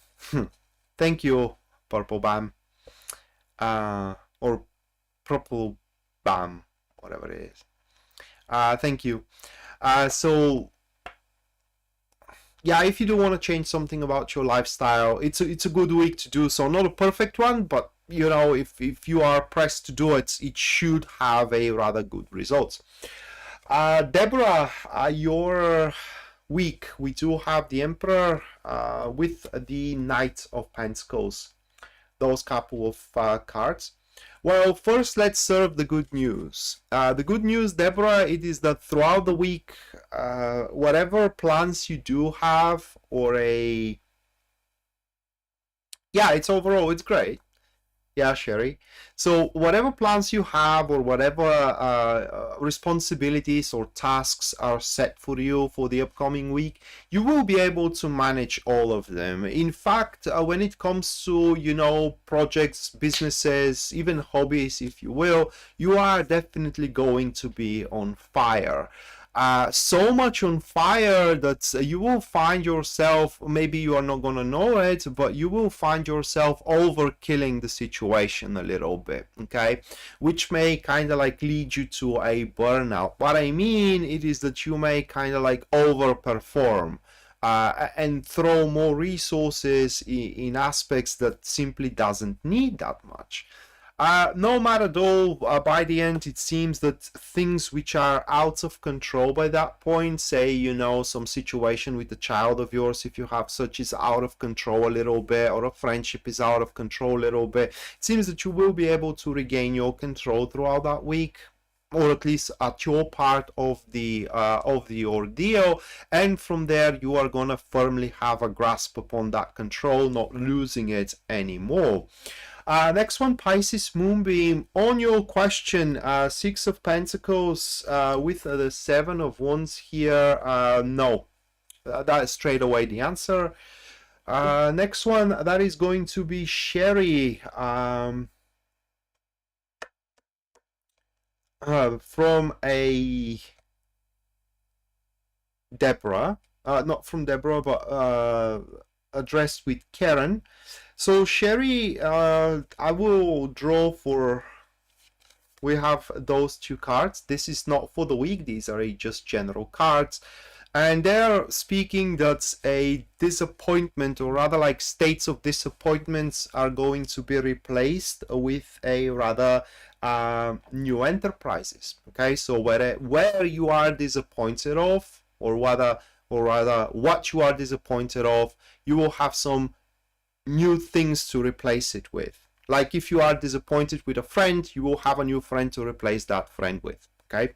you, Purple Bam, or Purple Bam, whatever it is. Thank you. So yeah, if you do want to change something about your lifestyle, it's a good week to do so. Not a perfect one, but you know, if you are pressed to do it, it should have a rather good result. Deborah, your week, we do have the Emperor with the Knight of Pentacles, those couple of cards. Well, first let's serve the good news. The good news, Deborah, it is that throughout the week, whatever plans you do have, or yeah, it's overall, it's great. Yeah, Sherry. So whatever plans you have or whatever responsibilities or tasks are set for you for the upcoming week, you will be able to manage all of them. In fact, when it comes to, you know, projects, businesses, even hobbies, if you will, you are definitely going to be on fire. So much on fire that you will find yourself, maybe you are not going to know it, but you will find yourself overkilling the situation a little bit, okay? Which may kind of like lead you to a burnout. What I mean, it is that you may kind of like overperform. And throw more resources in aspects that simply doesn't need that much. No matter though, by the end, it seems that things which are out of control by that point, say, you know, some situation with a child of yours, if you have such, is out of control a little bit, or a friendship is out of control a little bit, it seems that you will be able to regain your control throughout that week, or at least at your part of the ordeal, and from there you are gonna firmly have a grasp upon that control, not losing it anymore. Next one, Pisces Moonbeam. On your question, Six of Pentacles with the Seven of Wands here, no. That is straight away the answer. Next one, that is going to be Sherry. From a Deborah. Not from Deborah, but addressed with Karen. So Sherry, I will draw for, we have those two cards. This is not for the week, these are just general cards. And they're speaking that a disappointment, or rather like states of disappointments, are going to be replaced with a rather new enterprises. Okay, so where you are disappointed of, or rather what you are disappointed of, you will have some new things to replace it with. Like if you are disappointed with a friend, you will have a new friend to replace that friend with. Okay.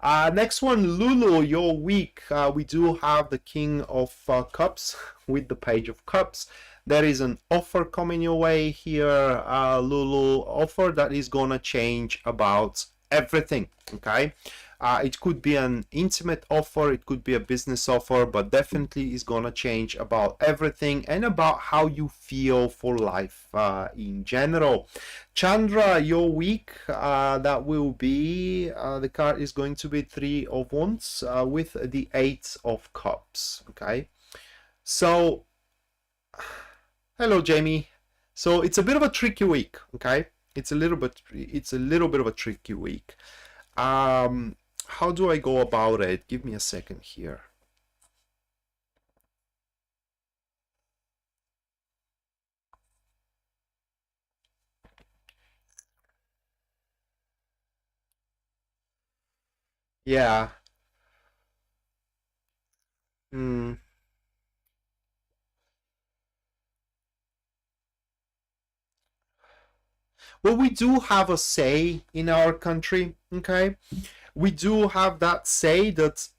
Next one, Lulu, your week. We do have the King of Cups with the Page of Cups. There is an offer coming your way here, Lulu. Offer that is gonna change about everything. Okay. It could be an intimate offer, it could be a business offer, but definitely is gonna change about everything and about how you feel for life in general. Chandra, your week, that will be, the card is going to be Three of Wands with the Eight of Cups. Okay, so hello Jamie. So it's a bit of a tricky week. Okay, it's a little bit of a tricky week. How do I go about it? Give me a second here. Yeah. Hmm. Well, we do have a say in our country, okay? We do have that say that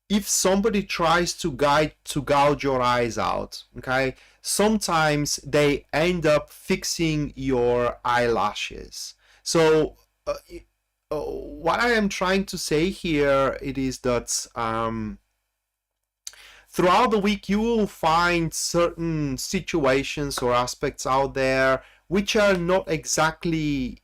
if somebody tries to gouge your eyes out, okay, sometimes they end up fixing your eyelashes. So what I am trying to say here, it is that throughout the week you will find certain situations or aspects out there which are not exactly,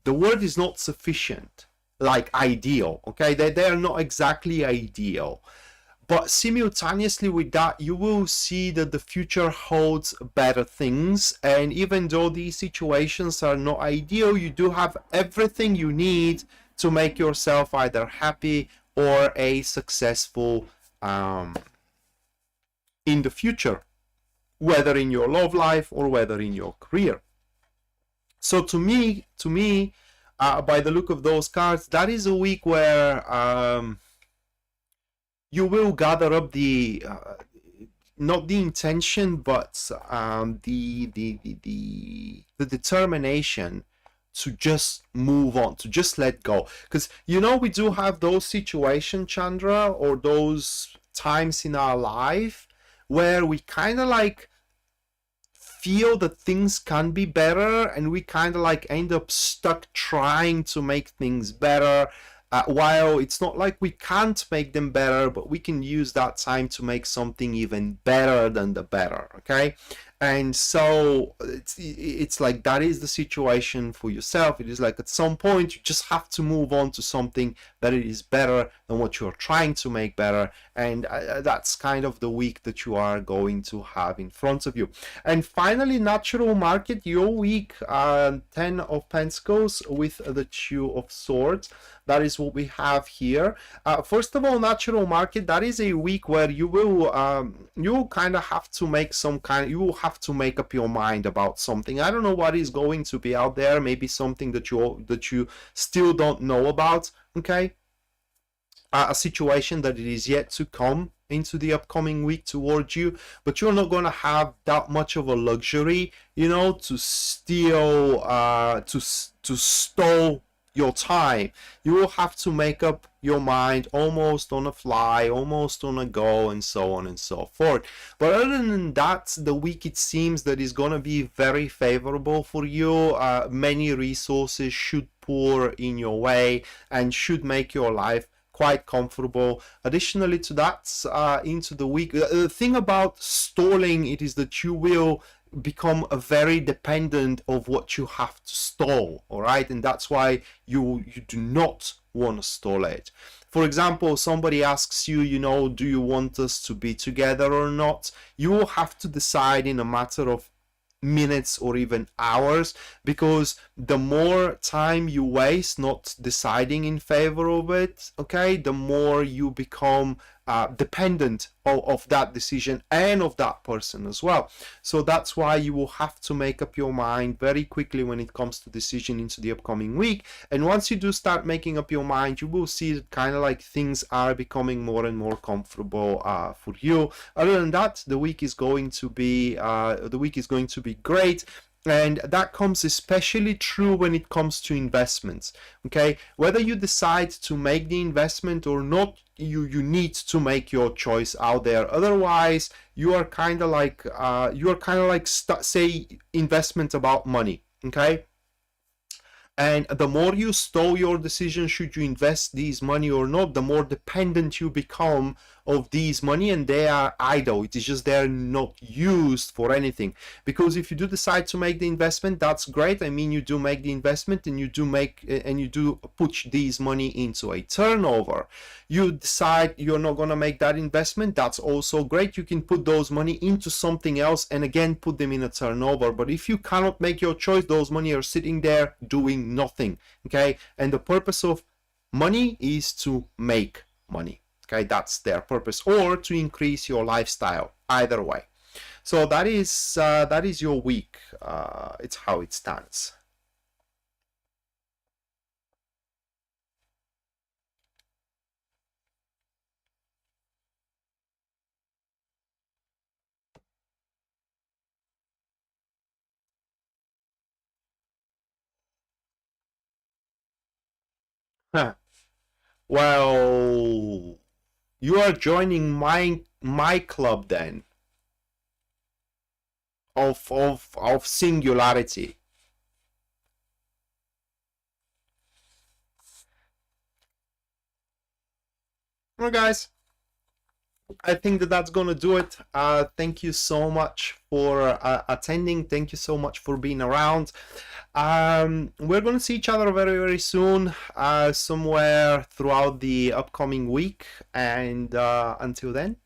the word is not sufficient, like ideal. Okay, they are not exactly ideal, but simultaneously with that you will see that the future holds better things, and even though these situations are not ideal, you do have everything you need to make yourself either happy or a successful in the future, whether in your love life or whether in your career. So to me, by the look of those cards, that is a week where you will gather up the not the intention, but the determination to just move on, to just let go. Because you know, we do have those situations, Chandra, or those times in our life where we kind of like feel that things can be better, and we kind of like end up stuck trying to make things better. While it's not like we can't make them better, but we can use that time to make something even better than the better, okay? And so it's like that is the situation for yourself. It is like at some point you just have to move on to something that it is better than what you're trying to make better, and that's kind of the week that you are going to have in front of you. And finally, natural market, your week, 10 of Pentacles with the 2 of Swords. That is what we have here. First of all, natural market, that is a week where you will kind of have to make you will have to make up your mind about something. I don't know what is going to be out there. Maybe something that you still don't know about. Okay, a situation that it is yet to come into the upcoming week towards you, but you're not going to have that much of a luxury, you know, to steal, to stall your time. You will have to make up your mind almost on a fly, almost on a go, and so on and so forth. But other than that, the week, it seems that is going to be very favorable for you. Many resources should pour in your way and should make your life quite comfortable. Additionally to that, into the week, the thing about stalling, it is that you will become very dependent of what you have to stall, all right? And that's why you do not want to stall it. For example, somebody asks you, you know, do you want us to be together or not? You will have to decide in a matter of minutes or even hours, because the more time you waste not deciding in favor of it, okay, the more you become dependent of that decision and of that person as well. So that's why you will have to make up your mind very quickly when it comes to decision into the upcoming week. And once you do start making up your mind, you will see that kind of like things are becoming more and more comfortable for you. Other than that, the week is going to be great. And that comes especially true when it comes to investments. Okay, whether you decide to make the investment or not, you need to make your choice out there. Otherwise, you are kind of like say investment about money. Okay, and the more you stall your decision, should you invest these money or not, the more dependent you become of these money, and they are idle. It is just they're not used for anything. Because if you do decide to make the investment, that's great. I mean, you do make the investment and you do put these money into a turnover. You decide you're not going to make that investment, that's also great. You can put those money into something else and again put them in a turnover. But if you cannot make your choice, those money are sitting there doing nothing. Okay, and the purpose of money is to make money. Okay, that's their purpose, or to increase your lifestyle. Either way. So that is your week. It's how it stands. Huh. Well, you are joining my club then of singularity. Well, guys, I think that's gonna do it. Thank you so much for attending. Thank you so much for being around. We're gonna see each other very, very soon, somewhere throughout the upcoming week. And until then,